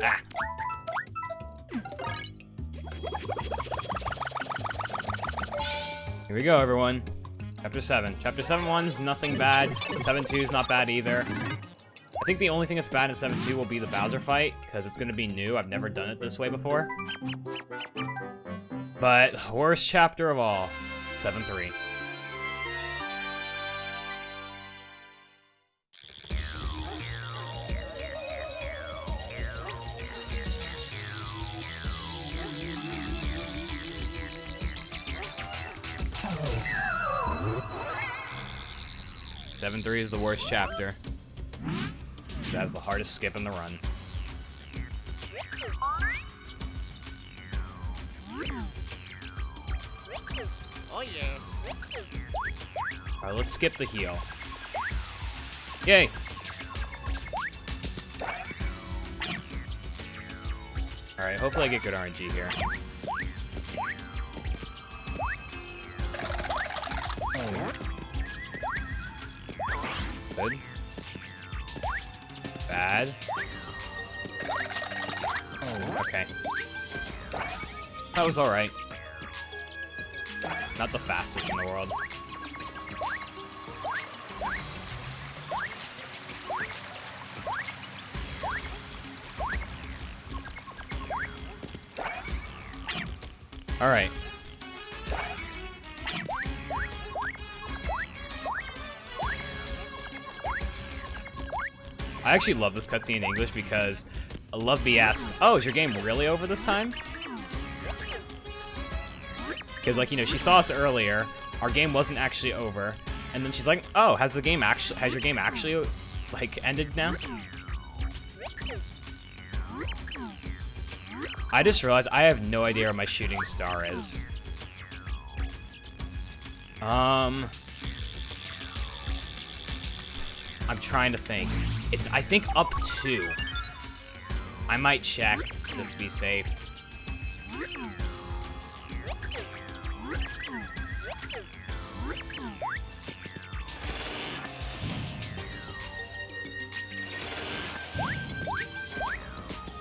Ah. Here we go, everyone. Chapter 7. Chapter 7-1's nothing bad. 7-2's not bad either. I think the only thing that's bad in 7-2 will be the Bowser fight, because it's going to be new. I've never done it this way before. But, worst chapter of all, 7-3. Seven 3 is the worst chapter. It has the hardest skip in the run. Oh yeah. Alright, let's skip the heel. Yay! Alright, hopefully I get good RNG here. Good. Bad. Okay. That was alright. Not the fastest in the world. Alright. I actually love this cutscene in English because I love being asked, oh, is your game really over this time? Because, like, you know, she saw us earlier, our game wasn't actually over, and then she's like, oh, has your game actually, like, ended now? I just realized I have no idea where my shooting star is. I'm trying to think. It's, I think, up 2. I might check, just to be safe.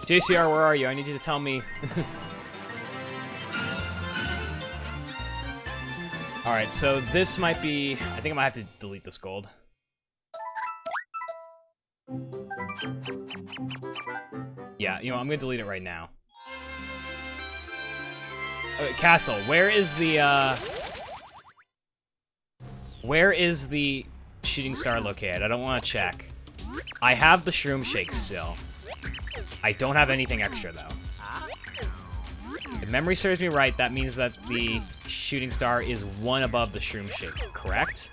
JCR, where are you? I need you to tell me. Alright, so this might be... I think I might have to delete this gold. Yeah, you know, I'm gonna delete it right now. Okay, Castle, where is the shooting star located? I don't want to check. I have the shroom shake still. I don't have anything extra, though. If memory serves me right, that means that the shooting star is 1 above the shroom shake, correct?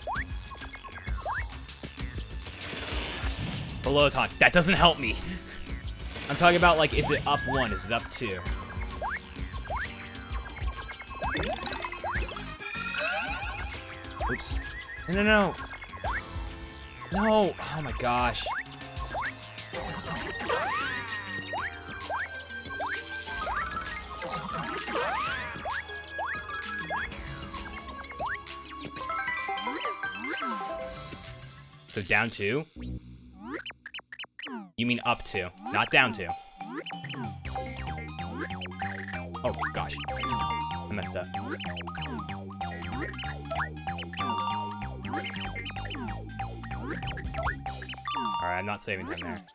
Below taunt. That doesn't help me. I'm talking about, like, is it up 1? Is it up 2? Oops. No, no, no. No. Oh my gosh. So down 2? You mean up 2, not down 2. Oh gosh. I messed up. Alright, I'm not saving him there.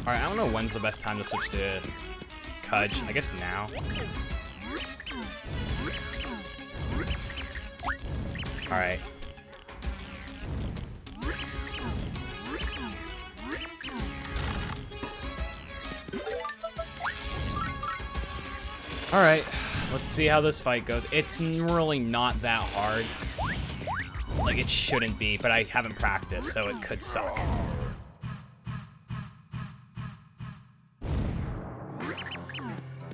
Alright, I don't know when's the best time to switch to Cudge. I guess now. Alright. Alright, let's see how this fight goes. It's really not that hard. Like, it shouldn't be, but I haven't practiced, so it could suck.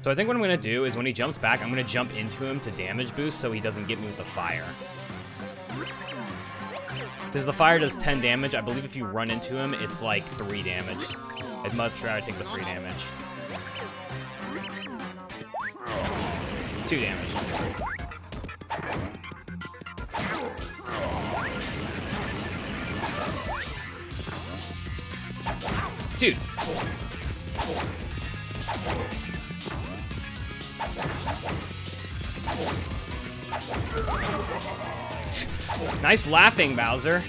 So I think what I'm gonna do is when he jumps back, I'm gonna jump into him to damage boost so he doesn't get me with the fire. Because the fire does 10 damage. I believe if you run into him, it's like 3 damage. I'd much rather take the 3 damage. 2 damage. Dude. Nice laughing, Bowser.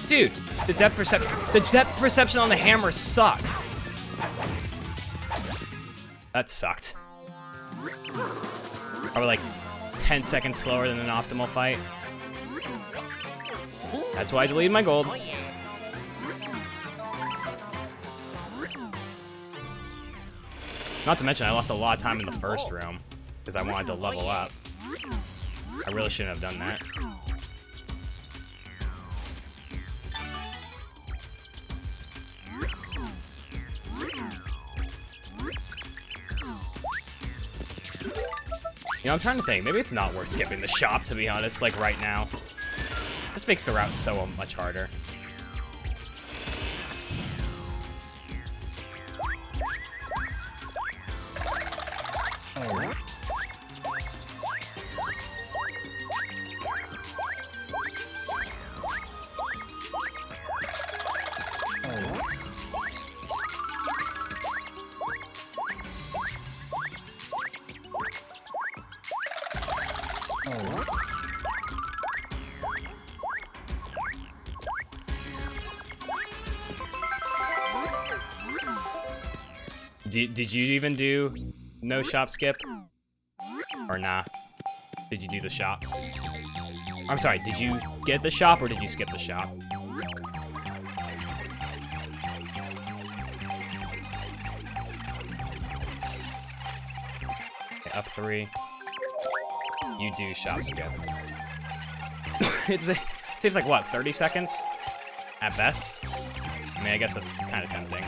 Dude, the depth perception on the hammer sucks. That sucked. Probably like 10 seconds slower than an optimal fight. That's why I deleted my gold. Oh yeah. Not to mention, I lost a lot of time in the first room because I wanted to level up. I really shouldn't have done that. You know, I'm trying to think. Maybe it's not worth skipping the shop, to be honest, like right now. This makes the route so much harder. Did you even do no shop skip? Or nah? Did you do the shop? I'm sorry, did you get the shop or did you skip the shop? Okay, up 3. You do shop skip. It saves like what, 30 seconds? At best? I mean, I guess that's kind of tempting.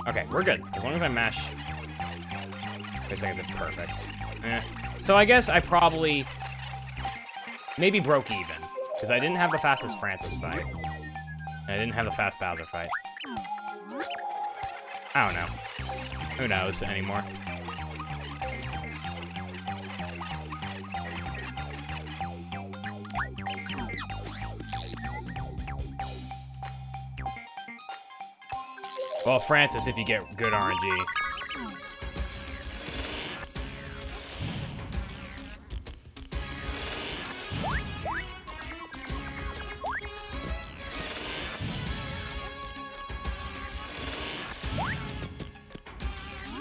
Okay, we're good. As long as I mash 30 seconds, it's perfect. So I guess I probably maybe broke even. Because I didn't have the fastest Francis fight. And I didn't have the fast Bowser fight. I don't know. Who knows anymore? Well, Francis, if you get good RNG.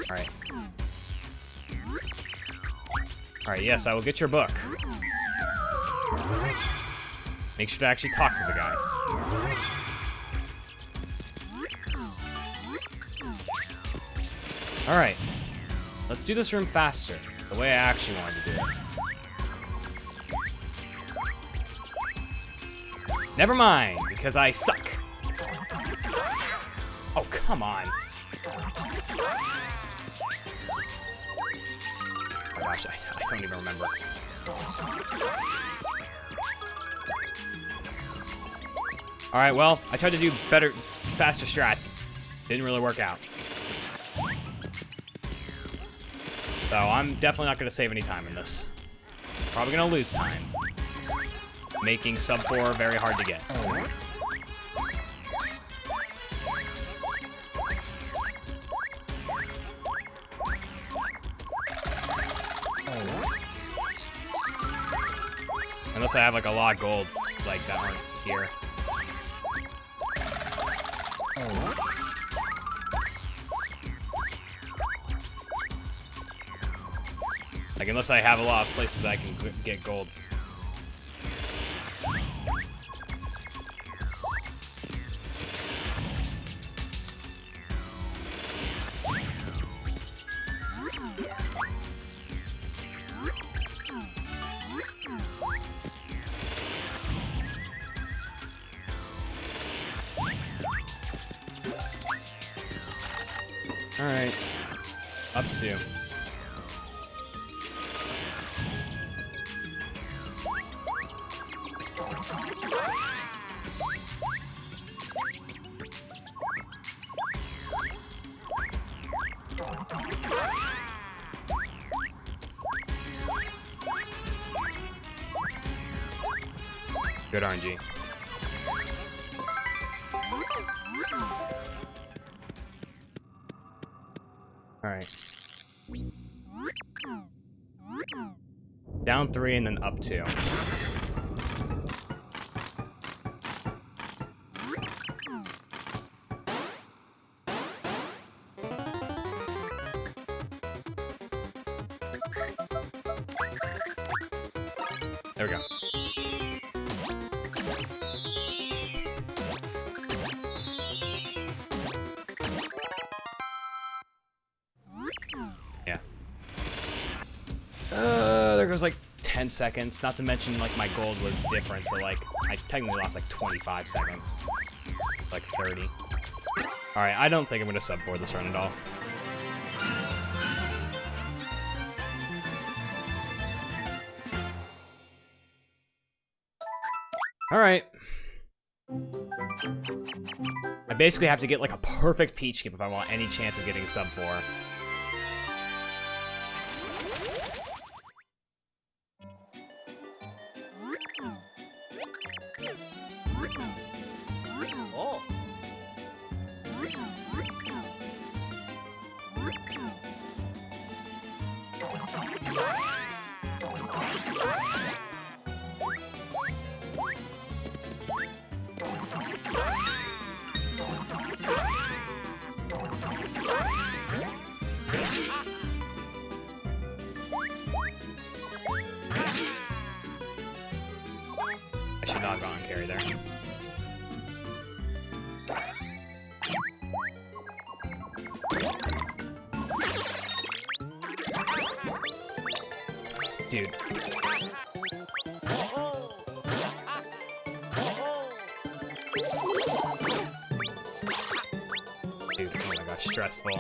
Alright. Alright, yes, I will get your book. Make sure to actually talk to the guy. Alright, let's do this room faster, the way I actually wanted to do it. Never mind, because I suck. Oh, come on. Oh my gosh, I don't even remember. Alright, well, I tried to do better, faster strats. Didn't really work out. So I'm definitely not going to save any time in this. Probably going to lose time. Making sub 4 very hard to get. Unless I have like a lot of golds like that aren't here. Like, unless I have a lot of places I can get golds. Alright. Up 2. Good RNG. Alright. Down 3 and then up 2. There we go. Yeah. There goes like 10 seconds. Not to mention, like, my gold was different, so, like, I technically lost like 25 seconds. Like 30. Alright, I don't think I'm gonna sub for this run at all. Alright. I basically have to get like a perfect peach skip if I want any chance of getting sub 4. Oh. I should not have gone carry there. Dude. Dude, oh my gosh, stressful.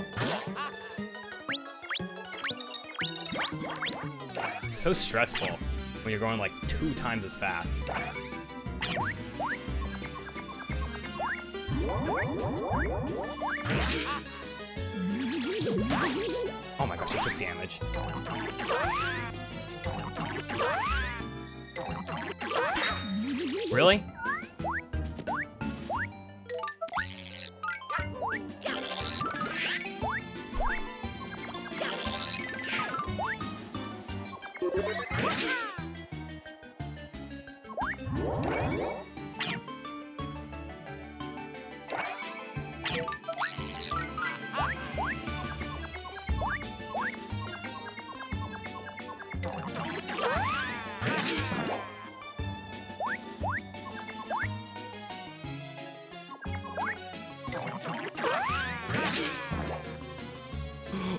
It's so stressful when you're going like 2 times as fast. Oh my gosh, I took damage. Really?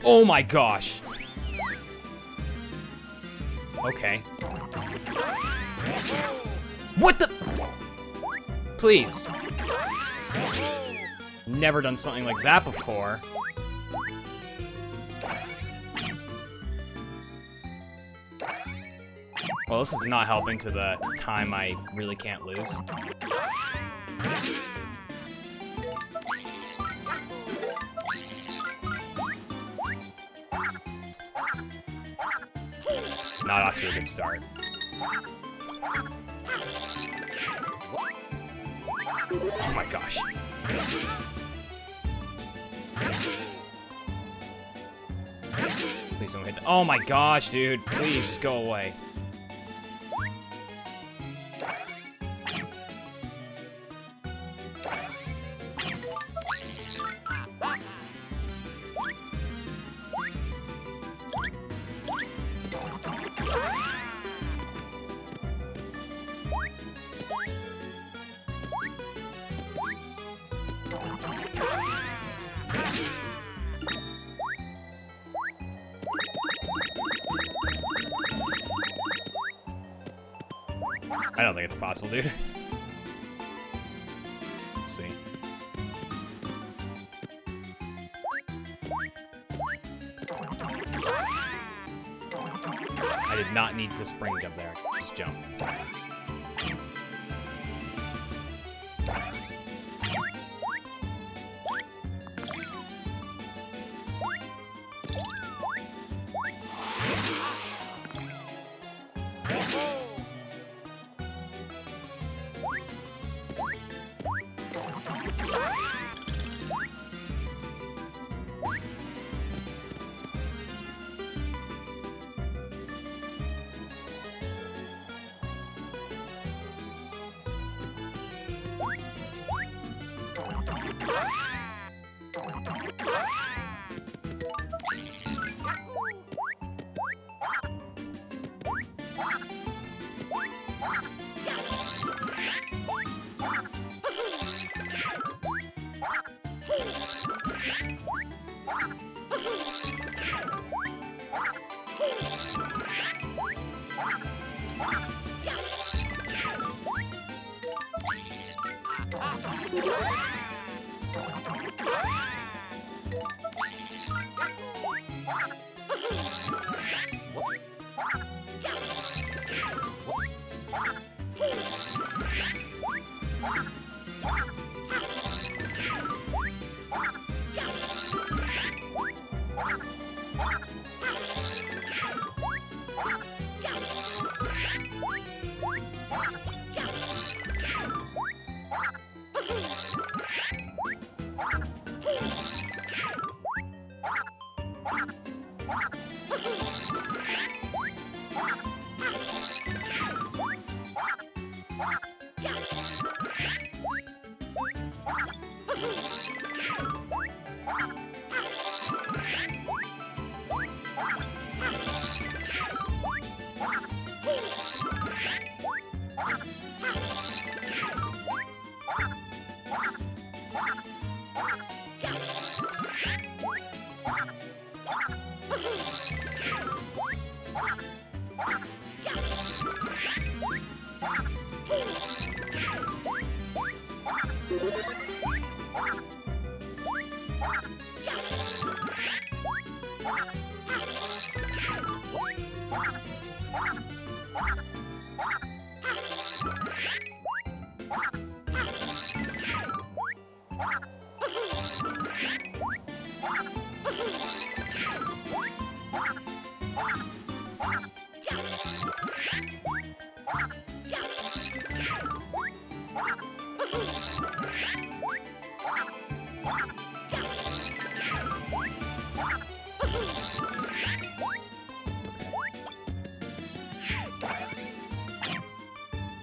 Oh my gosh. Okay. What the? Please. Never done something like that before. Well, this is not helping to the time I really can't lose. Not off to a good start. Oh my gosh. Please don't hit the— oh my gosh, dude. Please just go away. I don't think it's possible, dude. Let's see. I did not need to spring jump there. Just jump.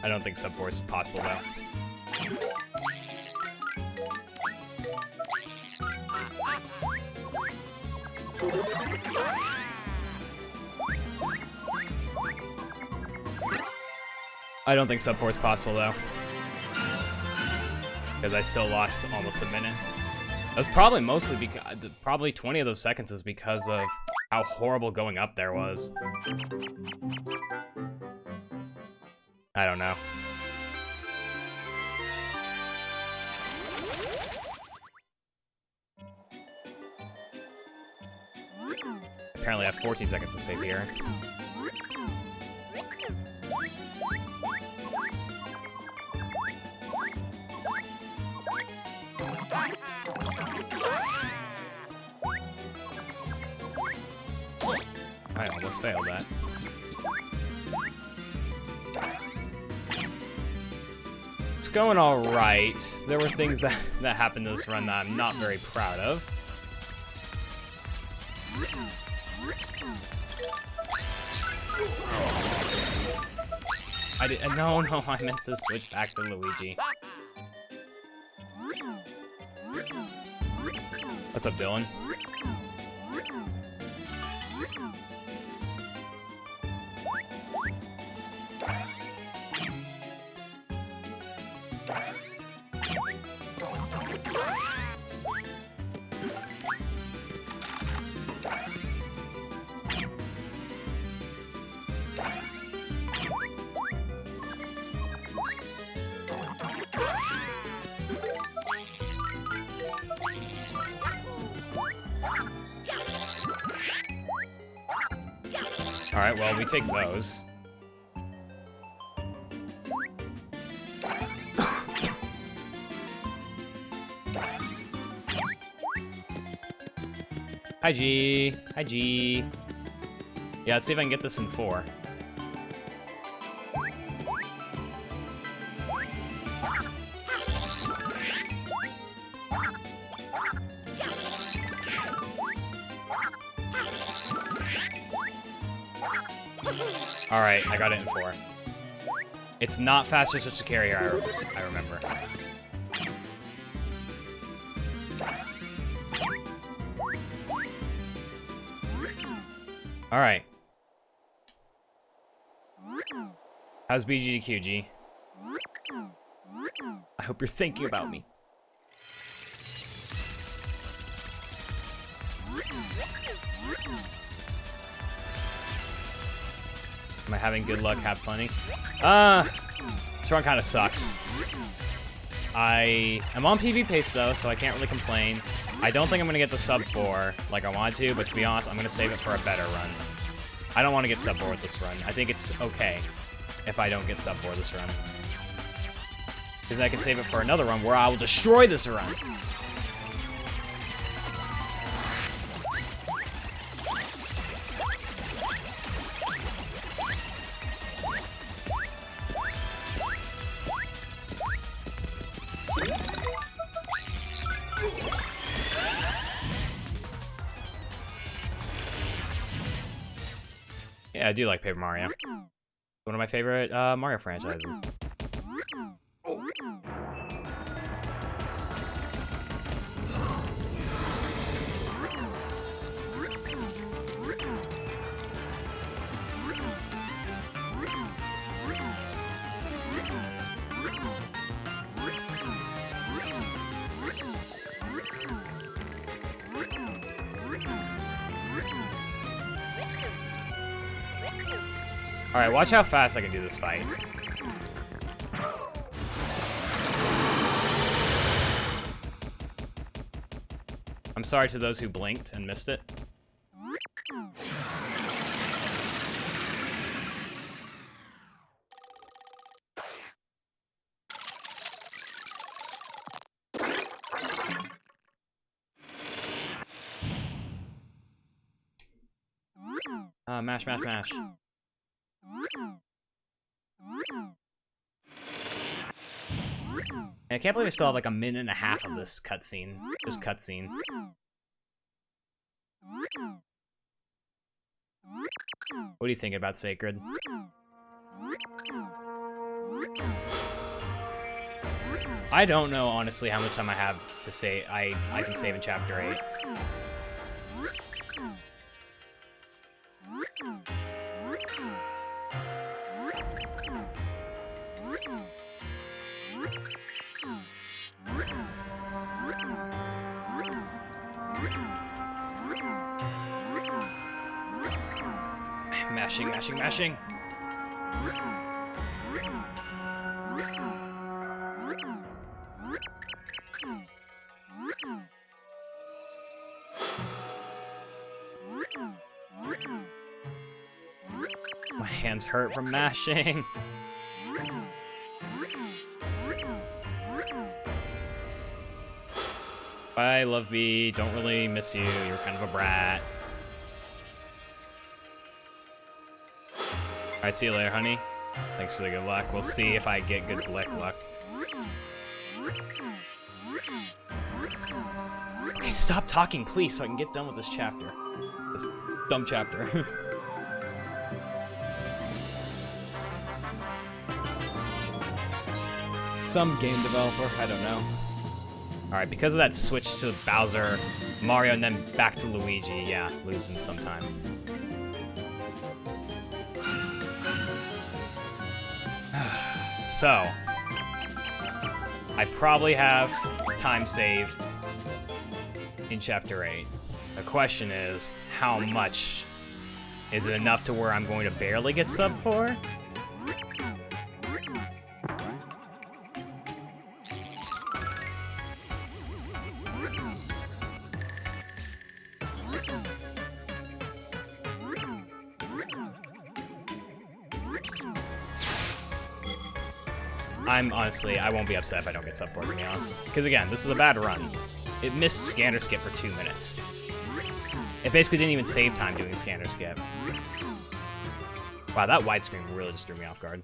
I don't think sub 4 is possible, though. I don't think sub 4 is possible, though. Because I still lost almost a minute. That's probably mostly because, probably 20 of those seconds is because of how horrible going up there was. I don't know. Apparently I have 14 seconds to save here. I almost failed that. It's going all right. There were things that happened in this run that I'm not very proud of. No, I meant to switch back to Luigi. What's up, Dylan? Alright, well, we take those. Hi, G. Hi, G. Yeah, let's see if I can get this in 4. Alright, I got it in 4. It's not faster switch to carrier, I remember. Alright. How's BGDQ, G? I hope you're thinking about me. Am I having good luck? Have funny? This run kind of sucks. I am on PB pace though, so I can't really complain. I don't think I'm gonna get the sub 4 like I want to, but to be honest, I'm gonna save it for a better run. I don't want to get sub 4 with this run. I think it's okay if I don't get sub 4 this run. Because I can save it for another run where I will destroy this run. Yeah, I do like Paper Mario. One of my favorite Mario franchises. Alright, watch how fast I can do this fight. I'm sorry to those who blinked and missed it. Mash, mash, mash. And I can't believe I still have like a minute and a half of this cutscene. This cutscene. What do you think about Sacred? I don't know, honestly, how much time I have to say I can save in Chapter 8. Mashing, mashing, mashing. My hands hurt from mashing. Bye, Love Bee. Don't really miss you. You're kind of a brat. Alright, see you later, honey. Thanks for the good luck. We'll see if I get good luck. Okay, stop talking, please, so I can get done with this chapter. This dumb chapter. Some game developer, I don't know. Alright, because of that switch to Bowser, Mario, and then back to Luigi, yeah, losing sometime. So, I probably have time save in Chapter 8. The question is, how much? Is it enough to where I'm going to barely get sub 4? Honestly, I won't be upset if I don't get sub 4, to be honest. Because again, this is a bad run. It missed scanner skip for 2 minutes. It basically didn't even save time doing scanner skip. Wow, that widescreen really just threw me off guard.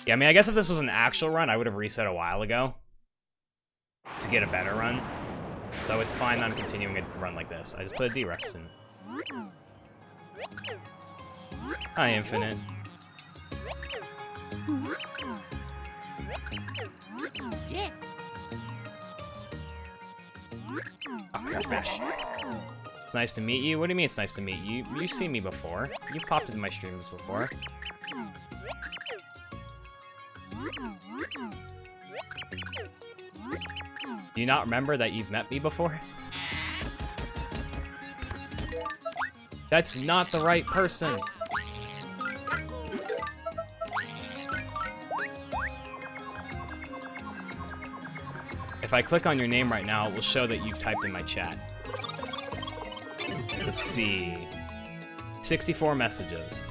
Yeah, I mean, I guess if this was an actual run, I would have reset a while ago to get a better run. So it's fine that I'm continuing a run like this. I just put a Derust in. Hi, Infinite. Yeah. Oh my gosh, mash. It's nice to meet you. What do you mean it's nice to meet you? You've seen me before. You popped into my streams before. Do you not remember that you've met me before? That's not the right person. If I click on your name right now, it will show that you've typed in my chat. Let's see. 64 messages.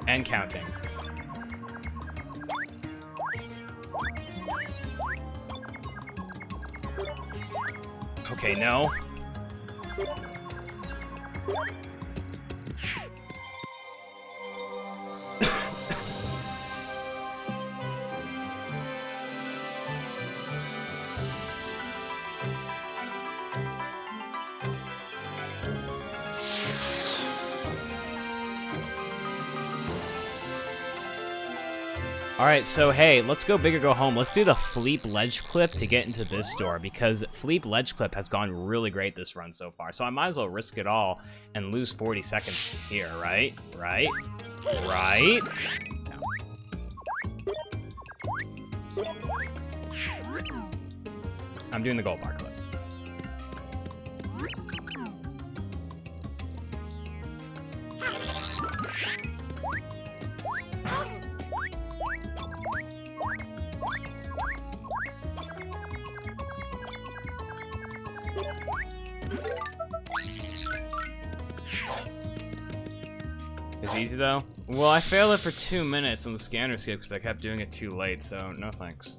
And counting. Okay, no. Alright, so hey, let's go big or go home. Let's do the Fleep ledge clip to get into this door, because Fleep ledge clip has gone really great this run so far. So I might as well risk it all and lose 40 seconds here, right? Right? Right? No. I'm doing the gold bar clip. It's easy though? Well, I failed it for 2 minutes on the scanner skip because I kept doing it too late, so no thanks.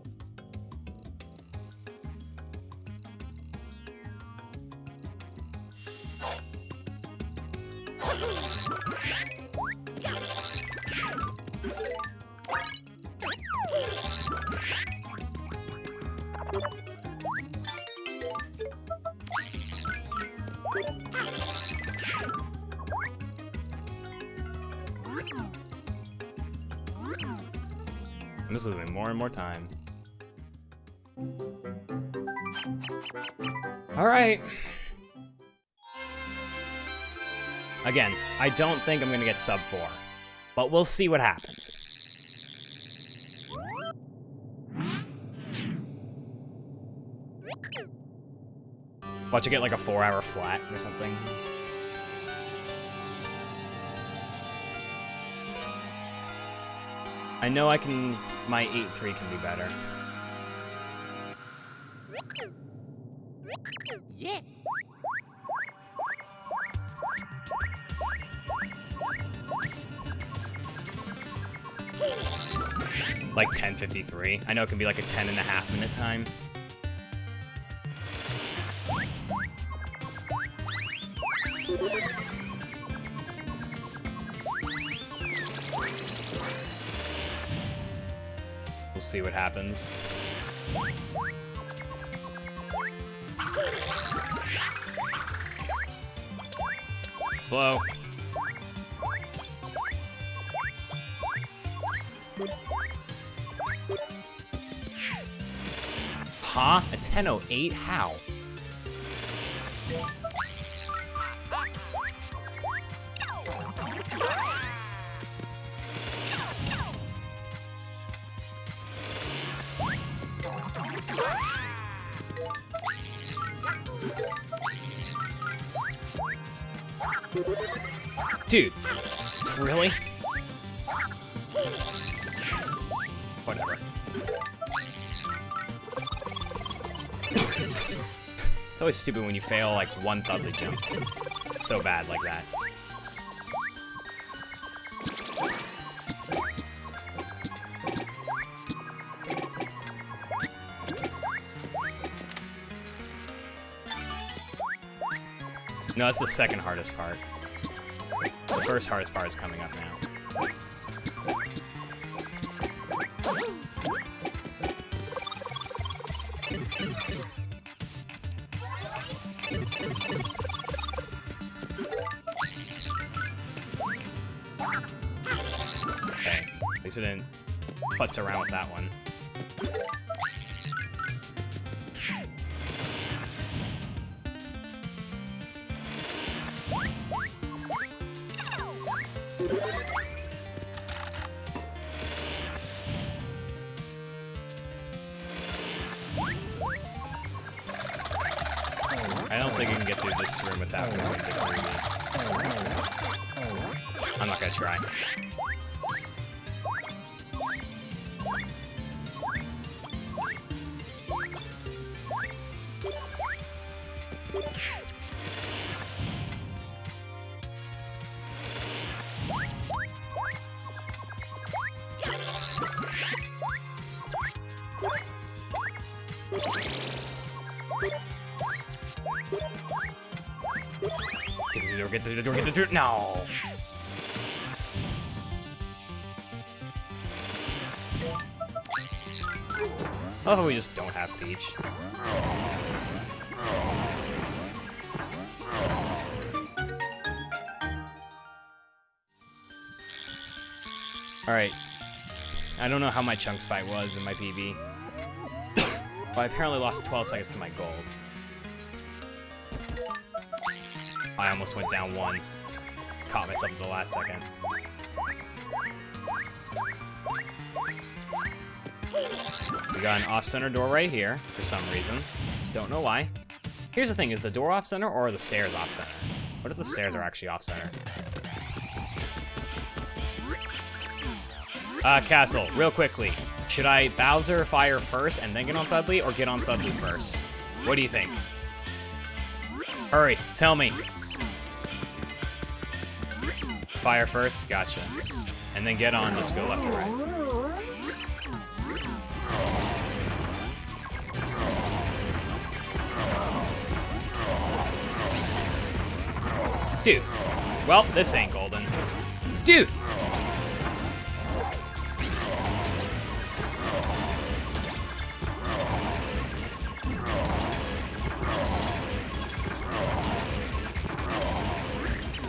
I'm just losing more and more time. Alright. Again, I don't think I'm gonna get sub 4, but we'll see what happens. Watch it get like a 4-hour flat or something. I know I can, my 8-3 can be better. Yeah. Like 10:53. I know it can be like a 10.5 minute time. We'll see what happens. Slow. Huh? A 10:08? How? Dude, really? Whatever. It's always stupid when you fail like one thudly jump. So bad like that. No, that's the second hardest part. The first hardest part is coming up now. Okay, at least I didn't putz around with that one. I don't think I can get through this room without going to 3D. I'm not gonna try. Get through the door, get through the door. No! Oh, we just don't have Peach. Alright. I don't know how my Chunks fight was in my PB. But I apparently lost 12 seconds to my gold. I almost went down 1. Caught myself at the last second. We got an off-center door right here, for some reason. Don't know why. Here's the thing, is the door off-center or are the stairs off-center? What if the stairs are actually off-center? Castle, real quickly. Should I Bowser fire first and then get on Thudley, or get on Thudley first? What do you think? Hurry, tell me. Fire first? Gotcha. And then get on, just go left or right. Dude. Well, this ain't golden. Dude!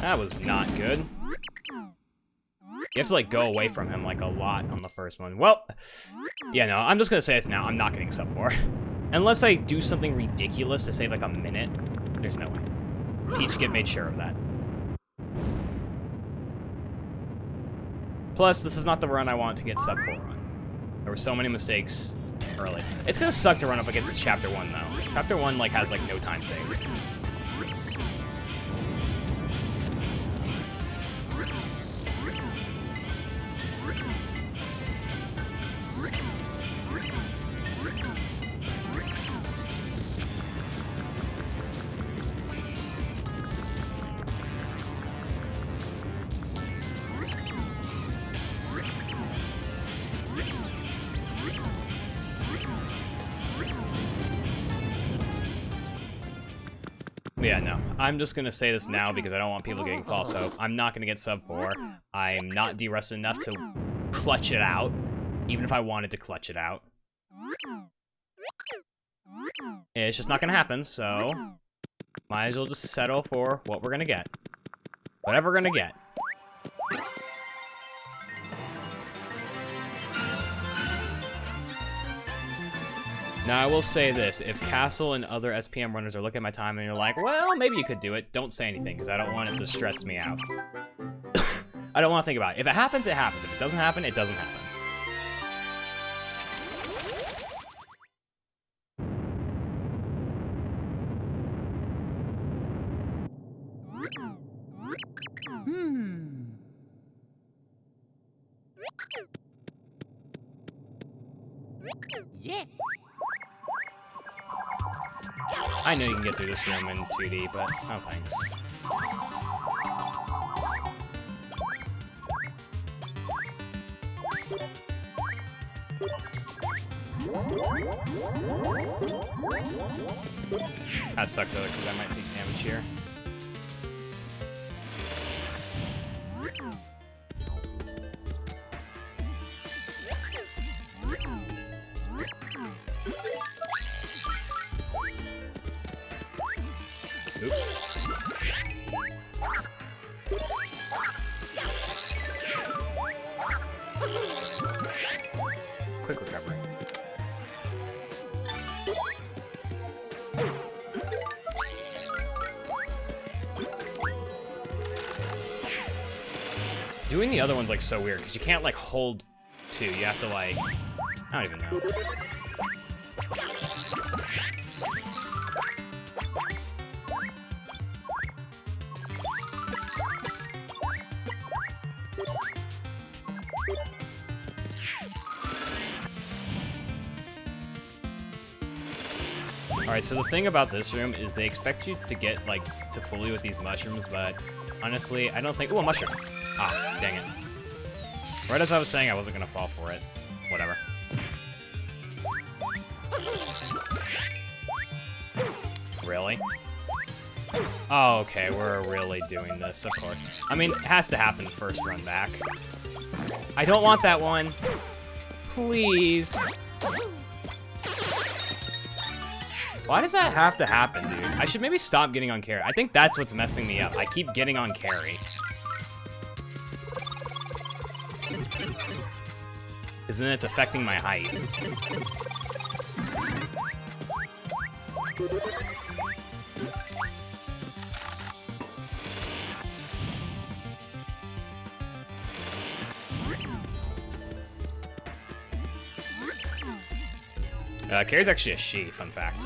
That was not good. You have to, like, go away from him, like, a lot on the first one. Well, yeah, no, I'm just gonna say this now. I'm not getting sub 4. Unless I do something ridiculous to save, like, a minute, there's no way. Peach Skip made sure of that. Plus, this is not the run I want to get sub 4 on. There were so many mistakes early. It's gonna suck to run up against this Chapter 1, though. Chapter 1, like, has, like, no time save. Yeah, no. I'm just gonna say this now because I don't want people getting false hope. I'm not gonna get sub 4. I'm not Derust enough to clutch it out, even if I wanted to clutch it out. It's just not gonna happen, so might as well just settle for what we're gonna get. Whatever we're gonna get. Now, I will say this. If Castle and other SPM runners are looking at my time and you're like, well, maybe you could do it, don't say anything, because I don't want it to stress me out. I don't want to think about it. If it happens, it happens. If it doesn't happen, it doesn't happen. Yeah. I know you can get through this room in 2D, but no thanks. That sucks though, because I might take damage here. Oops. Quick recovery. Doing the other one's like so weird because you can't like hold 2. You have to like, I don't even know. Alright, so the thing about this room is they expect you to get, like, to fully with these mushrooms, but honestly, I don't think... Ooh, a mushroom! Ah, dang it. Right as I was saying I wasn't gonna fall for it. Whatever. Really? Oh, okay, we're really doing this, of course. I mean, it has to happen first run back. I don't want that one. Please. Why does that have to happen, dude? I should maybe stop getting on carry. I think that's what's messing me up. I keep getting on carry. Because then it's affecting my height. Carrie's actually a she, fun fact.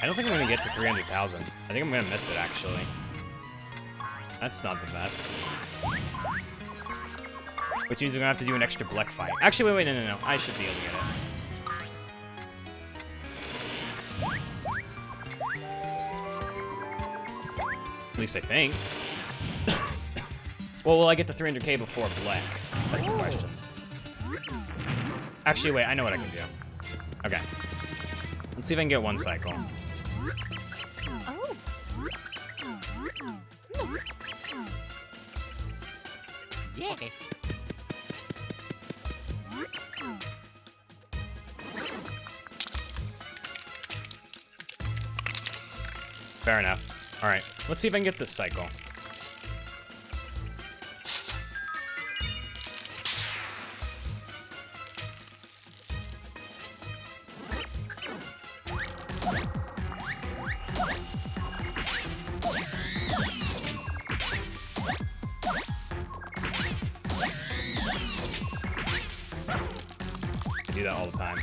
I don't think I'm gonna get to 300,000. I think I'm gonna miss it, actually. That's not the best. Which means we're gonna have to do an extra Bleck fight. Actually, wait, no. I should be able to get it. At least I think. Well, will I get to 300k before Bleck? That's the question. Actually, wait, I know what I can do. Okay. Let's see if I can get one cycle. Oh. Yeah. Okay. Fair enough. Alright, let's see if I can get this cycle. I do that all the time.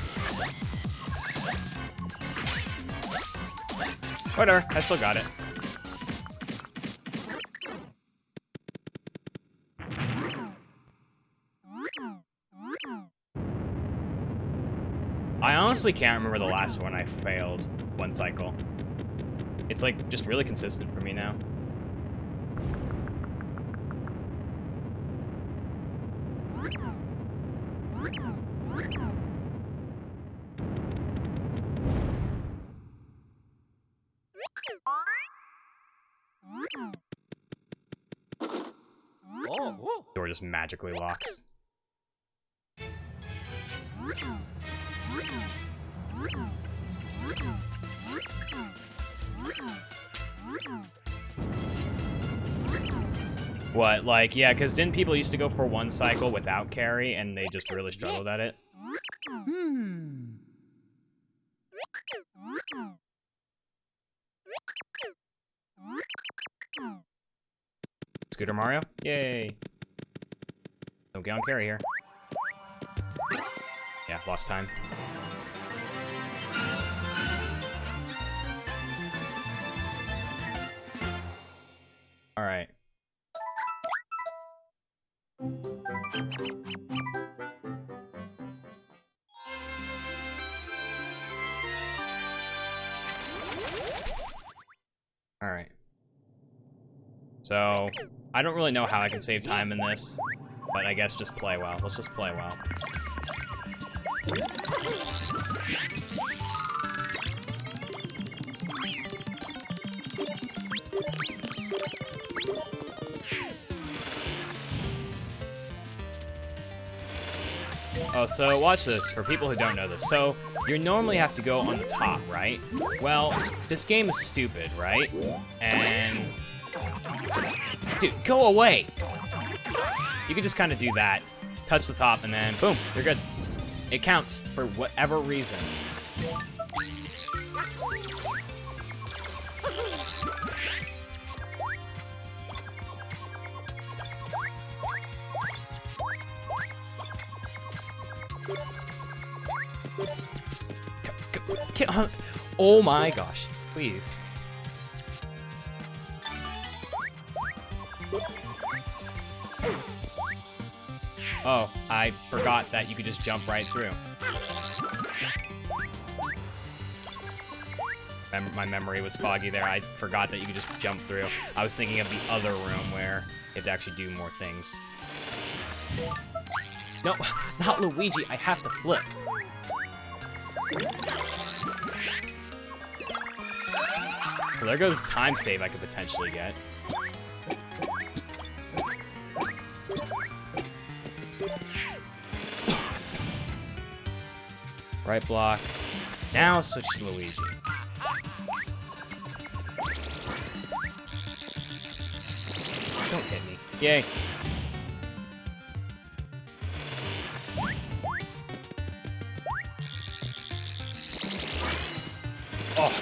Whatever, I still got it. I honestly can't remember the last one I failed one cycle. It's like just really consistent for me now. Oh. Door just magically locks. What, like, yeah, because didn't people used to go for one cycle without carry and they just really struggled at it? Scooter Mario? Yay. Don't get on carry here. Yeah, lost time. Alright. Alright. So, I don't really know how I can save time in this, but I guess just play well. Let's just play well. Oh, so watch this, for people who don't know this. So, you normally have to go on the top, right? Well, this game is stupid, right? And... Dude, go away! You can just kind of do that, touch the top, and then boom, you're good. It counts for whatever reason. Get on. Oh my gosh. Please. Oh, I forgot that you could just jump right through. My memory was foggy there. I forgot that you could just jump through. I was thinking of the other room where you have to actually do more things. No, not Luigi. I have to flip. Well, there goes time save I could potentially get. Right block. Now switch to Luigi. Don't hit me. Yay. Oh.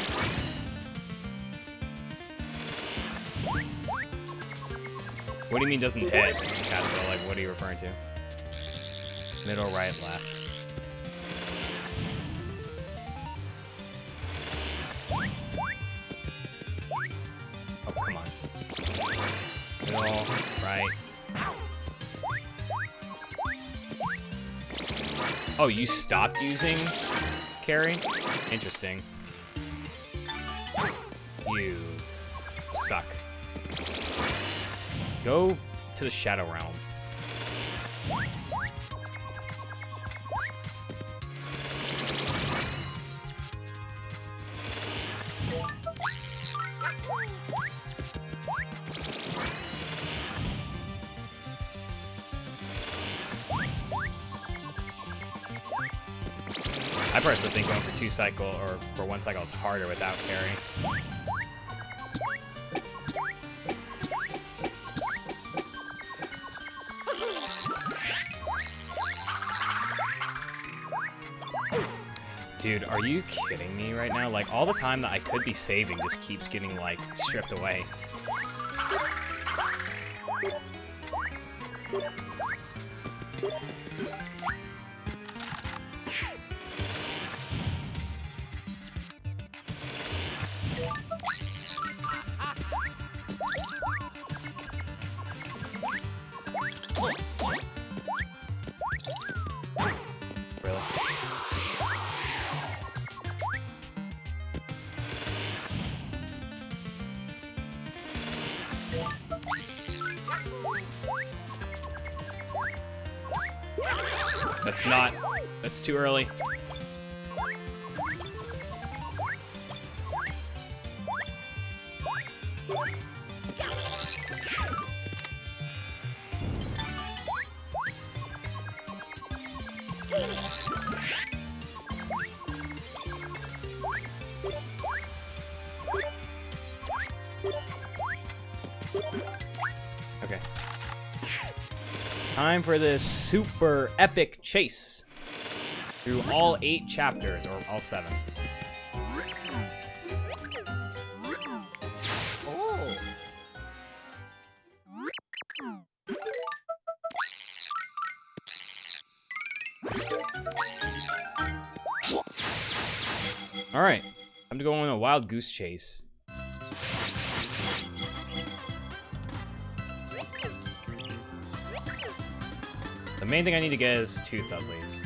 What do you mean doesn't hit, Castle? Like, what are you referring to? Middle, right, left. Oh, come on. Middle, right. Oh, you stopped using carry? Interesting. You suck. Go to the Shadow Realm. I personally think going for 2 cycle or for 1 cycle is harder without carry. Dude, are you kidding me right now? Like, all the time that I could be saving just keeps getting, like, stripped away. Really? That's too early. Okay. Time for this super epic chase through all 8 chapters, or all 7. Oh. All right, time to go on a wild goose chase. The main thing I need to get is 2 Thudleys.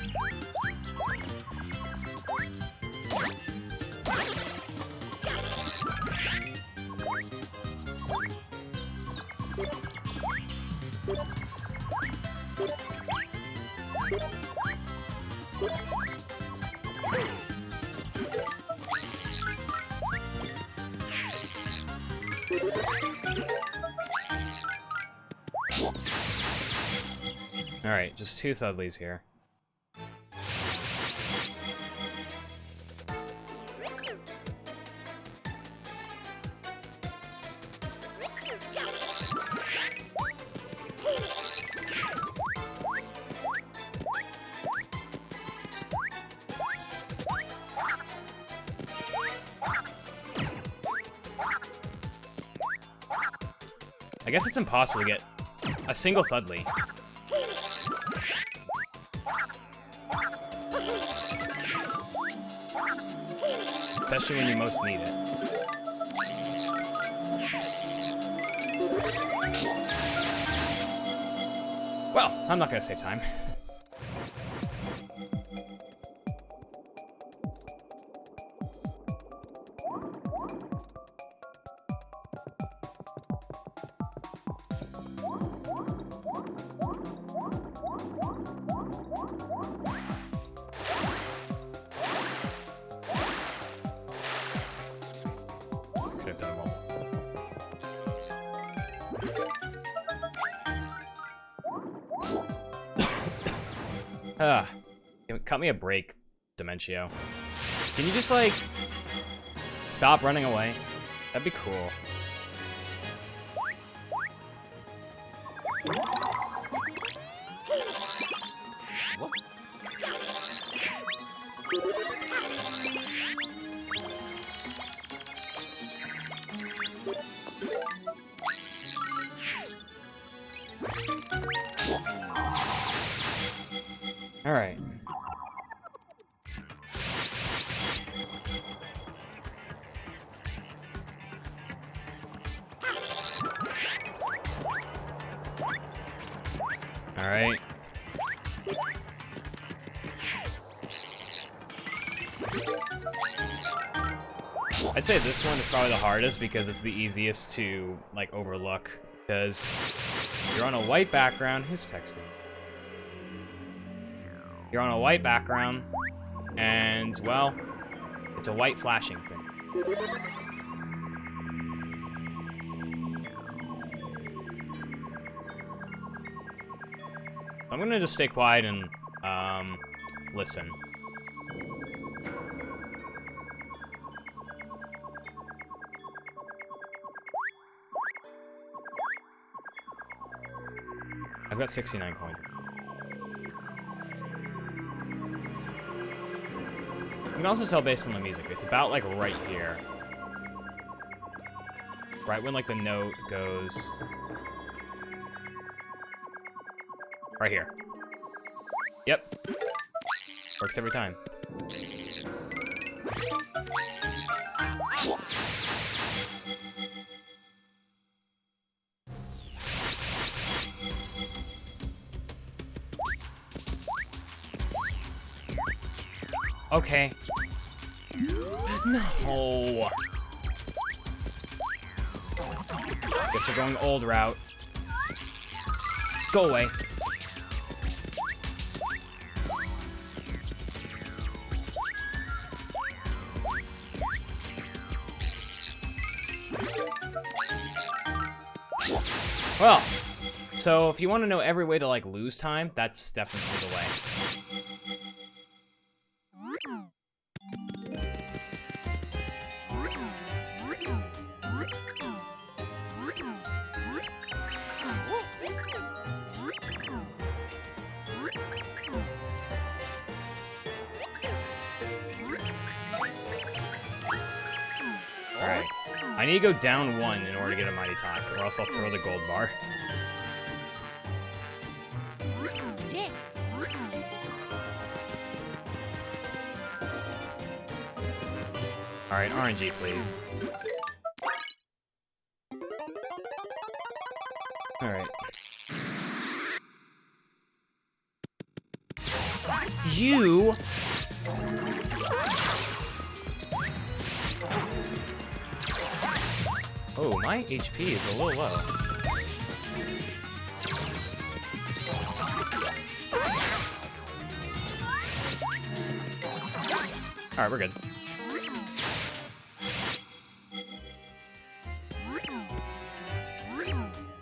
All right, just 2 Thudleys here. I guess it's impossible to get a single Thudley. especially when you most need it. Well, I'm not gonna save time. Could have done more. Cut me a break, Dementio. Can you just, like, stop running away? That'd be cool. All right. All right. I'd say this one is probably the hardest because it's the easiest to, like, overlook. Because you're on a white background. Who's texting? You're on a white background, and, well, it's a white flashing thing. I'm gonna just stay quiet and, listen. I've got 69 coins. You can also tell based on the music. It's about, like, right here. Right when, like, the note goes... Right here. Yep. Works every time. Okay. No. Guess we're going old route. Go away. Well, so if you want to know every way to, like, lose time, that's definitely the way. Alright. I need to go down one in order to get a Mighty Talk, or else I'll throw the gold bar. Alright, RNG, please. Alright. You... Oh, my HP is a little low. Alright, we're good.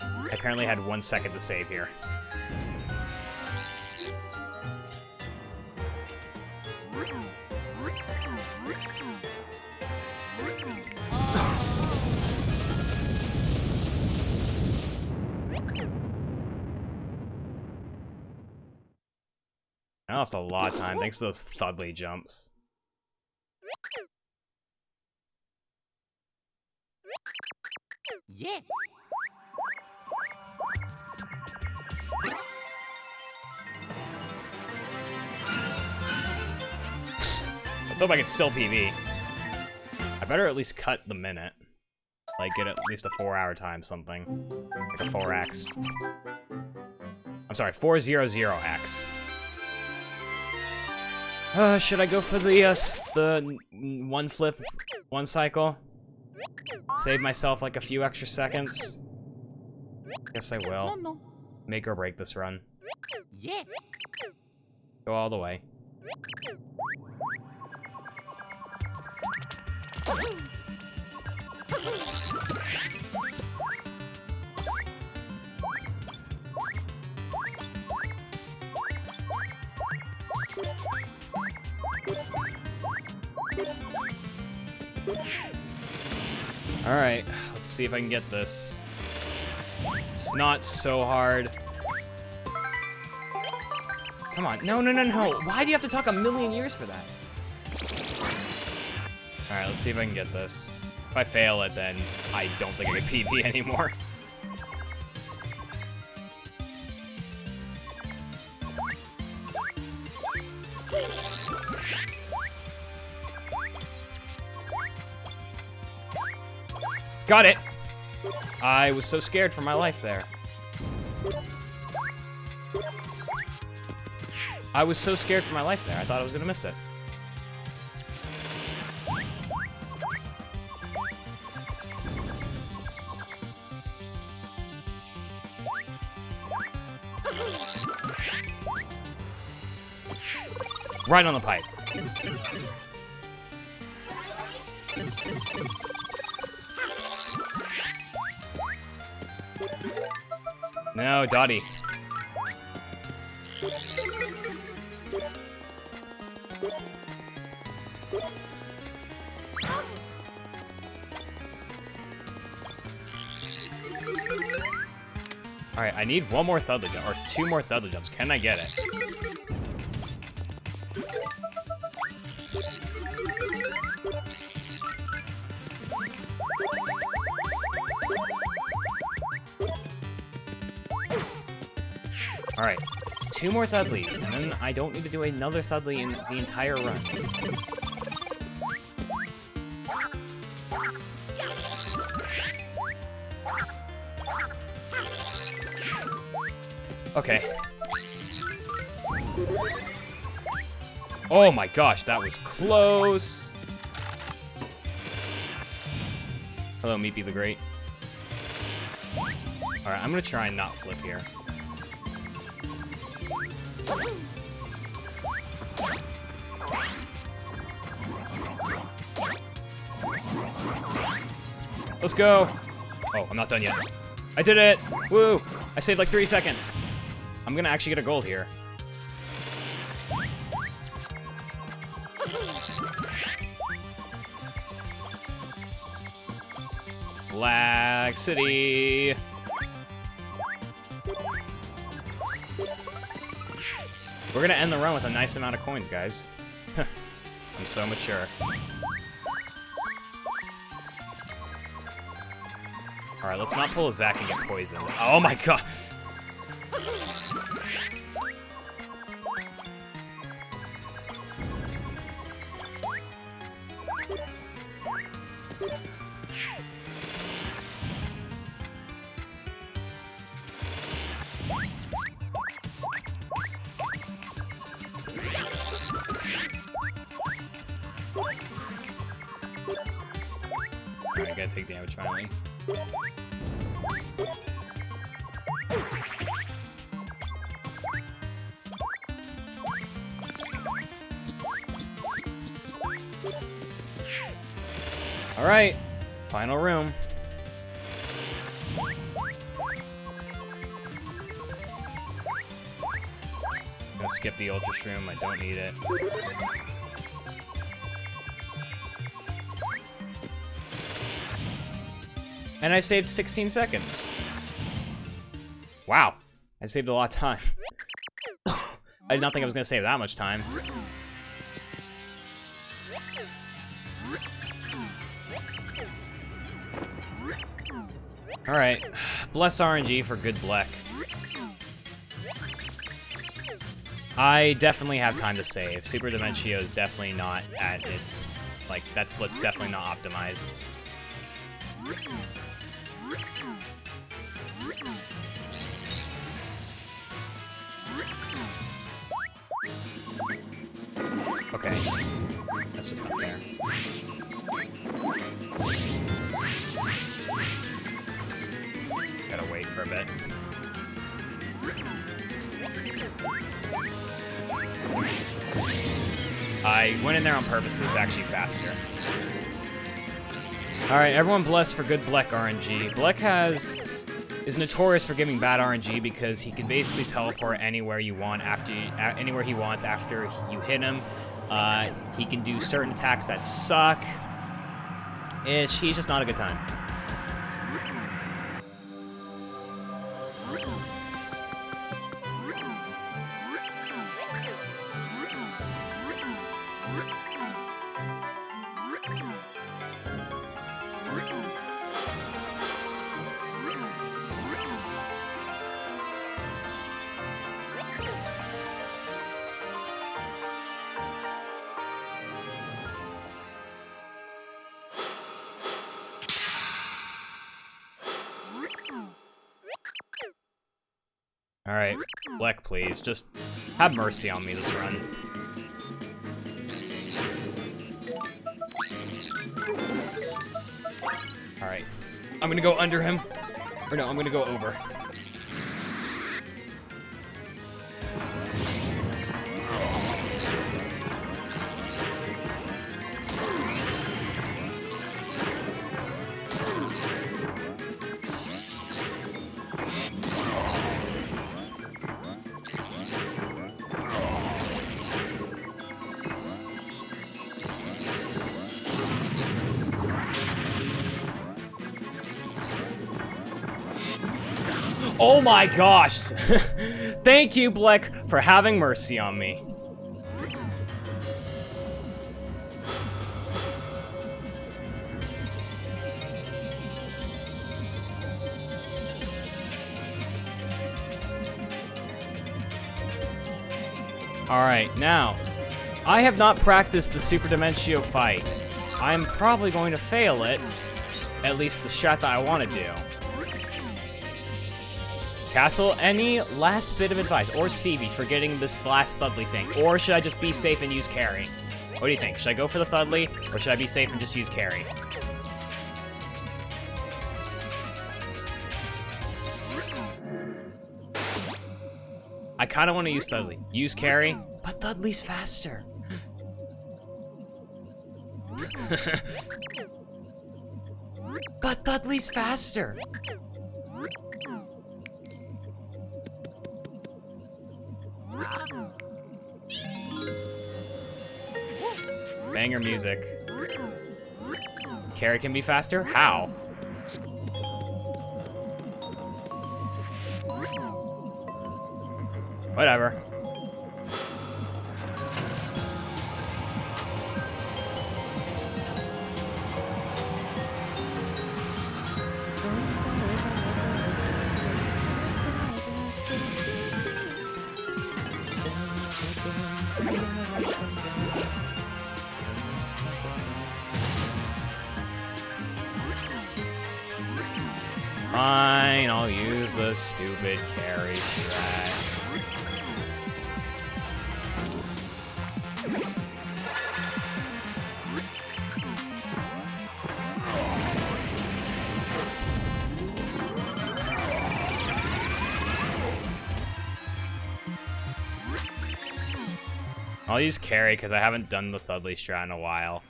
I apparently had 1 second to save here. I lost a lot of time thanks to those Thudley jumps. Yeah. Let's hope I can still PB. better at least cut the minute. Like, get at least a 4-hour time something. Like a 4x. I'm sorry, 400x. Should I go for the one flip, one cycle? Save myself like a few extra seconds? Guess I will. Make or break this run. Yeah. Go all the way. Alright, let's see if I can get this. It's not so hard. Come on. No, no, no, no. Why do you have to talk a million years for that? Alright, let's see if I can get this. If I fail it, then I don't think I can PB anymore. Got it! I was so scared for my life there. I was so scared for my life there. I thought I was gonna miss it. Right on the pipe. No, Dottie. Alright, I need one more Thudley jump, or 2 more Thudley jumps. Can I get it? Alright, 2 more Thudleys, and then I don't need to do another Thudley in the entire run. Okay. Oh my gosh, that was close! Hello, Meepy the Great. Alright, I'm gonna try and not flip here. Let's go! Oh, I'm not done yet. I did it! Woo! I saved like 3 seconds. I'm gonna actually get a gold here. Black City! We're gonna end the run with a nice amount of coins, guys. I'm so mature. Alright, let's not pull a Zack and get poisoned. Oh my god! Alright, I gotta take damage finally. Alright, final room. I'm gonna skip the Ultra Shroom, I don't need it. And I saved 16 seconds. Wow, I saved a lot of time. I did not think I was gonna save that much time. Alright, bless RNG for good Bleck. I definitely have time to save. Super Dementio is definitely not at its Like, that split's definitely not optimized. Okay. That's just not fair. Gotta wait for a bit. I went in there on purpose because it's actually faster. Alright, everyone bless for good Bleck RNG. Bleck is notorious for giving bad RNG because he can basically teleport anywhere you want anywhere he wants after you hit him. He can do certain attacks that suck. He's just not a good time. Alright, Bleck, please. Just have mercy on me this run. Alright. I'm gonna go under him. Or no, I'm gonna go over. Oh my gosh! Thank you, Bleck, for having mercy on me. Alright, now, I have not practiced the Super Dimentio fight. I'm probably going to fail it, at least the strat that I want to do. Castle, any last bit of advice, or Stevie, for getting this last Thudley thing? Or should I just be safe and use carry? What do you think? Should I go for the Thudley, or should I be safe and just use carry? I kind of want to use Thudley. Use carry, but Thudley's faster. But Thudley's faster. Banger music. Carry can be faster? How? Whatever. Fine, I'll use the stupid carry strat. I'll use carry because I haven't done the Thudley strat in a while.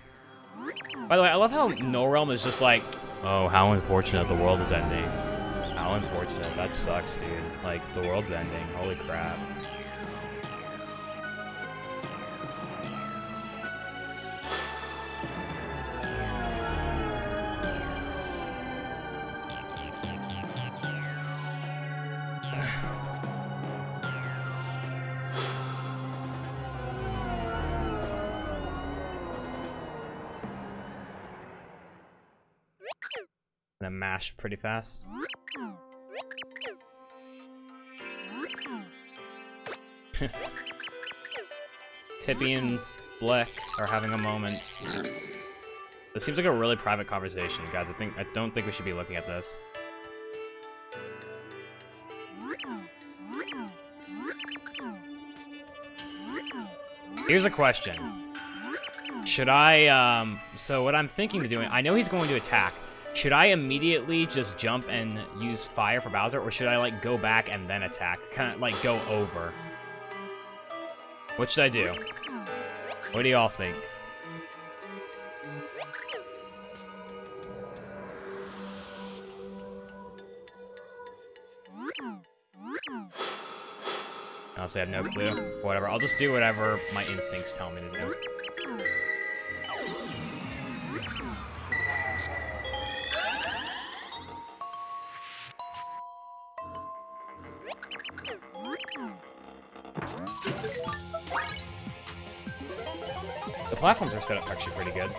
By the way, I love how No Realm is just like, oh, how unfortunate the world is ending. How unfortunate. That sucks, dude. Like, the world's ending. Holy crap. Gonna mash pretty fast. Tippy and Bleck are having a moment. This seems like a really private conversation, guys. I don't think we should be looking at this. Here's a question. Should I, so what I'm thinking of doing, I know he's going to attack. Should I immediately just jump and use fire for Bowser, or should I, like, go back and then attack? Kind of, like, go over. What should I do? What do y'all think? Honestly, I have no clue. Whatever, I'll just do whatever my instincts tell me to do. The platforms are set up actually pretty good.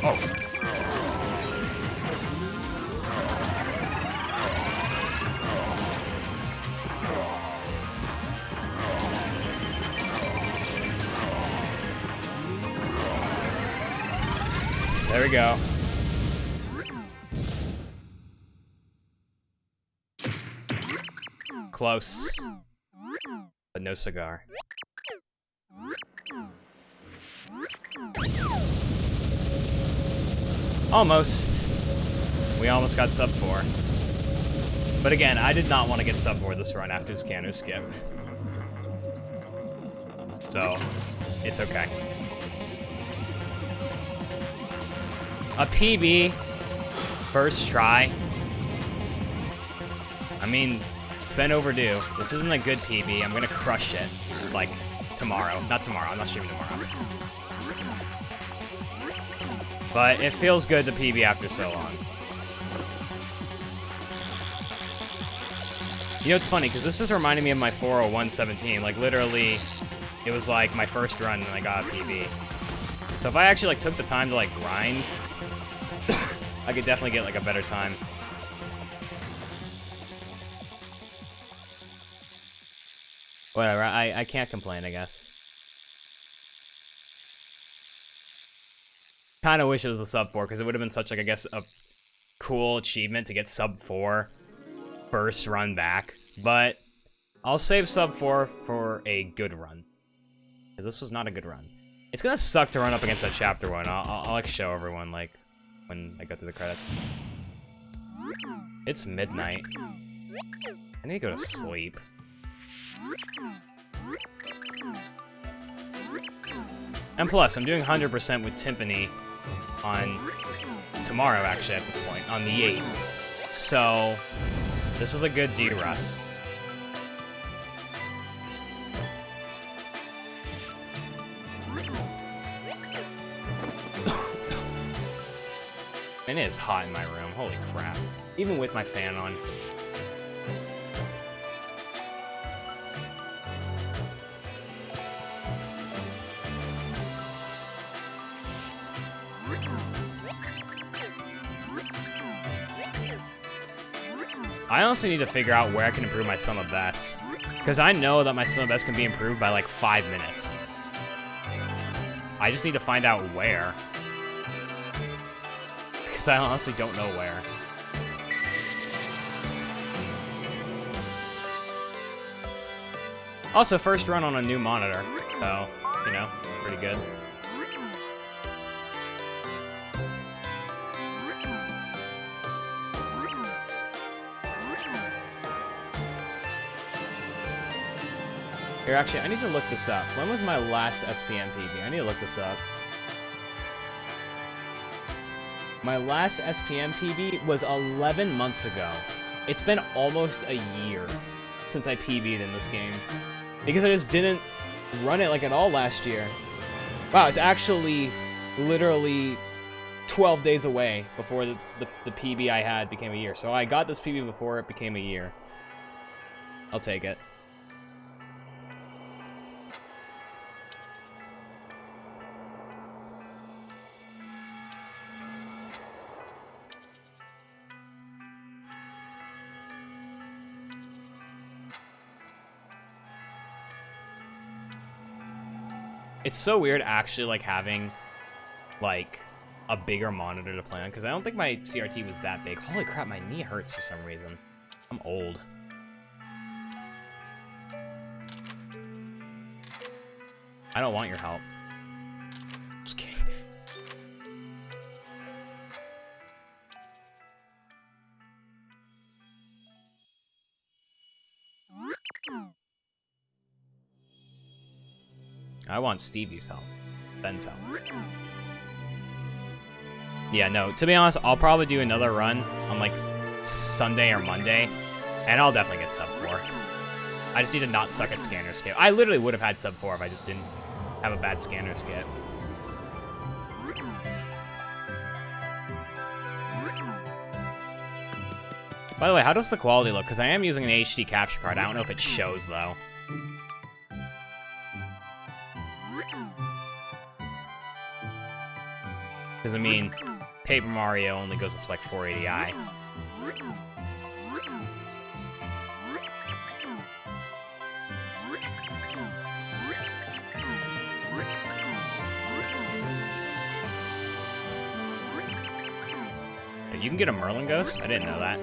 Oh. There we go. Close. But no cigar. Almost. We almost got sub 4. But again, I did not want to get sub 4 this run after his Cano skip. So, it's okay. A PB. First try. I mean, it's been overdue. This isn't a good PB. I'm gonna crush it. Like, tomorrow. Not tomorrow. I'm not streaming tomorrow. But it feels good to PB after so long. You know, it's funny, because this is reminding me of my 40117. Like, literally, it was like my first run and I got a PB. So if I actually, like, took the time to, like, grind, I could definitely get, like, a better time. Whatever, I can't complain, I guess. Kind of wish it was a sub 4, because it would have been such, like, I guess, a cool achievement to get sub 4 first run back. But I'll save sub 4 for a good run, because this was not a good run. It's gonna suck to run up against that chapter 1. I'll like, show everyone, like, when I go through the credits. It's midnight. I need to go to sleep. And plus, I'm doing 100% with Timpani on tomorrow, actually, at this point, on the 8th. So, this is a good Derust. And it is hot in my room, holy crap. Even with my fan on. I honestly need to figure out where I can improve my Sum of Best. Because I know that my Sum of Best can be improved by like 5 minutes. I just need to find out where. Because I honestly don't know where. Also, first run on a new monitor. So, you know, pretty good. Here, actually, I need to look this up. When was my last SPM PB? I need to look this up. My last SPM PB was 11 months ago. It's been almost a year since I PB'd in this game. Because I just didn't run it like at all last year. Wow, it's actually literally 12 days away before the PB I had became a year. So I got this PB before it became a year. I'll take it. It's so weird actually like having like a bigger monitor to play on, because I don't think my CRT was that big. Holy crap, my knee hurts for some reason. I'm old. I don't want your help. Just kidding. I want Stevie's help. Ben's help. Yeah, no, to be honest, I'll probably do another run on like Sunday or Monday, and I'll definitely get sub 4. I just need to not suck at scanner skip. I literally would have had sub 4 if I just didn't have a bad scanner skip. By the way, how does the quality look? Because I am using an HD capture card. I don't know if it shows, though. Because, I mean, Paper Mario only goes up to, like, 480i. You can get a Merlin Ghost? I didn't know that.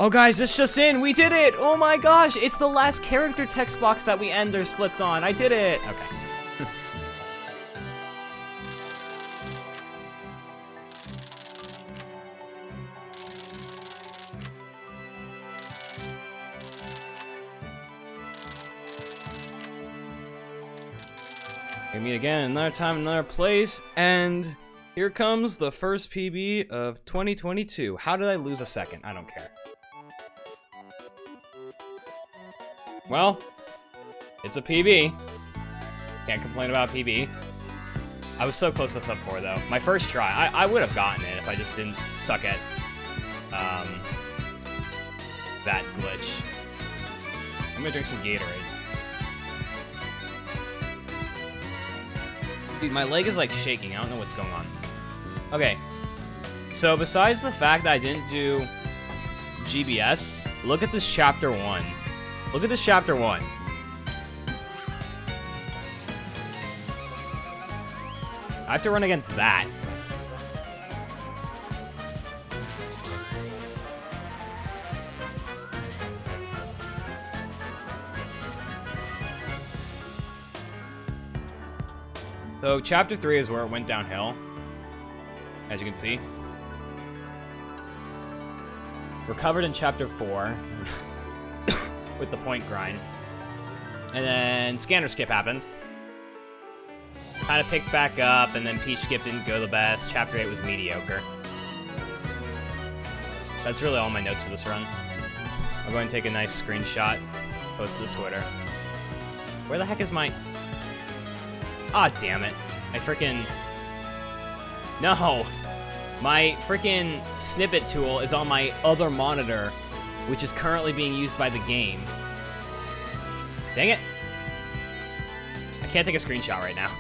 Oh guys, this just in! We did it! Oh my gosh! It's the last character text box that we end our splits on. I did it! Okay. We meet again another time, another place, and here comes the first PB of 2022. How did I lose a second? I don't care. Well, it's a PB. Can't complain about PB. I was so close to sub 4 though. My first try, I would have gotten it if I just didn't suck at that glitch. I'm gonna drink some Gatorade. Dude, my leg is like shaking. I don't know what's going on. Okay, so besides the fact that I didn't do GBS, look at this chapter 1. Look at this chapter 1. I have to run against that. So chapter 3 is where it went downhill, as you can see. We're covered in chapter 4 with the point grind. And then scanner skip happened. Kind of picked back up, and then Peach skip didn't go the best. Chapter 8 was mediocre. That's really all my notes for this run. I'll go and take a nice screenshot, post to the Twitter. Where the heck is my... Ah, damn it. I freaking... No! My freaking snippet tool is on my other monitor, which is currently being used by the game. Dang it. I can't take a screenshot right now.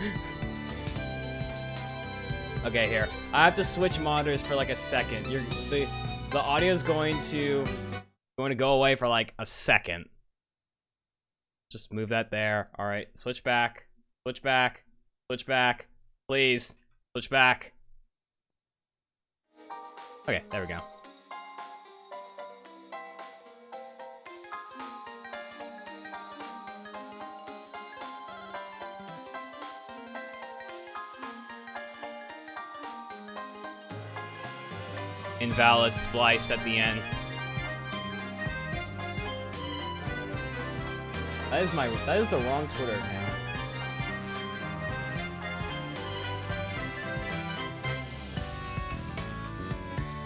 Okay, here. I have to switch monitors for like a second. The audio is going to go away for like a second. Just move that there. All right, switch back. Switch back. Switch back. Please. Switch back. Okay, there we go. Invalid spliced at the end. That is the wrong Twitter account.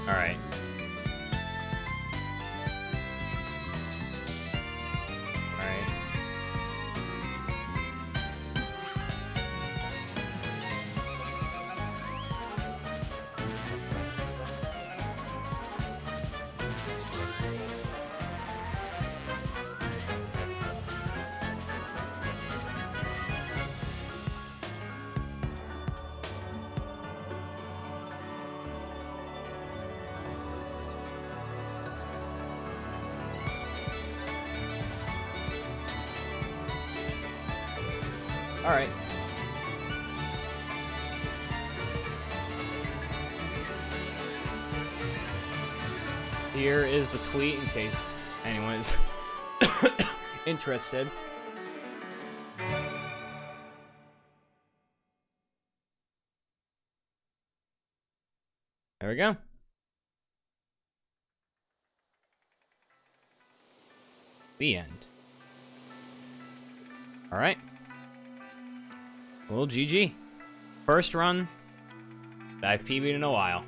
All right. All right. Alright. Here is the tweet in case anyone is interested. There we go. The end. Alright. Well, GG. First run that I've PB'd in a while.